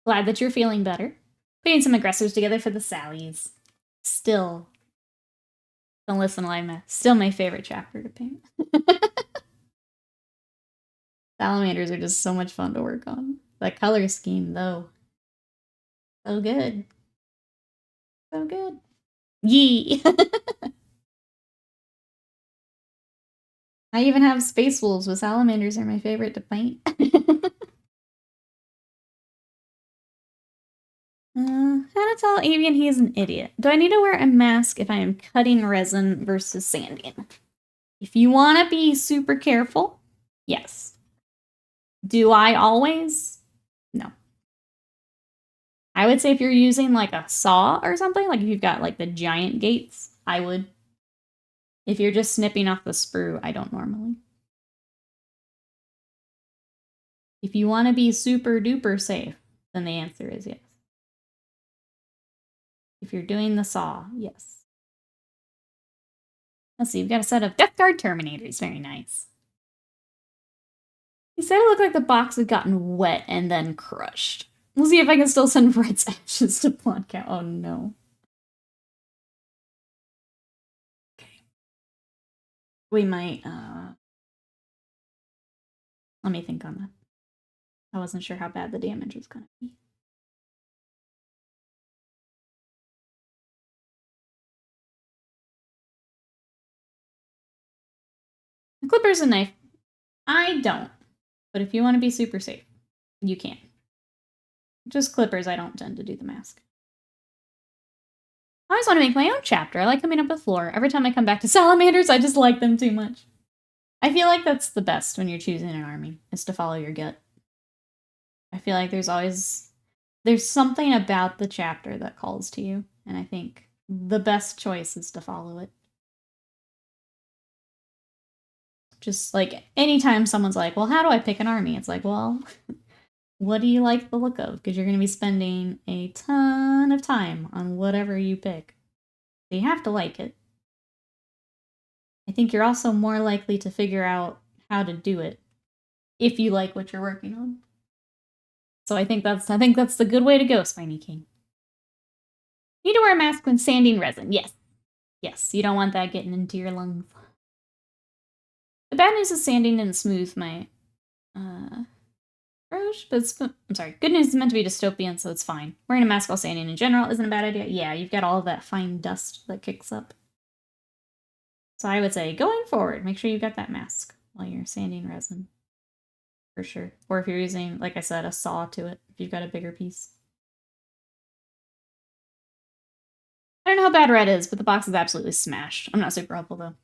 Glad that you're feeling better. Putting some aggressors together for the Sallies. Still, don't listen to Lima. Still my favorite chapter to paint. Salamanders are just so much fun to work on. The color scheme, though. So good. So good. Yee! I even have space wolves, but salamanders are my favorite to paint. How to tell Avian he is an idiot? Do I need to wear a mask if I am cutting resin versus sanding? If you want to be super careful, yes. Do I always? No. I would say if you're using like a saw or something, like if you've got like the giant gates, I would. If you're just snipping off the sprue, I don't normally. If you want to be super duper safe, then the answer is yes. If you're doing the saw, yes. Let's see, we've got a set of Death Guard Terminators. Very nice. He said it looked like the box had gotten wet and then crushed. We'll see if I can still send Red's ashes to Blonde Cow. Oh no. Okay. We might, let me think on that. I wasn't sure how bad the damage was gonna be. The clipper's a knife. I don't. But if you want to be super safe, you can. Just clippers, I don't tend to do the mask. I always want to make my own chapter. I like coming up with lore. Every time I come back to salamanders, I just like them too much. I feel like that's the best when you're choosing an army, is to follow your gut. I feel like there's something about the chapter that calls to you, and I think the best choice is to follow it. Just like anytime someone's like, well, how do I pick an army? It's like, well, what do you like the look of? Because you're going to be spending a ton of time on whatever you pick. So you have to like it. I think you're also more likely to figure out how to do it if you like what you're working on. So I think that's the good way to go, Spiny King. Need to wear a mask when sanding resin. Yes. Yes, you don't want that getting into your lungs. The bad news is sanding didn't smooth my Roche, but I'm sorry. Good news is meant to be dystopian, so it's fine. Wearing a mask while sanding in general isn't a bad idea. Yeah, you've got all of that fine dust that kicks up. So I would say, going forward, make sure you've got that mask while you're sanding resin. For sure. Or if you're using, like I said, a saw to it, if you've got a bigger piece. I don't know how bad red is, but the box is absolutely smashed. I'm not super helpful, though.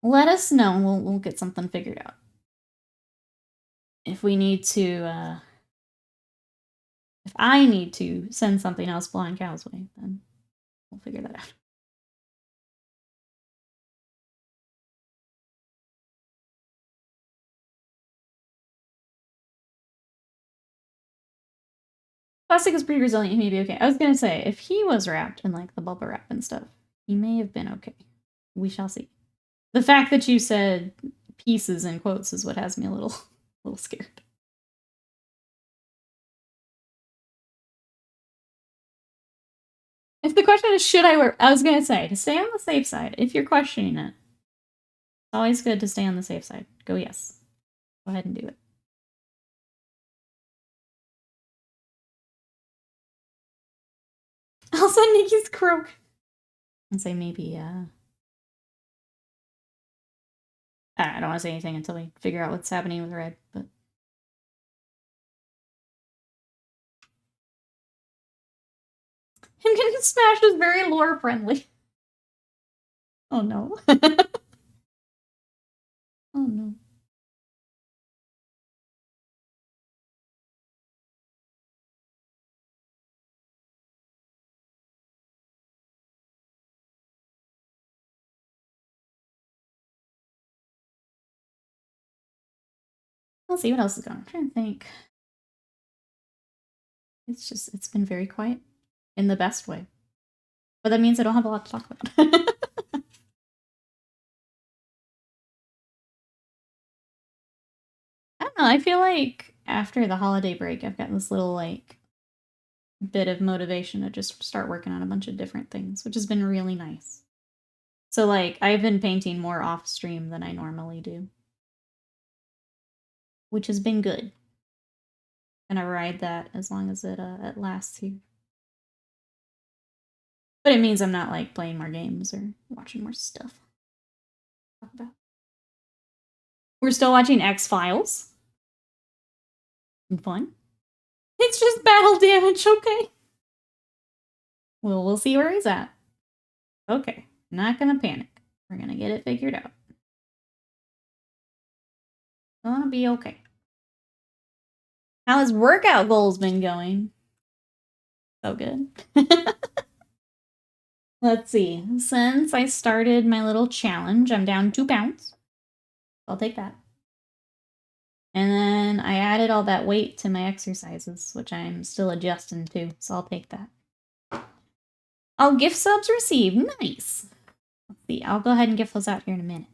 Let us know. We'll get something figured out. If we need to, if I need to send something else Blind Cow's way, then we'll figure that out. Plastic is pretty resilient, he may be okay. I was gonna say, if he was wrapped in like the bubble wrap and stuff, he may have been okay. We shall see. The fact that you said pieces in quotes is what has me a little scared. If the question is, should I wear... I was going to say, to stay on the safe side, if you're questioning it, it's always good to stay on the safe side. Go yes. Go ahead and do it. I'll send Nikki's croak. And say maybe, I don't want to say anything until we figure out what's happening with Red, but... Him getting smashed is very lore-friendly. Oh, no. Oh, no. Let's see what else is going on. I'm trying to think. It's been very quiet. In the best way. But that means I don't have a lot to talk about. I don't know, I feel like after the holiday break, I've got this little, like, bit of motivation to just start working on a bunch of different things, which has been really nice. So, like, I've been painting more off-stream than I normally do. Which has been good. And I ride that as long as it lasts here. But it means I'm not, like, playing more games or watching more stuff. Talk about. We're still watching X-Files. Fun. It's just battle damage, okay. Well, we'll see where he's at. Okay, not gonna panic. We're gonna get it figured out. Gonna be okay. How has workout goals been going? So good. Let's see. Since I started my little challenge, I'm down 2 pounds. I'll take that. And then I added all that weight to my exercises, which I'm still adjusting to, so I'll take that. All gift subs received. Nice. Let's see. I'll go ahead and gift those out here in a minute.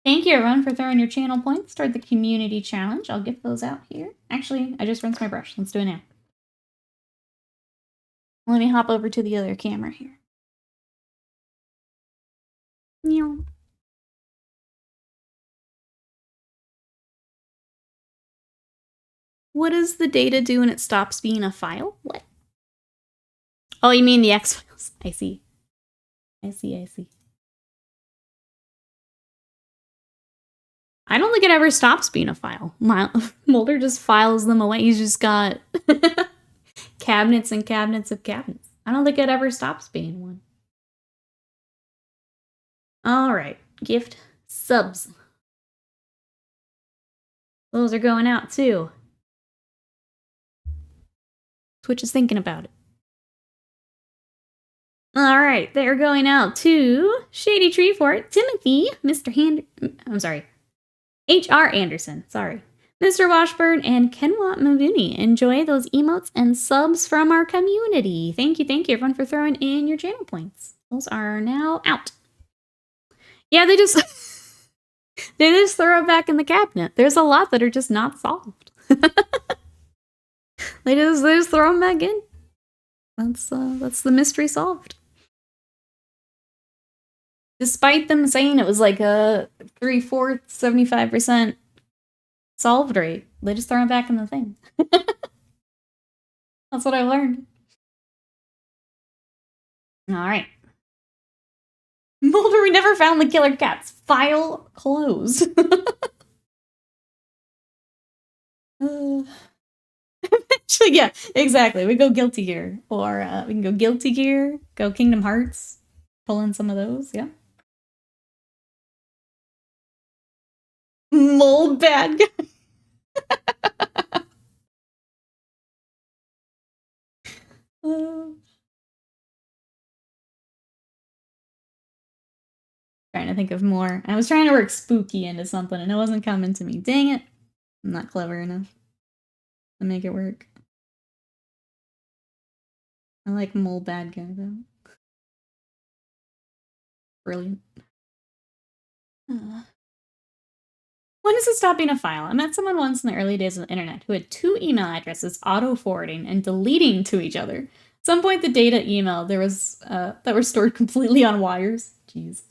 Thank you, everyone, for throwing your channel points toward the community challenge. I'll gift those out here. Actually, I just rinsed my brush. Let's do it now. Let me hop over to the other camera here. Meow. What does the data do when it stops being a file? What? Oh, you mean the X-Files. I see. I see. I don't think it ever stops being a file. Mulder just files them away. He's just got cabinets and cabinets of cabinets. I don't think it ever stops being one. All right. Gift subs. Those are going out too. Twitch is thinking about it. All right, they're going out to Shady Tree Fort, Timothy, H.R. Anderson, sorry. Mr. Washburn and Kenwa Mavuni. Enjoy those emotes and subs from our community. Thank you, everyone, for throwing in your channel points. Those are now out. Yeah, they just throw it back in the cabinet. There's a lot that are just not solved. They just throw them back in. That's the mystery solved. Despite them saying it was like a 3/4, 75% solved rate, they just throw it back in the thing. That's what I learned. All right. Mulder, we never found the killer cats. File closed. Actually, yeah, exactly. We go Guilty Gear. Or we can go Guilty Gear, go Kingdom Hearts, pull in some of those, yeah. Mold bad guy. Trying to think of more. I was trying to work spooky into something and it wasn't coming to me. Dang it. I'm not clever enough to make it work. I like mole bad guy though. Brilliant. When does it stop being a file? I met someone once in the early days of the internet who had 2 email addresses auto-forwarding and deleting to each other. Some point the data email there was that were stored completely on wires. Jeez.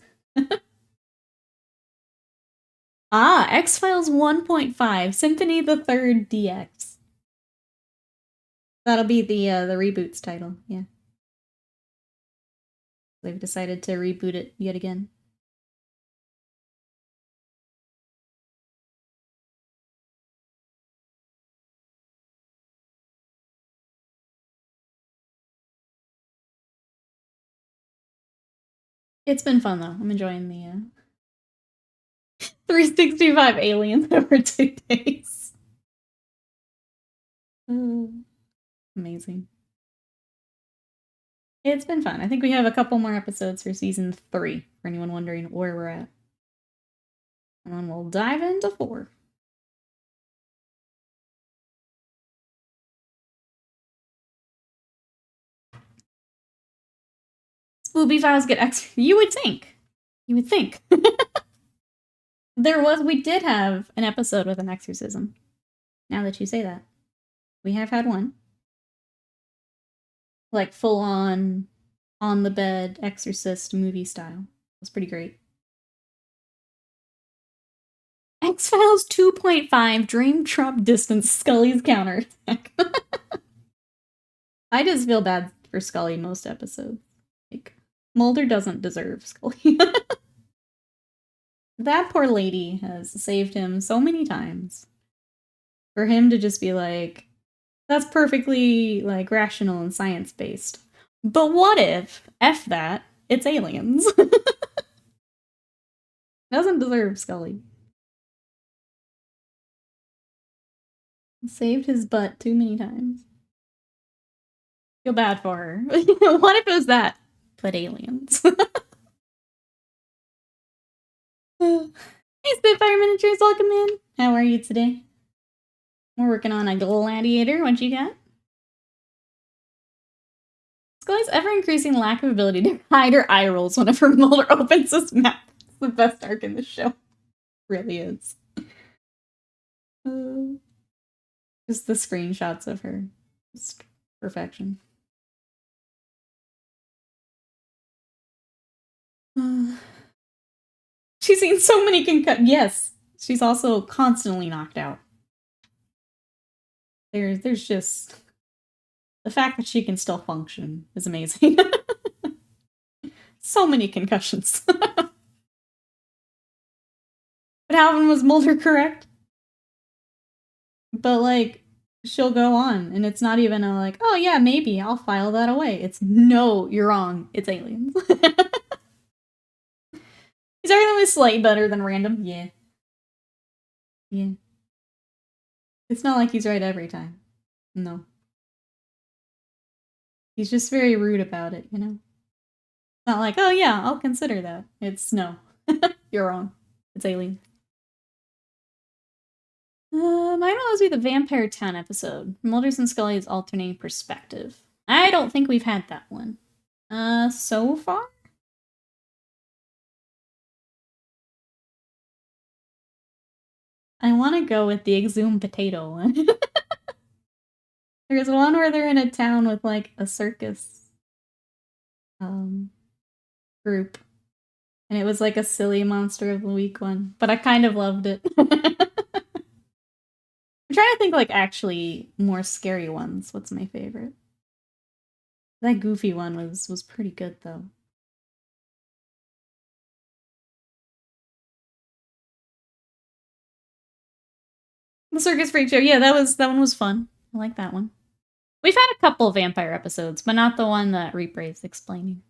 X-Files 1.5, Symphony the Third DX. That'll be the reboot's title, yeah. They've decided to reboot it yet again. It's been fun, though. I'm enjoying the 365 aliens over 2 days. Amazing. It's been fun. I think we have a couple more episodes for season 3, for anyone wondering where we're at. And then we'll dive into 4. Spooby Files get extra. You would think. You would think. We did have an episode with an exorcism. Now that you say that. We have had one. Like full on the bed exorcist movie style. It was pretty great. X-Files 2.5 Dream Trump Distance Scully's counterattack. I just feel bad for Scully most episodes. Like, Mulder doesn't deserve Scully. That poor lady has saved him so many times. For him to just be like, that's perfectly, like, rational and science-based. But what if, F that, it's aliens? Doesn't deserve Scully. Saved his butt too many times. Feel bad for her. What if it was that? But aliens. Hey, Spitfire Miniatures, welcome in. How are you today? We're working on a Gladiator. What you got? Scully's ever-increasing lack of ability to hide her eye rolls whenever Mulder opens his mouth. It's the best arc in the show. It really is. Just the screenshots of her. Just perfection. She's seen so many concussions. Yes, she's also constantly knocked out. There's just... The fact that she can still function is amazing. So many concussions. But Alvin, was Mulder correct? But, like, she'll go on, and it's not even a, like, oh yeah, maybe, I'll file that away. It's, no, you're wrong. It's aliens. Is everything slightly better than random? Yeah. Yeah. It's not like he's right every time. No. He's just very rude about it, you know? Not like, oh yeah, I'll consider that. It's, no. You're wrong. It's alien. Might always be the Vampire Town episode. Mulder's and Scully's alternating perspective. I don't think we've had that one. So far? I want to go with the Exhumed Potato one. There's one where they're in a town with, like, a circus group. And it was, like, a silly Monster of the Week one. But I kind of loved it. I'm trying to think, like, actually more scary ones. What's my favorite? That goofy one was pretty good, though. The Circus Freak Show. Yeah, that one was fun. I like that one. We've had a couple vampire episodes, but not the one that Reaper is explaining.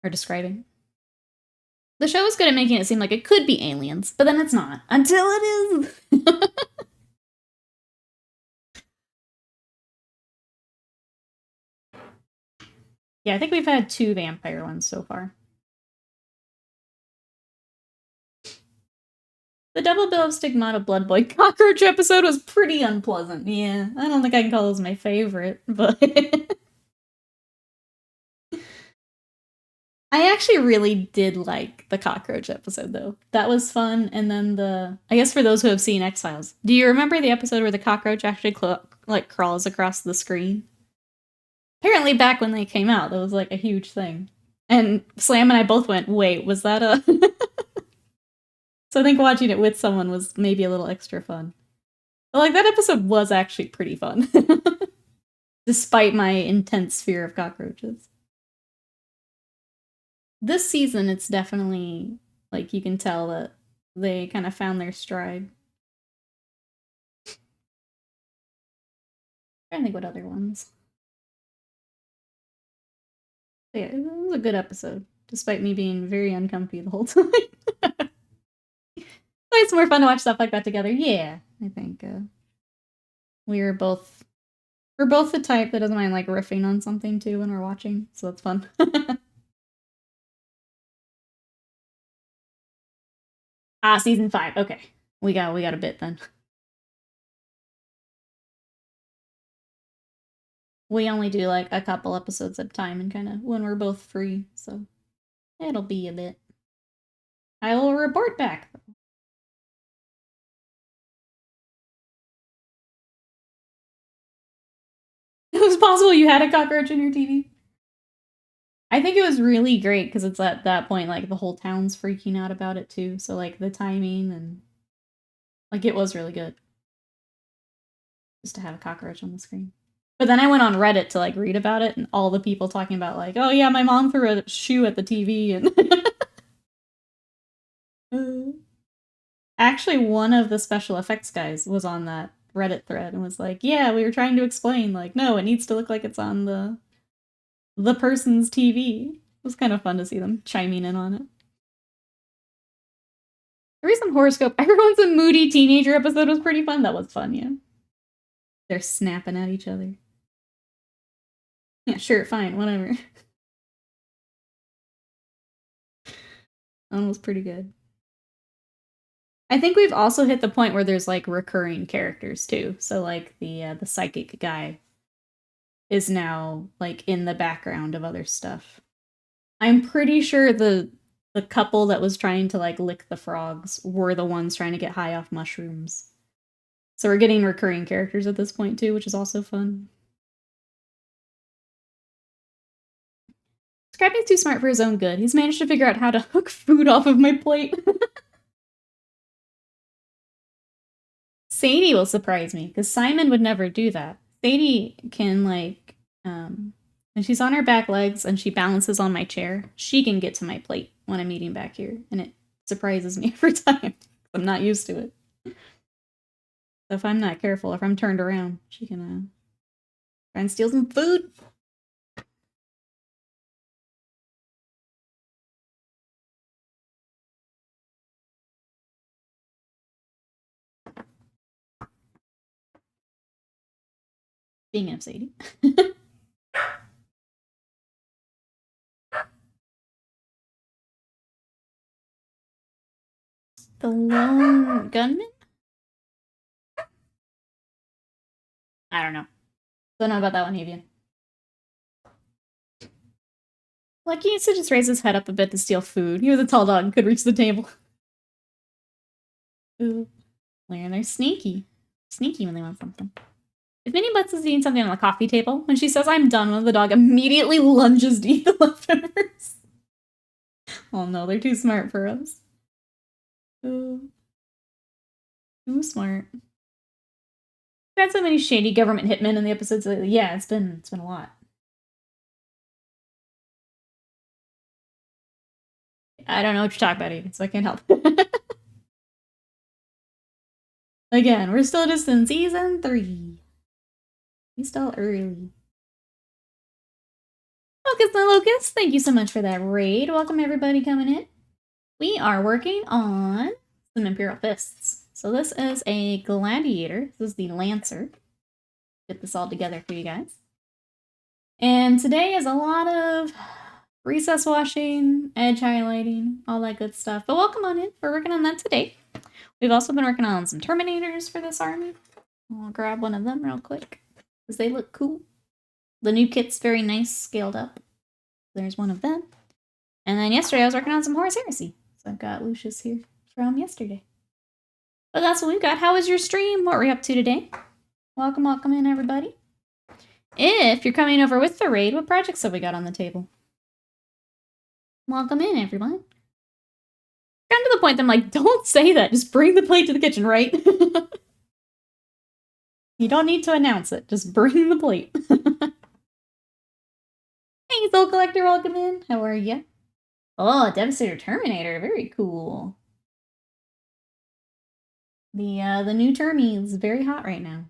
Or describing. The show is good at making it seem like it could be aliens, but then it's not. Until it is! Yeah, I think we've had 2 vampire ones so far. The double bill of Stigmata Blood Boy cockroach episode was pretty unpleasant. Yeah, I don't think I can call those my favorite, but... I actually really did like the cockroach episode, though. That was fun, and then I guess for those who have seen X-Files, do you remember the episode where the cockroach actually, crawls across the screen? Apparently back when they came out, that was like a huge thing. And Slam and I both went, wait, was that a... So I think watching it with someone was maybe a little extra fun. But like, that episode was actually pretty fun. Despite my intense fear of cockroaches. This season, it's definitely, like, you can tell that they kind of found their stride. I'm trying to think what other ones. But yeah, it was a good episode, despite me being very uncomfy the whole time. It's more fun to watch stuff like that together. Yeah, I think we're both the type that doesn't mind like riffing on something too when we're watching, so that's fun. Season 5. Okay, we got a bit then. We only do like a couple episodes at a time, and kind of when we're both free, so it'll be a bit. I will report back. It was possible you had a cockroach in your TV. I think it was really great because it's at that point like the whole town's freaking out about it too. So like the timing and like it was really good just to have a cockroach on the screen. But then I went on Reddit to like read about it and all the people talking about like, oh yeah, my mom threw a shoe at the TV and actually one of the special effects guys was on that Reddit thread and was like, yeah, we were trying to explain like, no, it needs to look like it's on the person's TV. It was kind of fun to see them chiming in on it. The recent horoscope, everyone's a moody teenager episode was pretty fun. That was fun, yeah. They're snapping at each other. Yeah, sure, fine, whatever. That one was pretty good. I think we've also hit the point where there's like recurring characters too. So like the psychic guy is now like in the background of other stuff. I'm pretty sure the couple that was trying to like lick the frogs were the ones trying to get high off mushrooms. So we're getting recurring characters at this point too, which is also fun. Scrappy's too smart for his own good. He's managed to figure out how to hook food off of my plate. Sadie will surprise me, because Simon would never do that. Sadie can, like, when she's on her back legs and she balances on my chair, she can get to my plate when I'm eating back here, and it surprises me every time. I'm not used to it. So if I'm not careful, if I'm turned around, she can try and steal some food. Speaking of Sadie. The Lone Gunman? I don't know. Don't know about that one, Avian. Lucky used to just raise his head up a bit to steal food. He was a tall dog and could reach the table. Ooh. They're sneaky. Sneaky when they want something. If Minnie Butts is eating something on the coffee table, when she says I'm done, the dog immediately lunges to eat the leftovers. Oh no, they're too smart for us. Too smart. We've had so many shady government hitmen in the episodes lately. Yeah, it's been a lot. I don't know what you're talking about even, so I can't help. Again, we're still just in season 3. We're still early. Locust, thank you so much for that raid. Welcome everybody coming in. We are working on some Imperial Fists. So this is a Gladiator. This is the Lancer. Get this all together for you guys. And today is a lot of recess washing, edge highlighting, all that good stuff. But welcome on in. We're working on that today. We've also been working on some Terminators for this army. I'll grab one of them real quick because they look cool. The new kit's very nice, scaled up. There's one of them. And then yesterday I was working on some Horus Heresy. So I've got Lucius here from yesterday. But that's what we've got. How was your stream? What were you up to today? Welcome in everybody. If you're coming over with the raid, what projects have we got on the table? Welcome in, everyone. Gotten to the point that I'm like, don't say that. Just bring the plate to the kitchen, right? You don't need to announce it. Just bring the plate. Hey, Soul Collector, welcome in. How are you? Oh, Devastator Terminator. Very cool. The new Termi is very hot right now.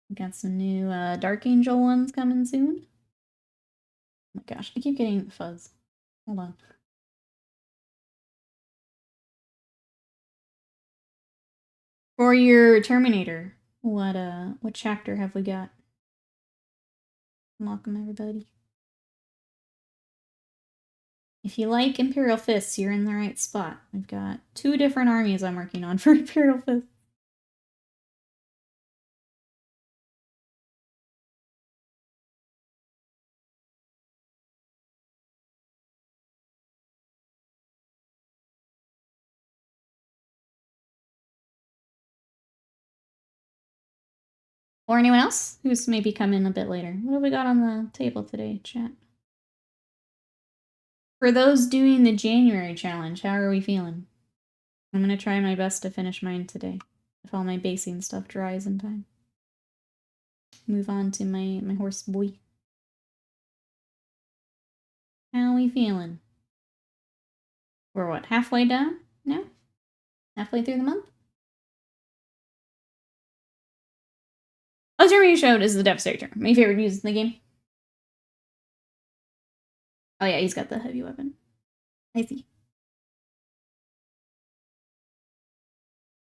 We got some new Dark Angel ones coming soon. Oh my gosh, I keep getting fuzz. Hold on. For your Terminator, what chapter have we got? Welcome, everybody. If you like Imperial Fists, you're in the right spot. We've got 2 different armies I'm working on for Imperial Fist. Or anyone else who's maybe come in a bit later. What have we got on the table today, chat? For those doing the January challenge, how are we feeling? I'm gonna try my best to finish mine today, if all my basing stuff dries in time. Move on to my horse boy. How are we feeling? We're what, halfway done now? Halfway through the month? Oh, Jeremy showed is the Devastator. My favorite use in the game. Oh yeah, he's got the heavy weapon. I see.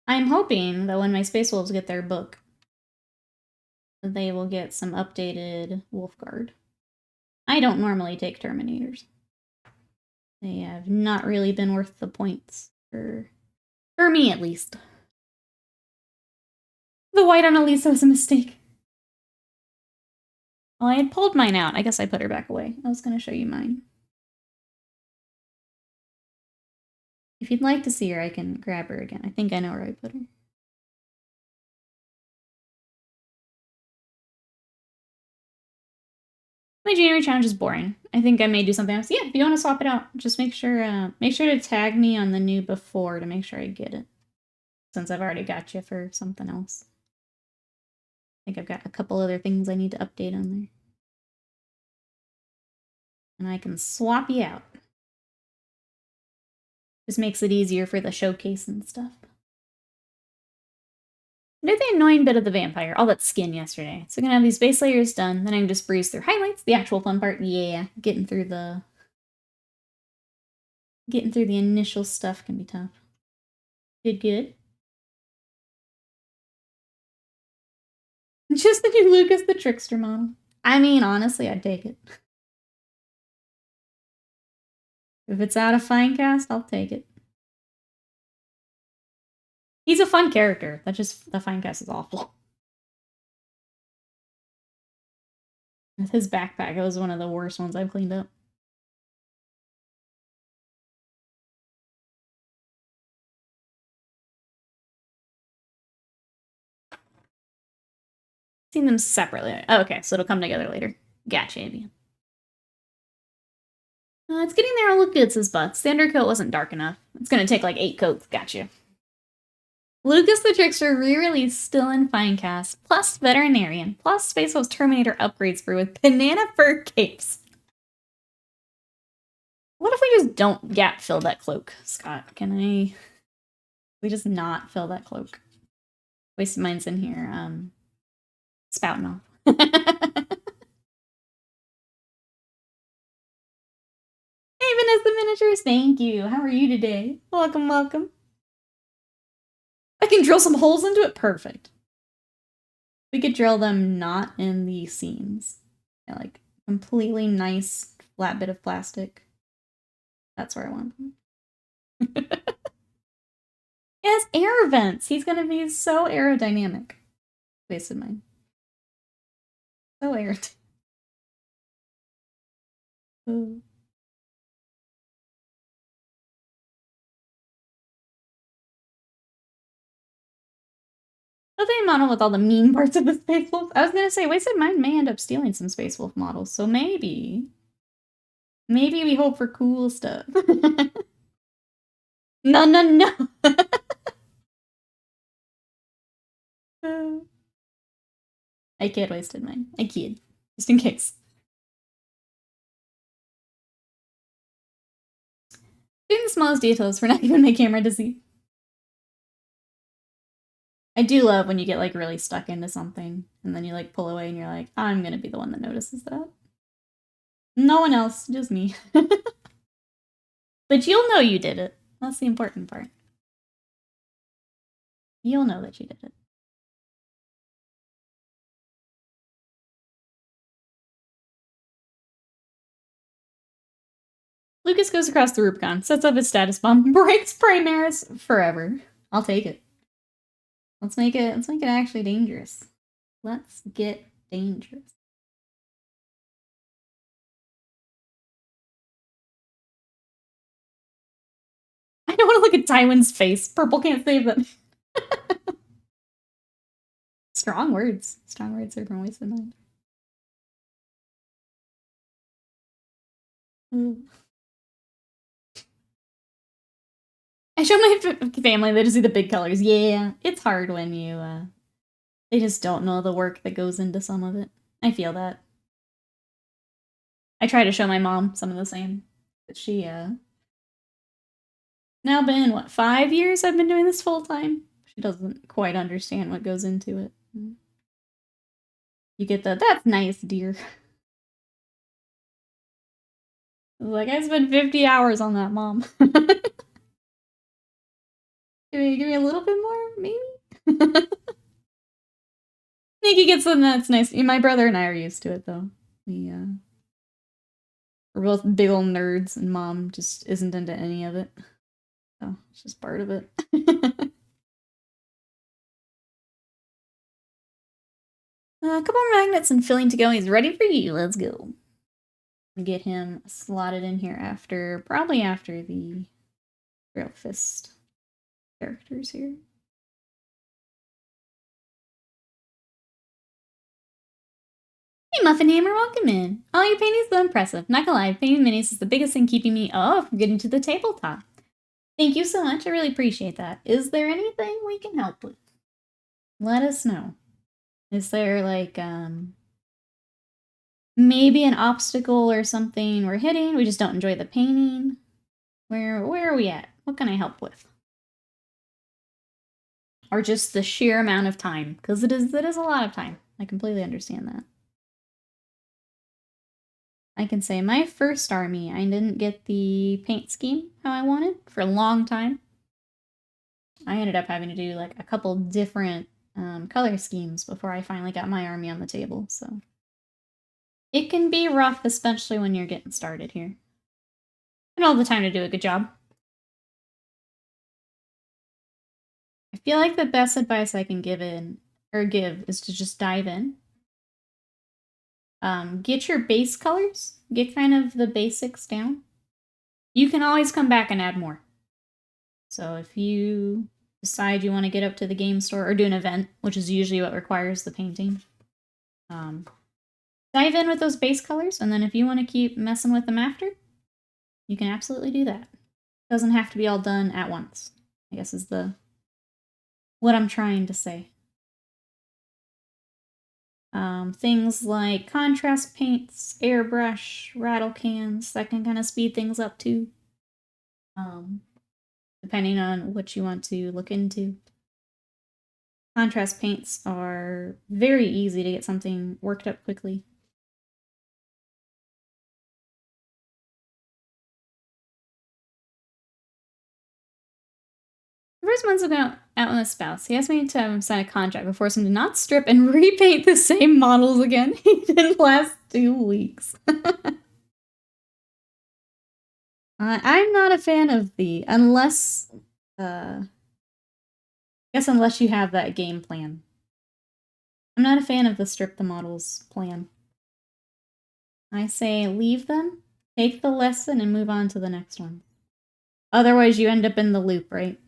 I'm hoping that when my Space Wolves get their book, they will get some updated Wolf Guard. I don't normally take Terminators. They have not really been worth the points, for me at least. The white on Elisa was a mistake. Well, I had pulled mine out. I guess I put her back away. I was going to show you mine. If you'd like to see her, I can grab her again. I think I know where I put her. My January challenge is boring. I think I may do something else. Yeah, if you want to swap it out, just make sure to tag me on the new before to make sure I get it. Since I've already got you for something else. I think I've got a couple other things I need to update on there. And I can swap you out. Just makes it easier for the showcase and stuff. I did the annoying bit of the vampire, all that skin yesterday. So I'm gonna have these base layers done, then I can just breeze through highlights, the actual fun part. Yeah, getting through the initial stuff can be tough. Good. Just the new Lucas the Trickster model. I mean, honestly, I'd take it. If it's out of Finecast, I'll take it. He's a fun character. The Finecast is awful. With his backpack, it was one of the worst ones I've cleaned up. Seen them separately. Oh, okay, so it'll come together later. Gotcha, Avian. It's getting there. I'll look good, says Butts. The undercoat wasn't dark enough. It's gonna take like 8 coats. Gotcha. Lucas the Trickster re-release still in Finecast, plus Veterinarian, plus Space Wolf's Terminator upgrade sprue with banana fur capes. What if we just don't gap fill that cloak, Scott? Can we just not fill that cloak? Wasted mine's in here, spouting off. Hey, Vanessa Miniatures, thank you. How are you today? Welcome. I can drill some holes into it. Perfect. We could drill them not in the seams. Yeah, like completely nice flat bit of plastic. That's where I want them. Yes, air vents. He's gonna be so aerodynamic. Wasted mine. So aerodynamic. Ooh. But they model with all the mean parts of the Space Wolf. I was gonna say, Wasted Mind may end up stealing some Space Wolf models, so maybe we hope for cool stuff. No. I kid, Wasted Mind. I kid. Just in case. Doing the smallest details for not even my camera to see. I do love when you get like really stuck into something and then you like pull away and you're like, I'm gonna be the one that notices that. No one else, just me. But you'll know you did it. That's the important part. You'll know that you did it. Lucas goes across the Rubicon, sets up his status bomb, breaks Primaris forever. I'll take it. Let's make it actually dangerous. Let's get dangerous. I don't want to look at Tywin's face. Purple can't save them. Strong words. Strong words are from Wasted Mind. I show my family, they just see the big colors. Yeah, it's hard when you, they just don't know the work that goes into some of it. I feel that. I try to show my mom some of the same. But she, now been, what, 5 years I've been doing this full time? She doesn't quite understand what goes into it. You get the, that's nice, dear. Like, I spent 50 hours on that, Mom. Give me a little bit more, maybe? Nikki gets something that's nice. My brother and I are used to it, though. We're both big old nerds, and Mom just isn't into any of it. So, it's just part of it. A couple more magnets and filling to go. He's ready for you. Let's go. Get him slotted in here after, probably after the Imperial Fist characters here. Hey, Muffin Hammer, welcome in. All your paintings so impressive. Not gonna lie, painting minis is the biggest thing keeping me from getting to the tabletop. Thank you so much. I really appreciate that. Is there anything we can help with? Let us know. Is there like maybe an obstacle or something we're hitting? We just don't enjoy the painting. Where are we at? What can I help with? Or just the sheer amount of time, because it is a lot of time. I completely understand that. I can say my first army, I didn't get the paint scheme how I wanted for a long time. I ended up having to do like a couple different color schemes before I finally got my army on the table, so it can be rough, especially when you're getting started here. And all the time to do a good job. I feel like the best advice I can give is to just dive in. Get your base colors. Get kind of the basics down. You can always come back and add more. So if you decide you want to get up to the game store or do an event, which is usually what requires the painting, dive in with those base colors, and then if you want to keep messing with them after, you can absolutely do that. It doesn't have to be all done at once, I guess is what I'm trying to say. Things like contrast paints, airbrush, rattle cans, that can kind of speed things up too. Depending on what you want to look into. Contrast paints are very easy to get something worked up quickly. The first month's out with a spouse. He asked me to sign a contract before him to not strip and repaint the same models again. He didn't last 2 weeks. I'm not a fan of unless you have that game plan. I'm not a fan of the strip the models plan. I say leave them, take the lesson, and move on to the next one. Otherwise, you end up in the loop, right?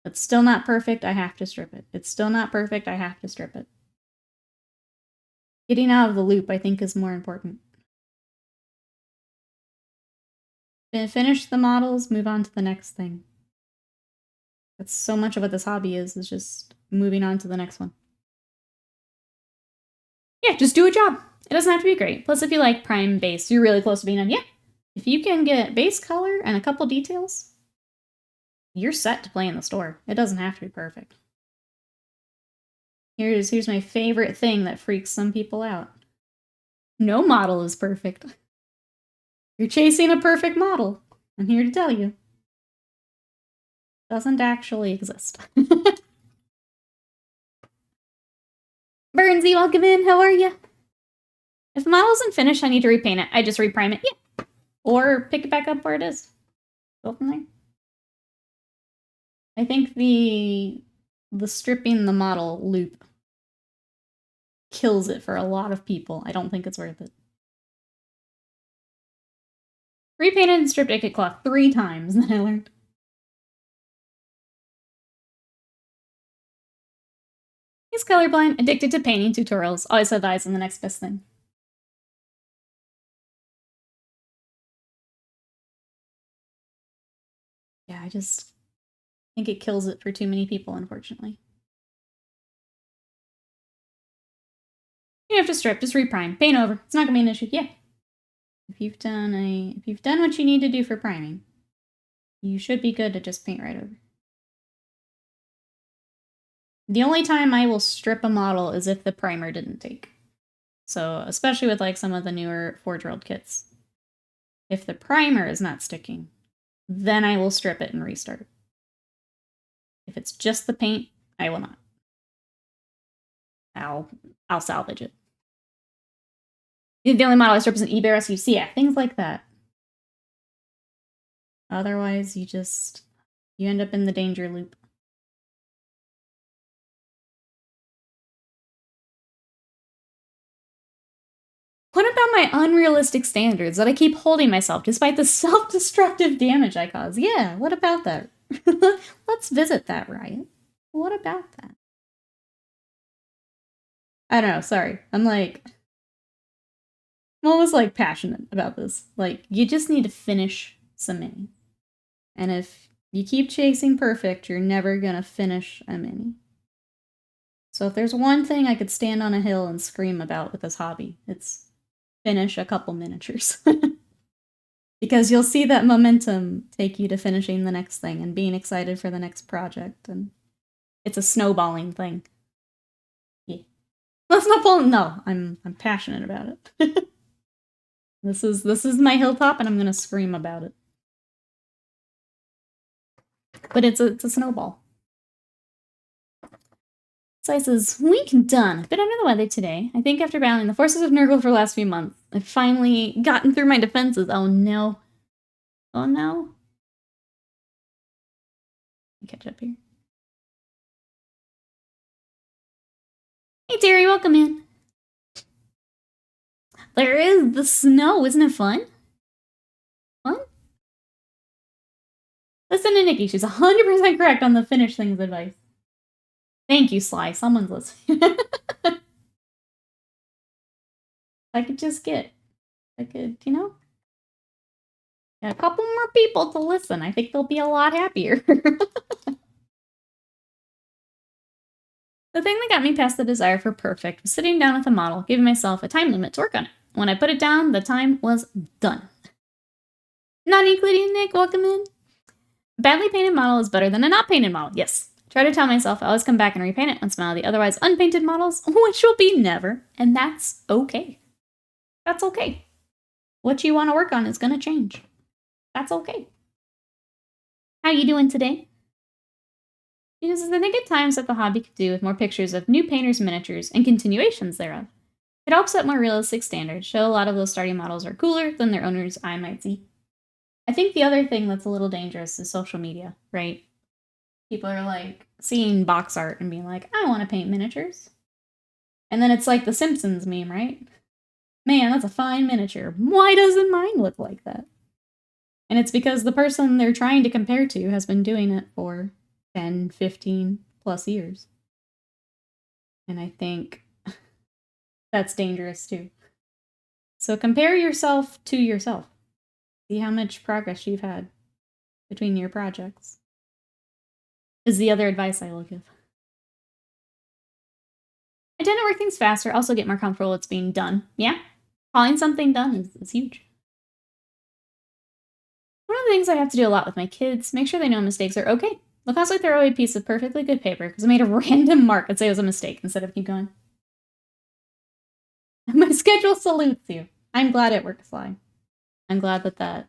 It's still not perfect, I have to strip it. It's still not perfect, I have to strip it. Getting out of the loop, I think, is more important. Finish the models, move on to the next thing. That's so much of what this hobby is just moving on to the next one. Yeah, just do a job. It doesn't have to be great. Plus, if you like prime base, you're really close to being done. Yeah, if you can get base color and a couple details, you're set to play in the store. It doesn't have to be perfect. Here's my favorite thing that freaks some people out. No model is perfect. You're chasing a perfect model. I'm here to tell you. Doesn't actually exist. Burnsy, welcome in. How are you? If the model isn't finished, I need to repaint it. I just reprime it. Yeah. Or pick it back up where it is. Go from there. I think the stripping the model loop kills it for a lot of people. I don't think it's worth it. Repainted and stripped Icket Cloth 3 times, then I learned. He's colorblind, addicted to painting tutorials, always have eyes on the next best thing. Yeah, I just think it kills it for too many people, unfortunately. You have to strip, just reprime, paint over. It's not gonna be an issue. Yeah. If you've done what you need to do for priming, you should be good to just paint right over. The only time I will strip a model is if the primer didn't take. So, especially with like some of the newer Forge World kits. If the primer is not sticking, then I will strip it and restart. If it's just the paint, I will not. I'll salvage it. The only model I strip is an eBay SUC. Yeah, things like that. Otherwise, you end up in the danger loop. What about my unrealistic standards that I keep holding myself despite the self-destructive damage I cause? Yeah, what about that? Let's visit that, Riot. What about that? I don't know, sorry. I'm almost like passionate about this. Like, you just need to finish some mini. And if you keep chasing perfect, you're never gonna finish a mini. So if there's one thing I could stand on a hill and scream about with this hobby, it's finish a couple miniatures. Because you'll see that momentum take you to finishing the next thing and being excited for the next project, and it's a snowballing thing. Yeah. Let's not pull. No, I'm passionate about it. This is my hilltop, and I'm gonna scream about it. But it's a snowball. Slices, week done. Been under the weather today. I think after battling the forces of Nurgle for the last few months, I've finally gotten through my defenses. Oh no. Oh no. Catch up here. Hey Terry, welcome in. There is the snow, isn't it fun? Fun? Listen to Nikki, she's 100% correct on the finish things advice. Thank you, Sly. Someone's listening. I could just get, you know, a couple more people to listen. I think they'll be a lot happier. The thing that got me past the desire for perfect was sitting down with a model, giving myself a time limit to work on it. When I put it down, the time was done. Not including Nick, welcome in. A badly painted model is better than a not painted model, yes. Try to tell myself I always come back and repaint it once the otherwise unpainted models, which will be never, and that's okay. That's okay. What you want to work on is going to change. That's okay. How you doing today? Because I think at times that the hobby could do with more pictures of new painters' miniatures and continuations thereof. It helps set more realistic standards, show a lot of those starting models are cooler than their owners' eye might see. I think the other thing that's a little dangerous is social media, right? People are like seeing box art and being like, I want to paint miniatures. And then it's like the Simpsons meme, right? Man, that's a fine miniature. Why doesn't mine look like that? And it's because the person they're trying to compare to has been doing it for 10, 15 plus years. And I think that's dangerous too. So compare yourself to yourself. See how much progress you've had between your projects. Is the other advice I will give. I tend to work things faster, also get more comfortable with being done. Yeah, calling something done is huge. One of the things I have to do a lot with my kids, make sure they know mistakes are okay. They'll constantly throw away a piece of perfectly good paper because I made a random mark and say it was a mistake instead of keep going. My schedule salutes you. I'm glad it works fine. I'm glad that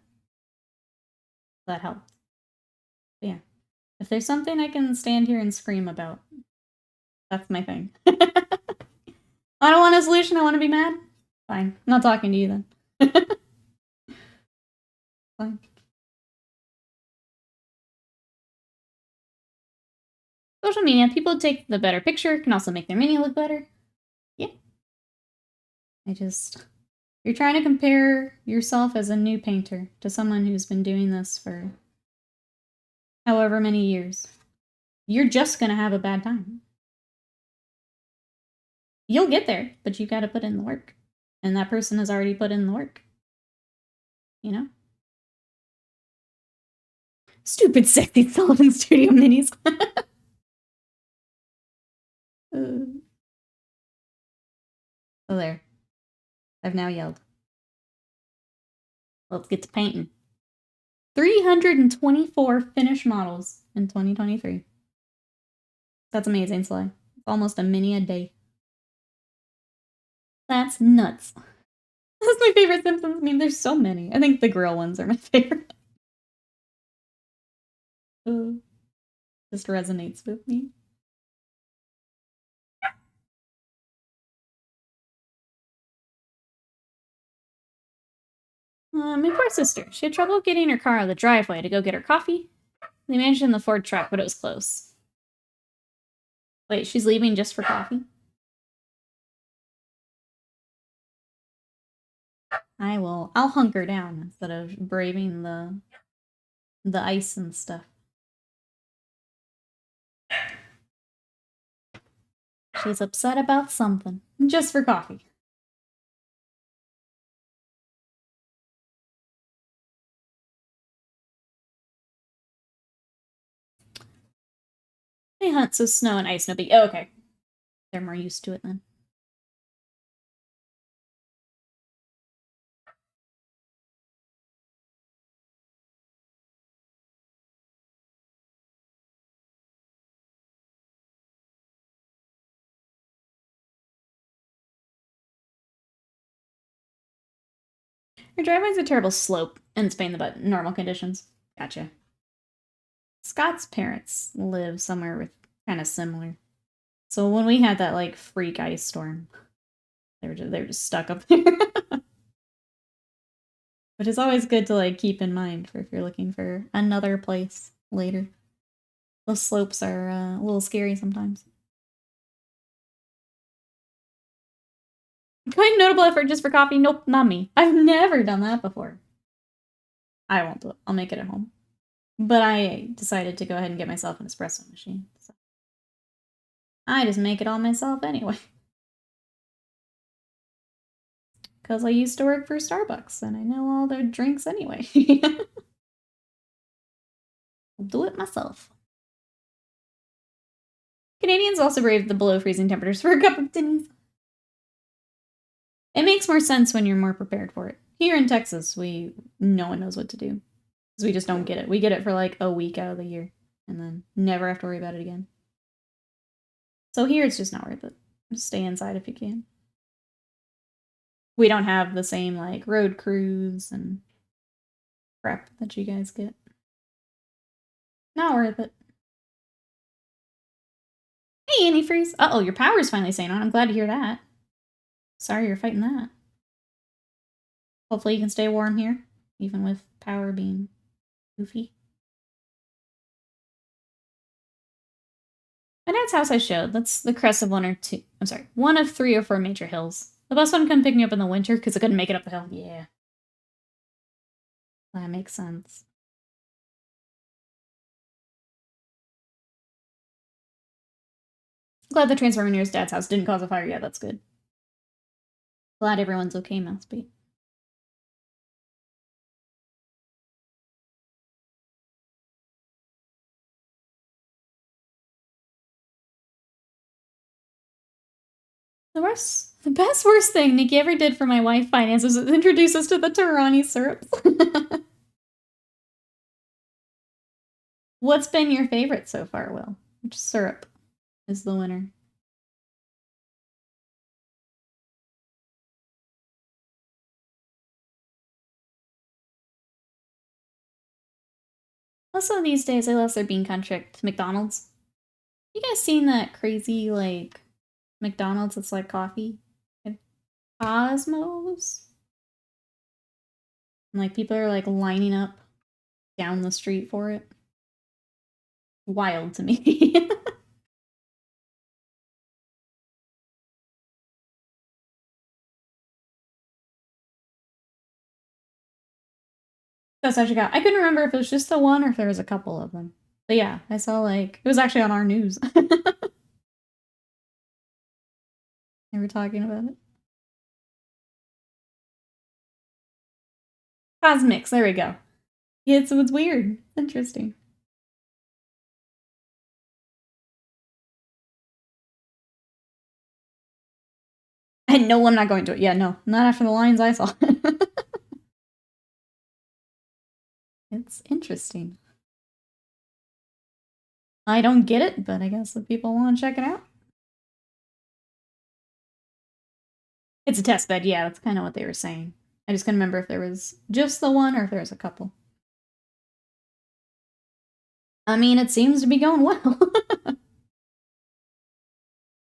helped. But yeah. If there's something I can stand here and scream about, that's my thing. I don't want a solution, I want to be mad. Fine. I'm not talking to you then. Fine. Social media, people take the better picture, can also make their mini look better. Yeah. You're trying to compare yourself as a new painter to someone who's been doing this for however many years. You're just gonna have a bad time. You'll get there, but you've got to put in the work. And that person has already put in the work. You know? Stupid sexy Sullivan Studio minis. So there. I've now yelled. Let's get to painting. 324 finished models in 2023. That's amazing, Sly. It's almost a mini a day. That's nuts. That's my favorite Simpsons. I mean, there's so many. I think the grill ones are my favorite. Just resonates with me. My poor sister. She had trouble getting her car out of the driveway to go get her coffee. They managed in the Ford truck, but it was close. Wait, she's leaving just for coffee? I'll hunker down instead of braving the ice and stuff. She's upset about something. Just for coffee. They hunt, so snow and ice no big. Oh, okay. They're more used to it then. Her driveway's a terrible slope in Spain, but normal conditions. Gotcha. Scott's parents live somewhere with kind of similar. So when we had that like freak ice storm, they were just stuck up there. But it's always good to like keep in mind for if you're looking for another place later. Those slopes are a little scary sometimes. Quite a notable effort just for coffee? Nope, not me. I've never done that before. I won't do it. I'll make it at home. But I decided to go ahead and get myself an espresso machine. So I just make it all myself anyway. Because I used to work for Starbucks and I know all their drinks anyway. I'll do it myself. Canadians also brave the below freezing temperatures for a cup of tinnies. It makes more sense when you're more prepared for it. Here in Texas, no one knows what to do. Because we just don't get it. We get it for like a week out of the year. And then never have to worry about it again. So here it's just not worth it. Just stay inside if you can. We don't have the same like road crews and prep that you guys get. Not worth it. Hey, antifreeze. Uh-oh, your power's finally staying on. I'm glad to hear that. Sorry you're fighting that. Hopefully you can stay warm here, even with power being goofy. My dad's house I showed. That's the crest of one of 3 or 4 major hills. The bus one couldn't pick me up in the winter because I couldn't make it up the hill. Yeah. That makes sense. Glad the transformer near his dad's house didn't cause a fire. Yeah, that's good. Glad everyone's okay, Mouthbeat. The best worst thing Nikki ever did for my wife finances was introduce us to the Tarani syrups. What's been your favorite so far, Will? Which syrup is the winner? Also, these days, I love their bean country at McDonald's. You guys seen that crazy, like, McDonald's that's like coffee? Cosmos? And, like, people are, like, lining up down the street for it. Wild to me. That's what I got. I couldn't remember if it was just the one or if there was a couple of them. But yeah, I saw, like, it was actually on our news. They were talking about it. Cosmics, there we go. Yeah, it's weird. It's interesting. And no, I'm not going to it. Yeah, no, not after the lines I saw. It's interesting. I don't get it, but I guess if people want to check it out. It's a test bed, yeah, that's kind of what they were saying. I just couldn't remember if there was just the one or if there was a couple. I mean, it seems to be going well.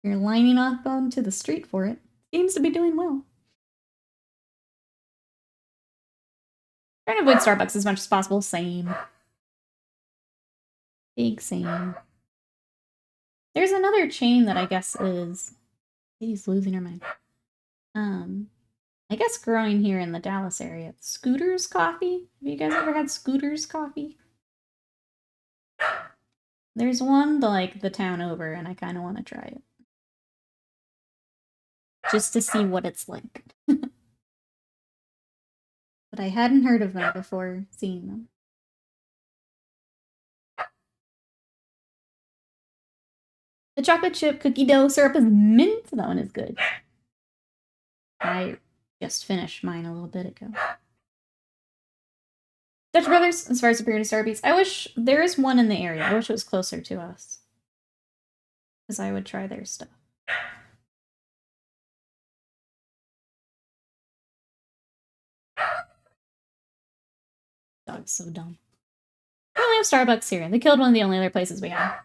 You're lining up onto the street for it. Seems to be doing well. Trying to avoid Starbucks as much as possible. Same. Big same. There's another chain that I guess is... He's losing her mind. I guess growing here in the Dallas area. Scooter's Coffee? Have you guys ever had Scooter's Coffee? There's one, like, the town over, and I kind of want to try it. Just to see what it's like. But I hadn't heard of them before seeing them. The chocolate chip cookie dough syrup is mint. That one is good. I just finished mine a little bit ago. Dutch Brothers, as far as superior to Starbucks, I wish there is one in the area. I wish it was closer to us. Because I would try their stuff. Dog's so dumb. We only have Starbucks here. They killed one of the only other places we have.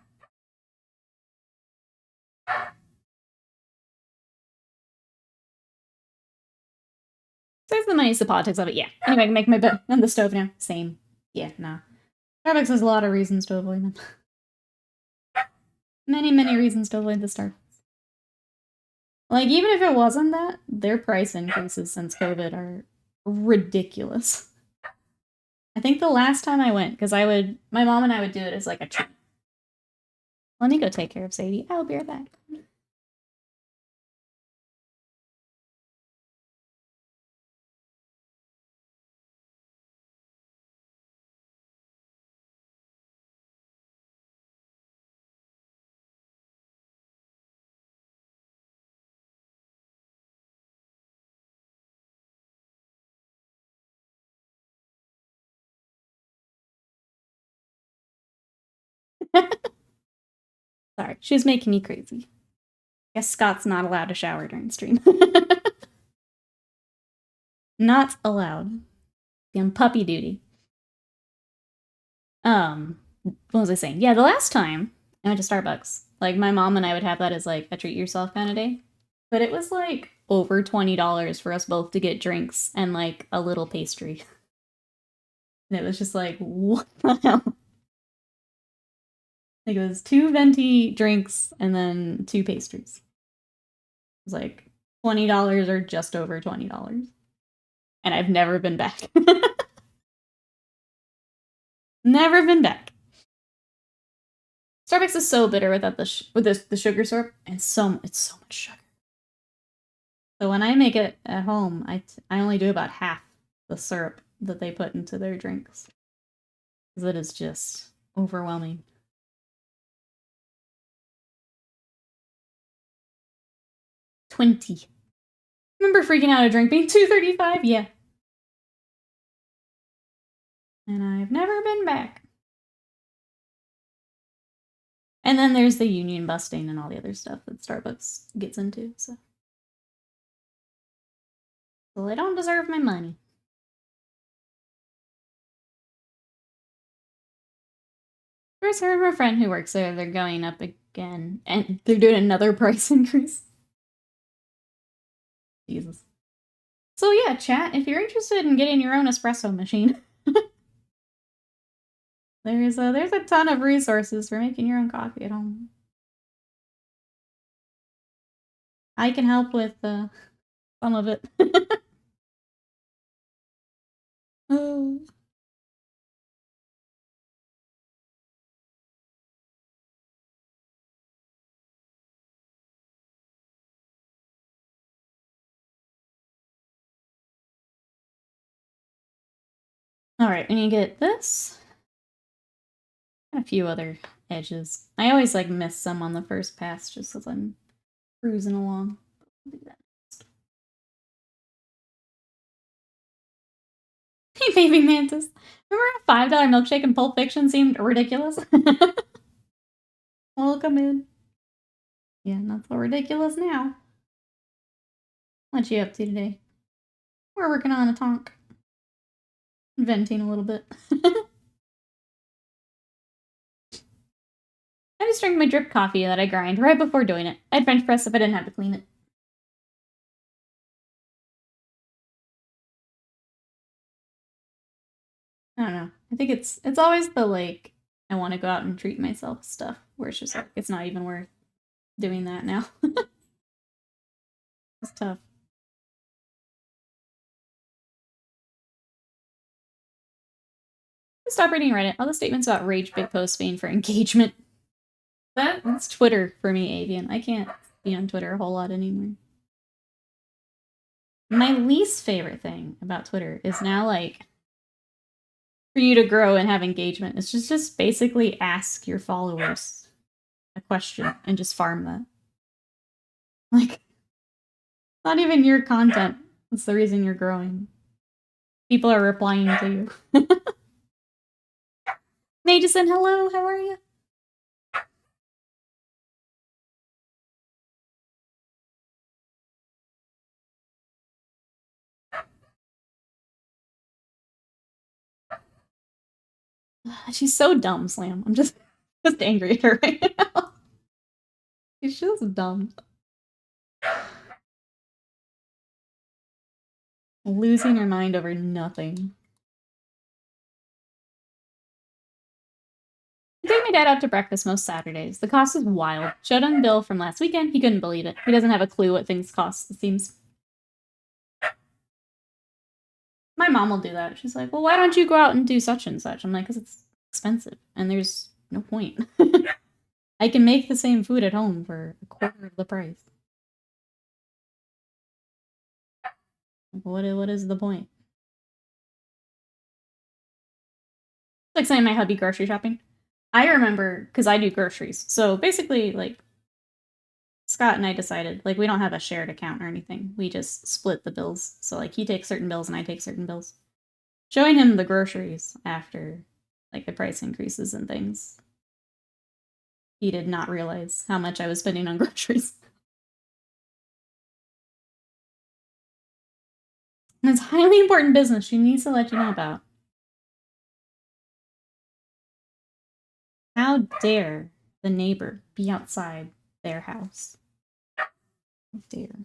So there's the money, the politics of it. Yeah. Anyway, I can make my bed on the stove now. Same. Yeah, nah. Starbucks has a lot of reasons to avoid them. Many, many reasons to avoid the Starbucks. Like, even if it wasn't that, their price increases since COVID are ridiculous. I think the last time I went, because my mom and I would do it as like a treat. Let me go take care of Sadie. I'll be right back. Sorry, she's making me crazy. Guess Scott's not allowed to shower during stream. Not allowed. Be on puppy duty. What was I saying? Yeah, the last time I went to Starbucks, like my mom and I would have that as like a treat yourself kind of day. But it was like over $20 for us both to get drinks and like a little pastry. And it was just like, what the hell? Like it was 2 venti drinks and then 2 pastries. It was like $20 or just over $20. And I've never been back. Never been back. Starbucks is so bitter without the sugar syrup, and it's so much sugar. So when I make it at home, I only do about half the syrup that they put into their drinks. Because it is just overwhelming. $20. Remember freaking out a drink being $2.35? Yeah. And I've never been back. And then there's the union busting and all the other stuff that Starbucks gets into, so. Well, they don't deserve my money. First, I heard from a friend who works there, they're going up again, and they're doing another price increase. Jesus. So yeah, chat, if you're interested in getting your own espresso machine, there's a ton of resources for making your own coffee at home. I can help with some of it. Oh. Alright, when you get this, and a few other edges. I always like miss some on the first pass just as I'm cruising along. Do that. Hey, baby mantis. Remember a $5 milkshake in Pulp Fiction seemed ridiculous? Welcome in. Yeah, not so ridiculous now. What you up to today? We're working on a tonk. Venting a little bit. I just drank my drip coffee that I grind right before doing it. I'd French press if I didn't have to clean it. I don't know. I think it's always the like I want to go out and treat myself stuff where it's just like it's not even worth doing that now. It's tough. Stop reading Reddit. All the statements about rage big posts being for engagement. That's Twitter for me, Avian. I can't be on Twitter a whole lot anymore. My least favorite thing about Twitter is now like for you to grow and have engagement. It's just basically ask your followers a question and just farm that. Like, not even your content. That's the reason you're growing. People are replying to you. Majason, hello, how are you? She's so dumb, Slam. I'm just angry at her right now. She's just dumb. Losing her mind over nothing. I take my dad out to breakfast most Saturdays. The cost is wild. Showed him the bill from last weekend. He couldn't believe it. He doesn't have a clue what things cost, it seems. My mom will do that. She's like, well, why don't you go out and do such and such? I'm like, because it's expensive, and there's no point. I can make the same food at home for a quarter of the price. What is the point? It's like saying my hubby grocery shopping. I remember, because I do groceries. So basically, like, Scott and I decided, like, we don't have a shared account or anything. We just split the bills. So, like, he takes certain bills and I take certain bills. Showing him the groceries after, like, the price increases and things. He did not realize how much I was spending on groceries. And it's highly important business she needs to let you know about. How dare the neighbor be outside their house? How dare.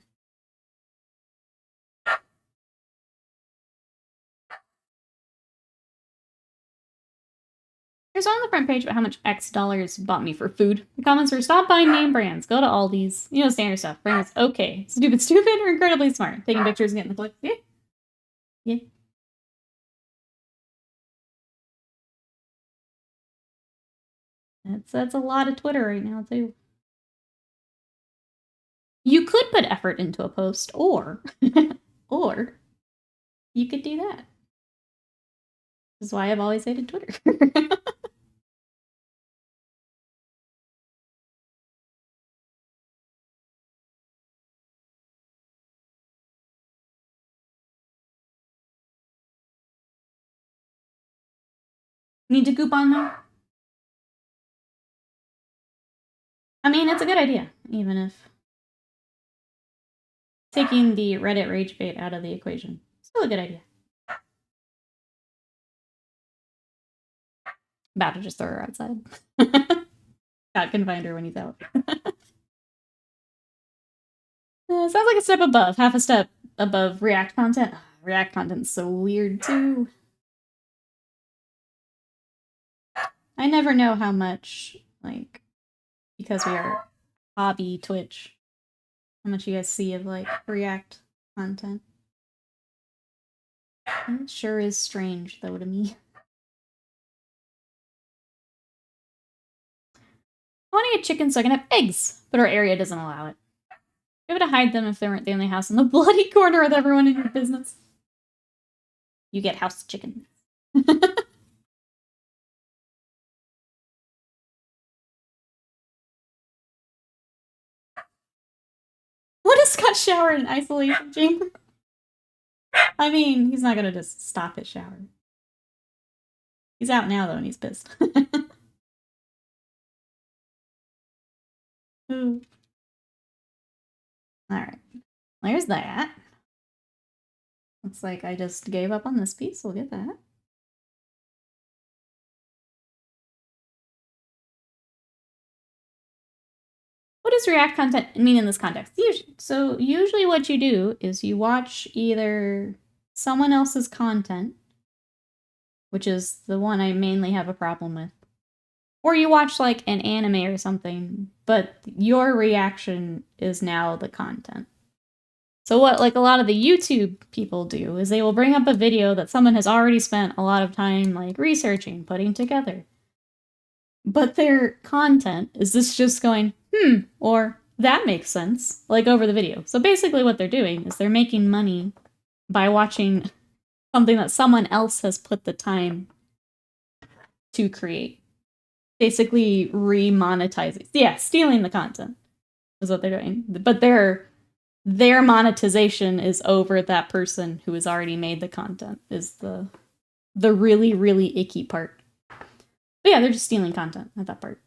There's one on the front page about how much X dollars bought me for food. The comments were, stop buying name brands, go to Aldi's. You know, standard stuff. Brands, okay. Stupid, or incredibly smart. Taking pictures and getting the clicks. Yeah. Yeah. That's a lot of Twitter right now, too. You could put effort into a post, or or you could do that. This is why I've always hated Twitter. Need to coupon though? I mean, it's a good idea, even if taking the Reddit rage bait out of the equation. Still a good idea. About to just throw her outside. God can find her when he's out. Sounds like a step above. Half a step above React content. React content's so weird, too. I never know how much, like, because we are hobby Twitch, how much you guys see of, like, React content. It sure is strange, though, to me. I want to get chickens so I can have eggs, but our area doesn't allow it. Be able to hide them if they weren't the only house in the bloody corner with everyone in your business. You get house chicken. What does Scott shower in isolation chamber? I mean, he's not gonna just stop his shower. He's out now though, and he's pissed. Alright. There's that. Looks like I just gave up on this piece. We'll get that. What does React content mean in this context? Usually what you do is you watch either someone else's content, which is the one I mainly have a problem with, or you watch like an anime or something, but your reaction is now the content. So what like a lot of the YouTube people do is they will bring up a video that someone has already spent a lot of time like researching, putting together. But their content is this just going, or that makes sense, like over the video. So basically what they're doing is they're making money by watching something that someone else has put the time to create. Basically remonetizing. Yeah, stealing the content is what they're doing. But their monetization is over that person who has already made the content is the really, really icky part. But yeah, they're just stealing content at that part.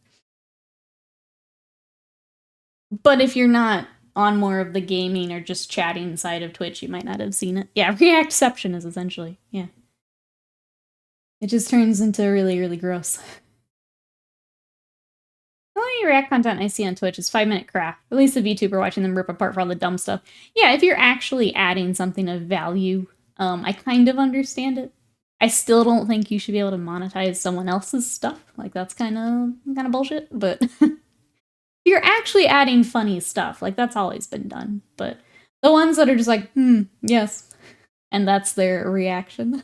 But if you're not on more of the gaming or just chatting side of Twitch, you might not have seen it. Yeah, reactception is essentially, yeah. It just turns into really, really gross. The only React content I see on Twitch is 5-minute craft. At least the VTuber watching them rip apart for all the dumb stuff. Yeah, if you're actually adding something of value, I kind of understand it. I still don't think you should be able to monetize someone else's stuff. Like that's kind of bullshit. But you're actually adding funny stuff. Like that's always been done. But the ones that are just like, yes, and that's their reaction.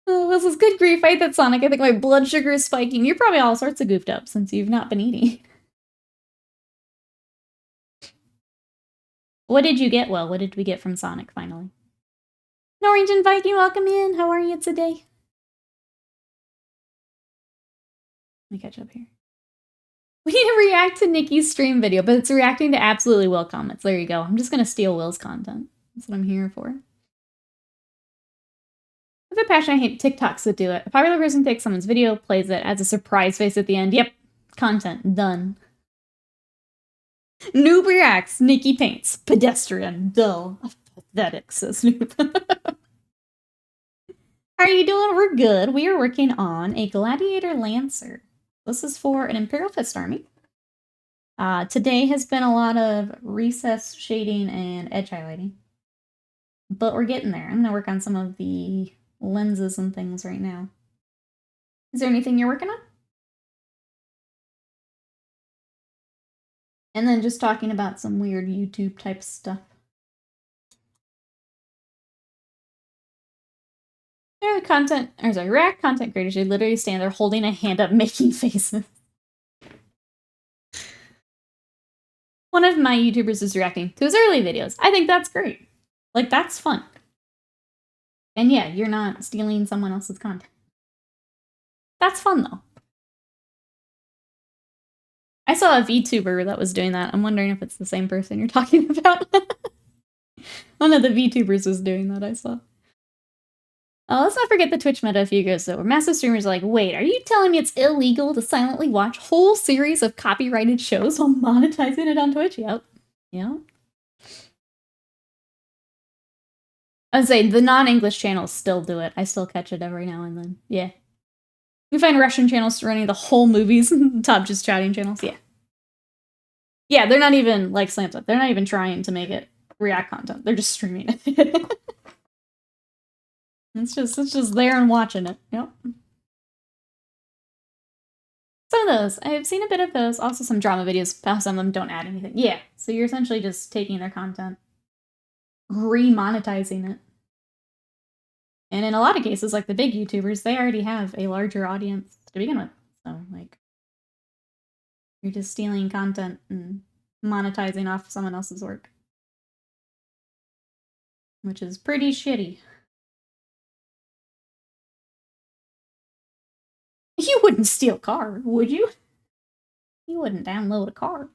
This is good grief. I ate that Sonic. I think my blood sugar is spiking. You're probably all sorts of goofed up since you've not been eating. What did you get? Well, what did we get from Sonic finally? Norwegian Viking, welcome in. How are you today? Let me catch up here. We need to react to Nikki's stream video, but it's reacting to absolutely Will comments. There you go. I'm just going to steal Will's content. That's what I'm here for. With a passion, I hate TikToks that do it. A popular person takes someone's video, plays it, adds a surprise face at the end. Yep. Content. Done. Noob reacts. Nikki paints. Pedestrian. Dull. Pathetic, says Noob. How are you doing? We're good. We are working on a Gladiator Lancer. This is for an Imperial Fist army. Today has been a lot of recess shading and edge highlighting. But we're getting there. I'm going to work on some of the lenses and things right now. Is there anything you're working on? And then just talking about some weird YouTube type stuff. You know, React content creators, you literally stand there holding a hand up, making faces. One of my YouTubers is reacting to his early videos. I think that's great. Like, that's fun. And yeah, you're not stealing someone else's content. That's fun, though. I saw a VTuber that was doing that. I'm wondering if it's the same person you're talking about. One of the VTubers was doing that, I saw. Let's not forget the Twitch meta a few years ago, where massive streamers are like, wait, are you telling me it's illegal to silently watch whole series of copyrighted shows while monetizing it on Twitch? Yep. Yep. I'd say the non-English channels still do it. I still catch it every now and then. Yeah. We find Russian channels running the whole movies, top just chatting channels. Yeah. Yeah, they're not even, like Slam Up, they're not even trying to make it React content. They're just streaming it. It's just there and watching it. Yep. Some of those. I've seen a bit of those. Also some drama videos. Some of them don't add anything. Yeah. So you're essentially just taking their content, re-monetizing it. And in a lot of cases, like the big YouTubers, they already have a larger audience to begin with. So, like, you're just stealing content and monetizing off someone else's work. Which is pretty shitty. You wouldn't steal a car, would you? You wouldn't download a car.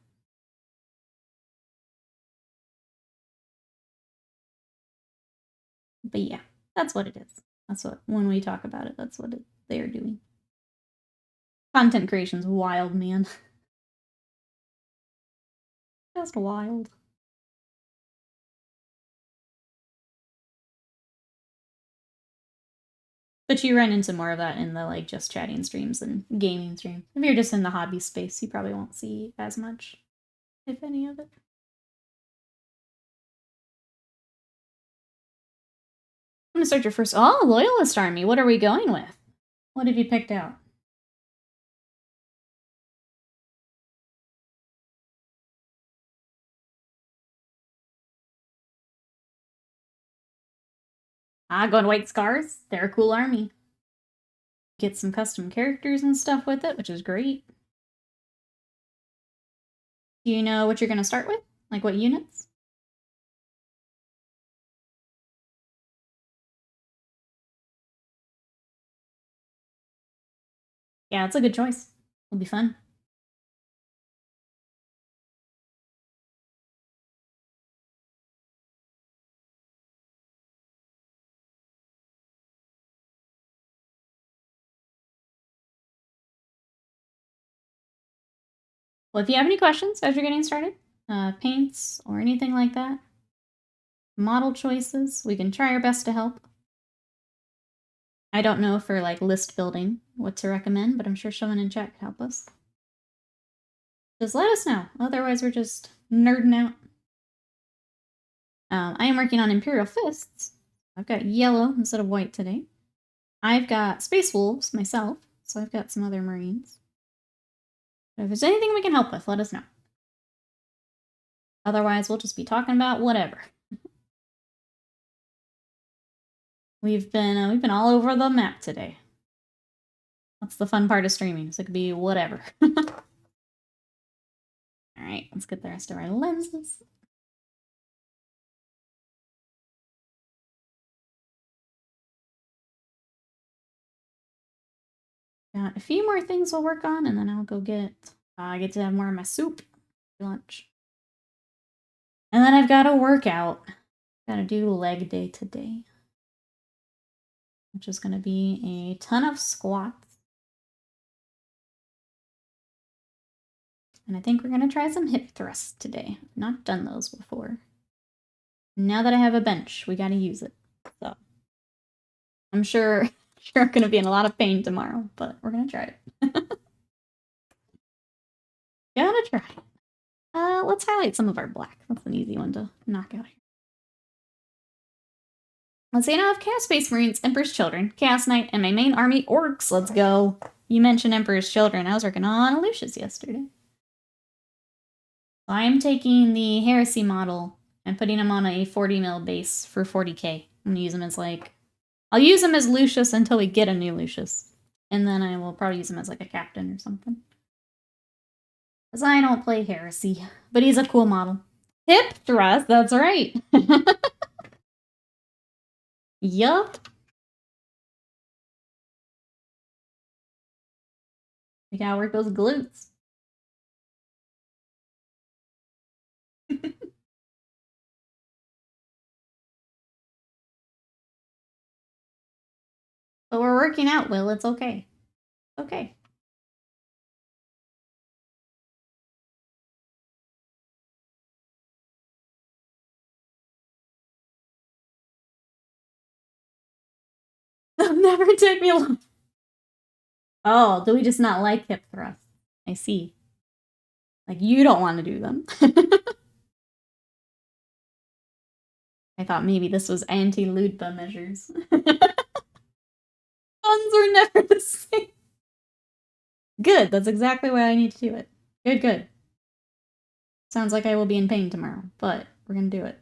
But yeah, that's what it is. That's what, when we talk about it, that's what they're doing. Content creation's wild, man. Just wild. But you run into more of that in the, like, just chatting streams and gaming streams. If you're just in the hobby space, you probably won't see as much, if any of it. I'm gonna start your first... Oh, Loyalist Army! What are we going with? What have you picked out? Going White Scars. They're a cool army. Get some custom characters and stuff with it, which is great. Do you know what you're gonna start with? Like, what units? Yeah, it's a good choice. It'll be fun. Well, if you have any questions as you're getting started, paints or anything like that, model choices, we can try our best to help. I don't know for, like, list building what to recommend, but I'm sure someone in chat could help us. Just let us know. Otherwise, we're just nerding out. I am working on Imperial Fists. I've got yellow instead of white today. I've got Space Wolves myself, so I've got some other Marines. But if there's anything we can help with, let us know. Otherwise, we'll just be talking about whatever. We've been all over the map today. That's the fun part of streaming, so it could be whatever. Alright, let's get the rest of our lenses. Got a few more things we'll work on, and then I'll go get... I get to have more of my soup for lunch. And then I've got a workout. Gotta do leg day today. Which is gonna be a ton of squats. And I think we're gonna try some hip thrusts today. I've not done those before. Now that I have a bench, we gotta use it. So I'm sure I'm gonna be in a lot of pain tomorrow, but we're gonna try it. Gotta try. Let's highlight some of our black. That's an easy one to knock out here. Let's say now I have Chaos Space Marines, Emperor's Children, Chaos Knight, and my main army, Orcs. Let's go. You mentioned Emperor's Children. I was working on Lucius yesterday. I am taking the Heresy model and putting him on a 40 mil base for 40k. I'm gonna use him as, like, I'll use him as Lucius until we get a new Lucius. And then I will probably use him as like a captain or something. Because I don't play Heresy. But he's a cool model. Hip thrust, that's right. Yup. We gotta work those glutes. But we're working out, Will. It's okay. Okay. They'll never take me along. Oh, do we just not like hip thrusts? I see. Like, you don't want to do them. I thought maybe this was anti-Ludba measures. Puns are never the same. Good, that's exactly why I need to do it. Good, good. Sounds like I will be in pain tomorrow, but we're gonna do it.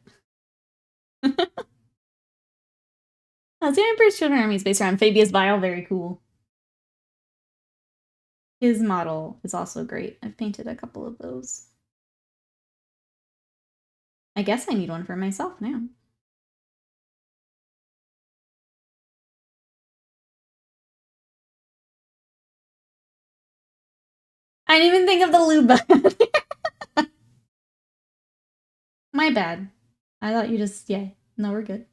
Oh, the Emperor's Children Army is based around Fabius Vile, very cool. His model is also great. I've painted a couple of those. I guess I need one for myself now. I didn't even think of the Luba. My bad. I thought you just, yeah. No, we're good.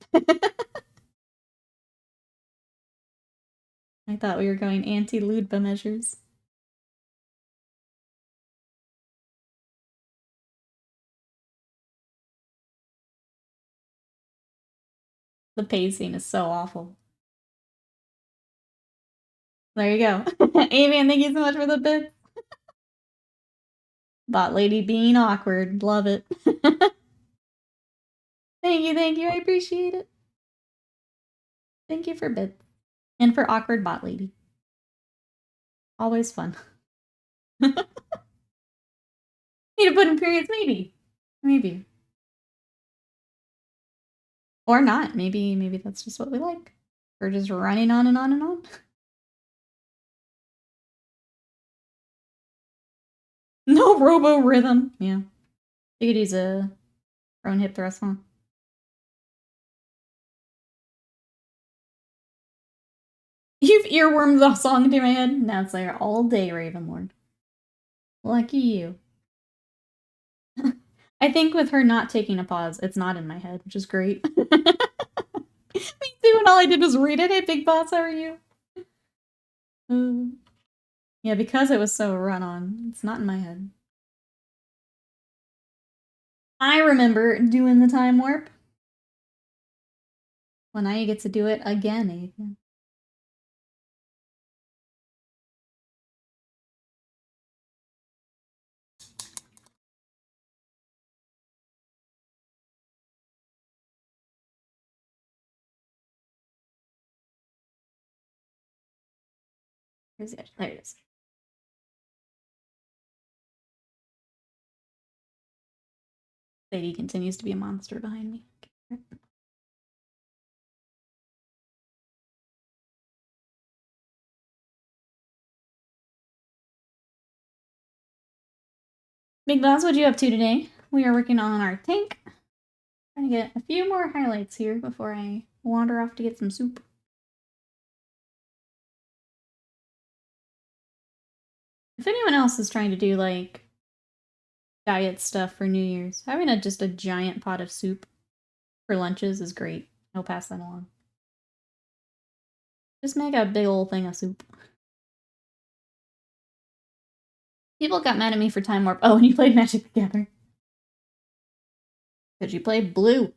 I thought we were going anti-Ludba measures. The pacing is so awful. There you go. Avian, thank you so much for the bit. Bot lady being awkward. Love it. Thank you. I appreciate it. Thank you for bits. And for awkward bot lady. Always fun. Need to put in periods, maybe. Maybe. Or not. Maybe that's just what we like. We're just running on and on and on. No robo rhythm. Yeah. You could use a prone hip thrust, huh? You've earwormed the song into my head. Now it's there all day, Ravenlord. Lucky you. I think with her not taking a pause, it's not in my head, which is great. Me too, and all I did was read it. Hey, Big Boss, how are you? Yeah, because it was so run on, it's not in my head. I remember doing the time warp. Well, now you get to do it again, Ethan. Where's the edge? There it is. Lady continues to be a monster behind me. Big Boss, what you up to today? We are working on our tank. Trying to get a few more highlights here before I wander off to get some soup. If anyone else is trying to do, like, diet stuff for New Year's, having just a giant pot of soup for lunches is great. I'll pass that along. Just make a big old thing of soup. People got mad at me for Time Warp. Oh, and you played Magic the Gathering. Because you played blue.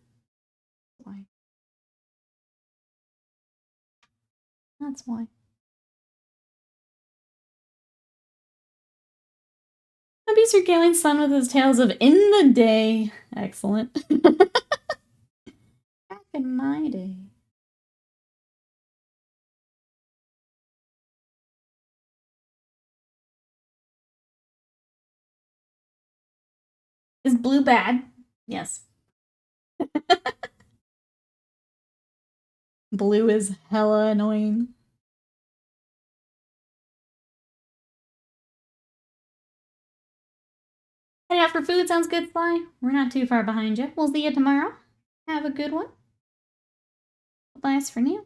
Why? That's why. Abby's regaling Sun with his tales of in the day. Excellent. Back in my day. Is blue bad? Yes. Blue is hella annoying. Heading out for food sounds good, Sly. We're not too far behind you. We'll see you tomorrow. Have a good one. Bye for now.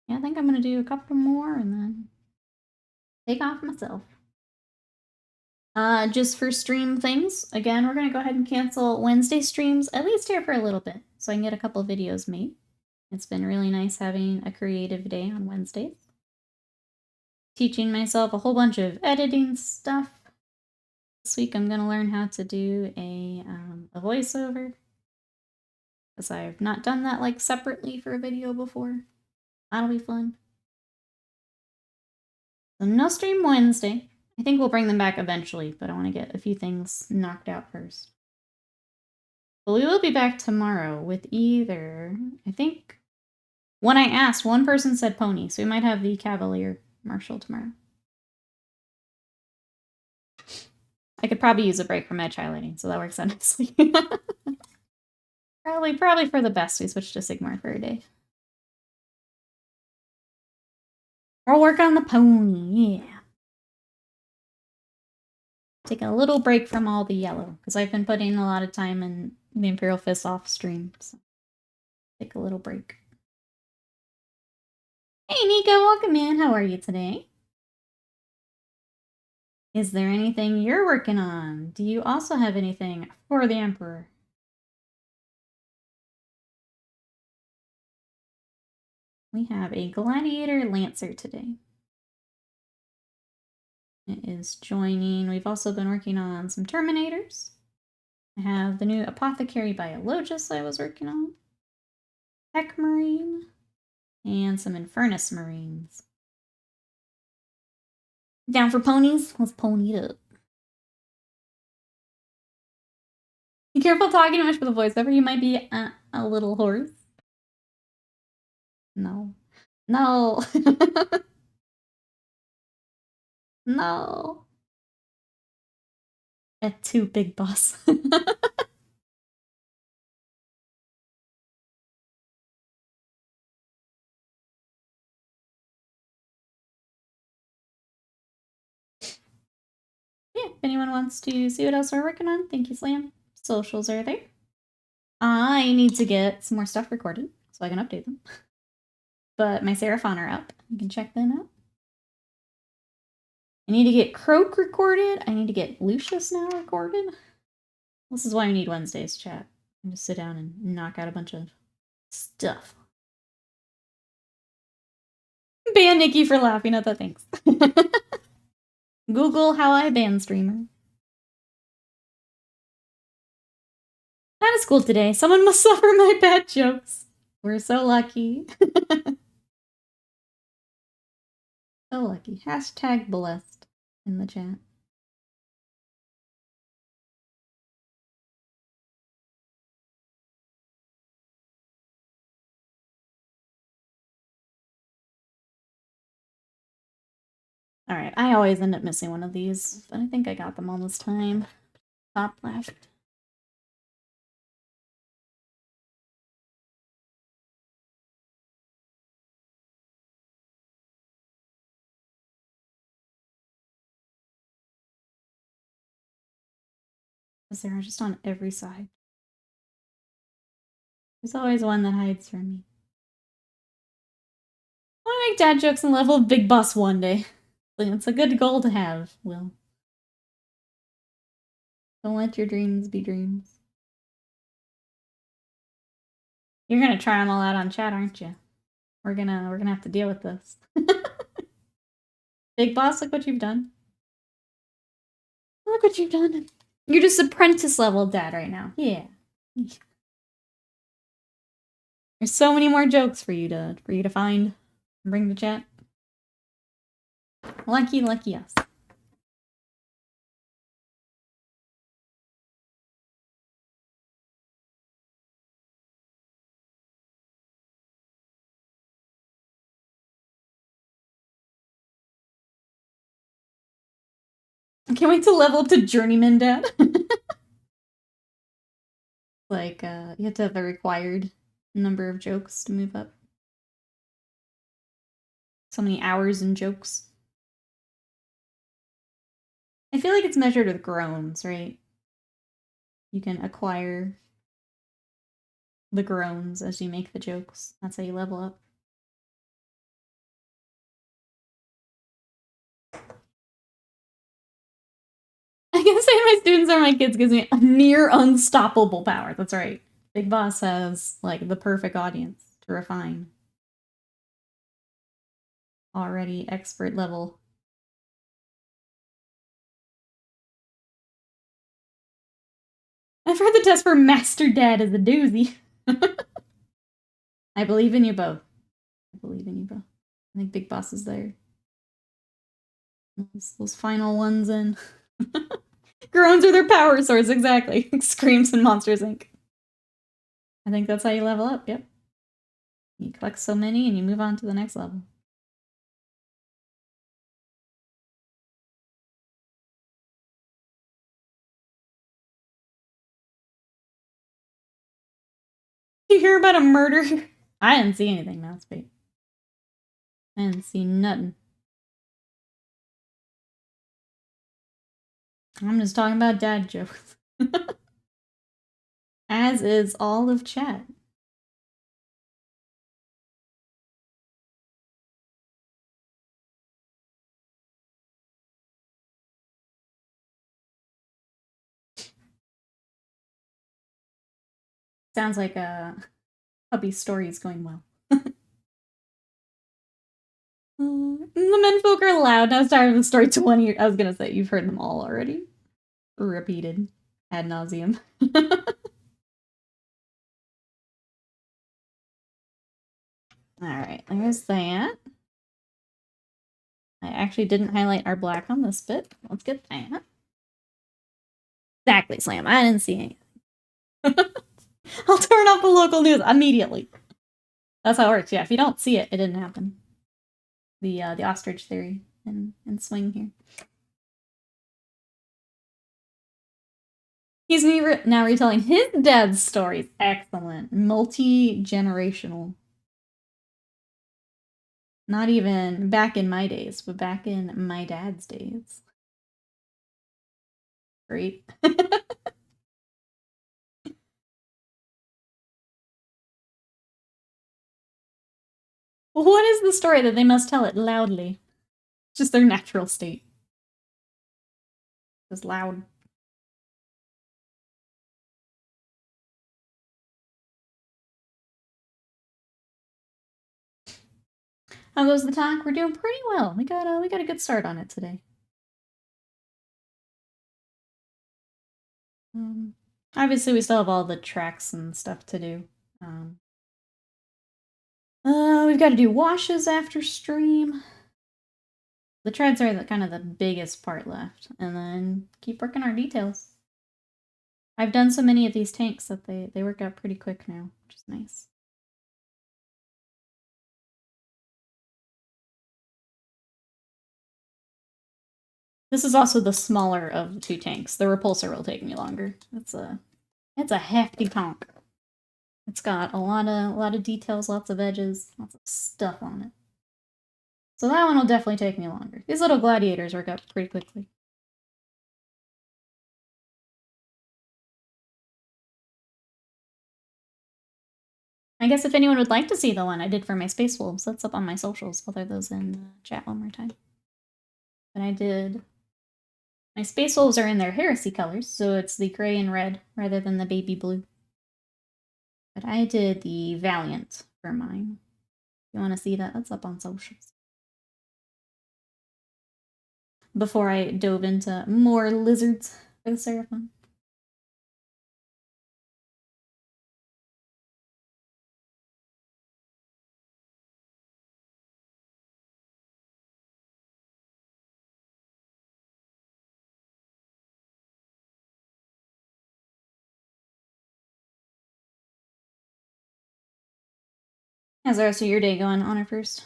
Yeah, I think I'm gonna do a couple more and then take off myself. Just for stream things, again, we're gonna go ahead and cancel Wednesday streams, at least here for a little bit, so I can get a couple videos made. It's been really nice having a creative day on Wednesdays. Teaching myself a whole bunch of editing stuff. This week I'm gonna learn how to do a voiceover, because I've not done that like separately for a video before. That'll be fun. So no stream Wednesday. I think we'll bring them back eventually, but I want to get a few things knocked out first. But we will be back tomorrow with either, I think, when I asked, one person said pony, so we might have the Cavalier Marshal tomorrow. I could probably use a break from edge highlighting, so that works out nicely. Probably for the best we switch to Sigmar for a day. We'll work on the pony, yeah. Taking a little break from all the yellow, because I've been putting a lot of time in the Imperial Fist off stream, so take a little break. Hey Nico, welcome in. How are you today? Is there anything you're working on? Do you also have anything for the Emperor? We have a Gladiator Lancer today. It is joining. We've also been working on some Terminators. I have the new Apothecary Biologist I was working on. Tech Marine. And some Infernus Marines. Down for ponies? Let's pony it up. Be careful talking too much for the voiceover. You might be a little hoarse. No. No. No. At too big boss. Yeah, if anyone wants to see what else we're working on, thank you, Slam. Socials are there. I need to get some more stuff recorded so I can update them. But my Seraphon are up. You can check them out. I need to get Croak recorded. I need to get Lucius now recorded. This is why we need Wednesdays, chat. And just sit down and knock out a bunch of stuff. Ban Nikki for laughing at that, thanks. Google how I ban streamer. Not at school today. Someone must suffer my bad jokes. We're so lucky. So lucky. Hashtag blessed in the chat. Alright, I always end up missing one of these, but I think I got them all this time. Top left. Because they're just on every side. There's always one that hides from me. I want to make dad jokes and level Big Boss one day. It's a good goal to have, Will. Don't let your dreams be dreams. You're gonna try them all out on chat, aren't you? We're gonna have to deal with this. Big Boss, look what you've done. Look what you've done. You're just apprentice level dad right now. Yeah. There's so many more jokes for you to find and bring to chat. Lucky us. I can't wait to level up to Journeyman Dad. Like, you have to have a required number of jokes to move up. So many hours in jokes. I feel like it's measured with groans, right? You can acquire the groans as you make the jokes. That's how you level up. I can say my students are my kids gives me a near unstoppable power. That's right. Big Boss has, like, the perfect audience to refine. Already expert level. I've heard the test for Master Dad is a doozy. I believe in you both. I believe in you both. I think Big Boss is there. Those final ones in. Groans are their power source, exactly. Screams and Monsters Inc. I think that's how you level up, yep. You collect so many and you move on to the next level. Did you hear about a murder? I didn't see anything, Mouse Bait. I didn't see nothing. I'm just talking about dad jokes. As is all of chat. Sounds like a puppy's story is going well. The menfolk are loud. I was tired of the story 20 years. I was gonna say, you've heard them all already. Repeated. Ad nauseum. Alright, there's that. I actually didn't highlight our black on this bit. Let's get that. Exactly, Slam. I didn't see anything. I'll turn off the local news immediately. That's how it works. Yeah, if you don't see it, it didn't happen. The ostrich theory in swing here. He's now retelling his dad's stories. Excellent. Multi-generational. Not even back in my days, but back in my dad's days. Great. What is the story that they must tell it loudly? Just their natural state. Just loud. How goes the talk? We're doing pretty well. We got a good start on it today. Obviously, we still have all the tracks and stuff to do. We've got to do washes after stream. The treads are kind of the biggest part left, and then keep working our details. I've done so many of these tanks that they work out pretty quick now, which is nice. This is also the smaller of the two tanks. The repulsor will take me longer. It's a hefty tank. It's got a lot of details, lots of edges, lots of stuff on it. So that one will definitely take me longer. These little gladiators work up pretty quickly. I guess if anyone would like to see the one I did for my Space Wolves, that's up on my socials. I'll throw those in the chat one more time. But I did... My Space Wolves are in their Heresy colors, so it's the gray and red rather than the baby blue. But I did the Valiant for mine. If you want to see that, that's up on socials. Before I dove into more lizards for the Seraphim. How's the rest of your day going, Honor First?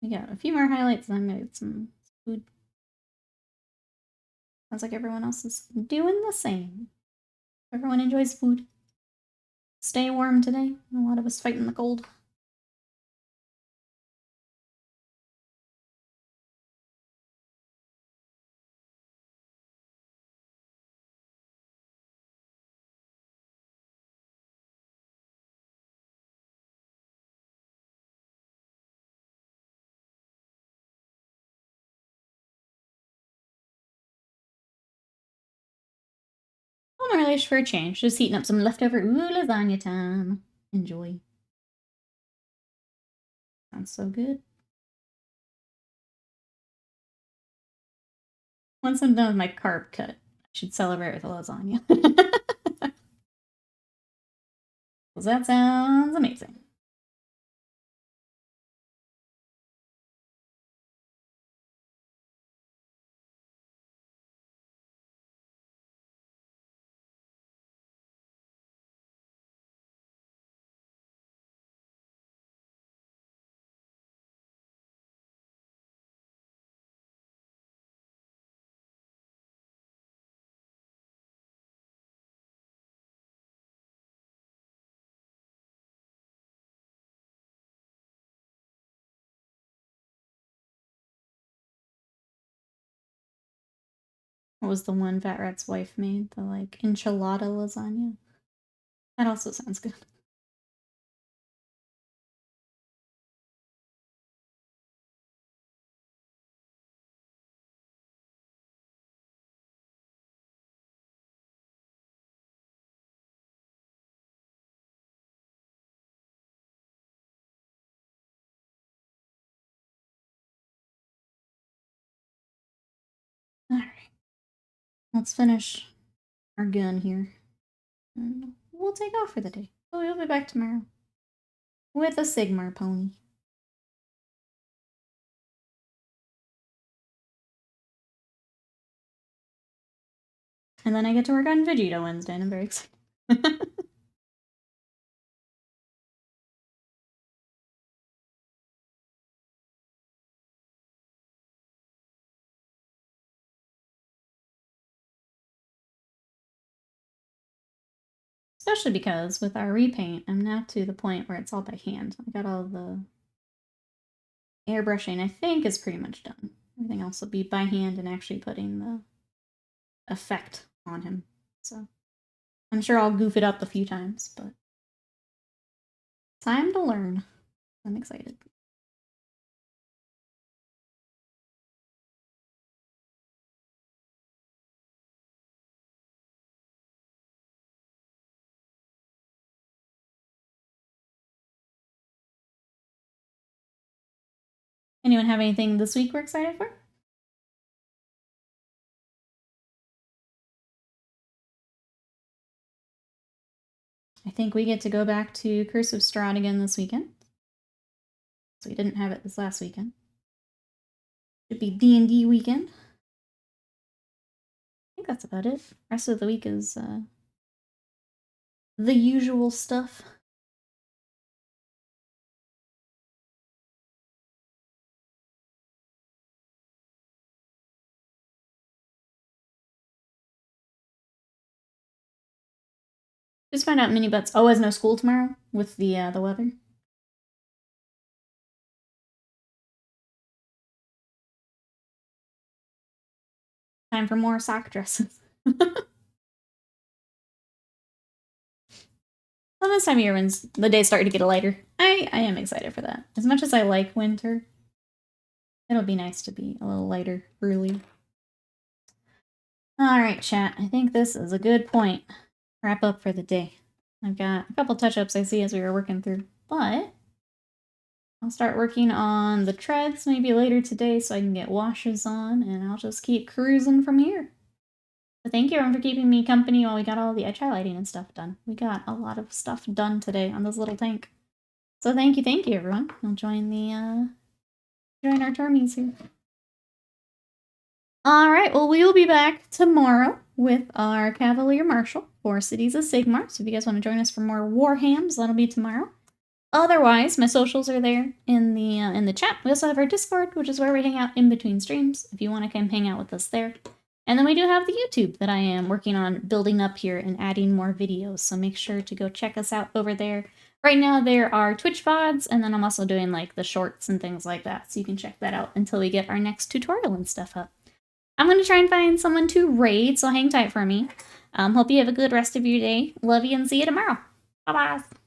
We got a few more highlights, and I'm gonna get some food. Sounds like everyone else is doing the same. Everyone enjoys food. stay warm today. A lot of us fighting the cold. I'm not really for a change. Just heating up some leftover lasagna time. Enjoy. Sounds so good. Once I'm done with my carb cut, I should celebrate with a lasagna. Because that sounds amazing. What was the one Fat Rat's wife made? The, like, enchilada lasagna? That also sounds good. Alright. Let's finish our gun here. And we'll take off for the day. So we'll be back tomorrow. With a Sigmar pony. And then I get to work on Vegeta Wednesday, and I'm very excited. Especially because with our repaint, I'm now to the point where it's all by hand. I got all the airbrushing, I think, is pretty much done. Everything else will be by hand and actually putting the effect on him. So I'm sure I'll goof it up a few times, but time to learn. I'm excited. Anyone have anything this week we're excited for? I think we get to go back to Curse of Strahd again this weekend. So we didn't have it this last weekend. Should be D&D weekend. I think that's about it. Rest of the week is the usual stuff. Just find out mini butts. Oh, has no school tomorrow with the weather. Time for more sock dresses. Well, this time of year when the days start to get lighter, I am excited for that. As much as I like winter, it'll be nice to be a little lighter early. Alright, chat. I think this is a good point. Wrap up for the day. I've got a couple touch-ups I see as we were working through, but I'll start working on the treads maybe later today so I can get washes on, and I'll just keep cruising from here. But thank you everyone for keeping me company while we got all the edge highlighting and stuff done. We got a lot of stuff done today on this little tank. So thank you everyone. I'll join the join our termies here. Alright, well we will be back tomorrow with our Cavalier Marshal for Cities of Sigmar. So if you guys want to join us for more Warhams, that'll be tomorrow. Otherwise, my socials are there in the chat. We also have our Discord, which is where we hang out in between streams. If you want to come hang out with us there, And then we do have the YouTube that I am working on building up here and adding more videos. So make sure to go check us out over there. Right now there are Twitch VODs, and then I'm also doing like the shorts and things like that. So you can check that out until we get our next tutorial and stuff up. I'm going to try and find someone to raid, so hang tight for me. Hope you have a good rest of your day. Love you and see you tomorrow. Bye-bye.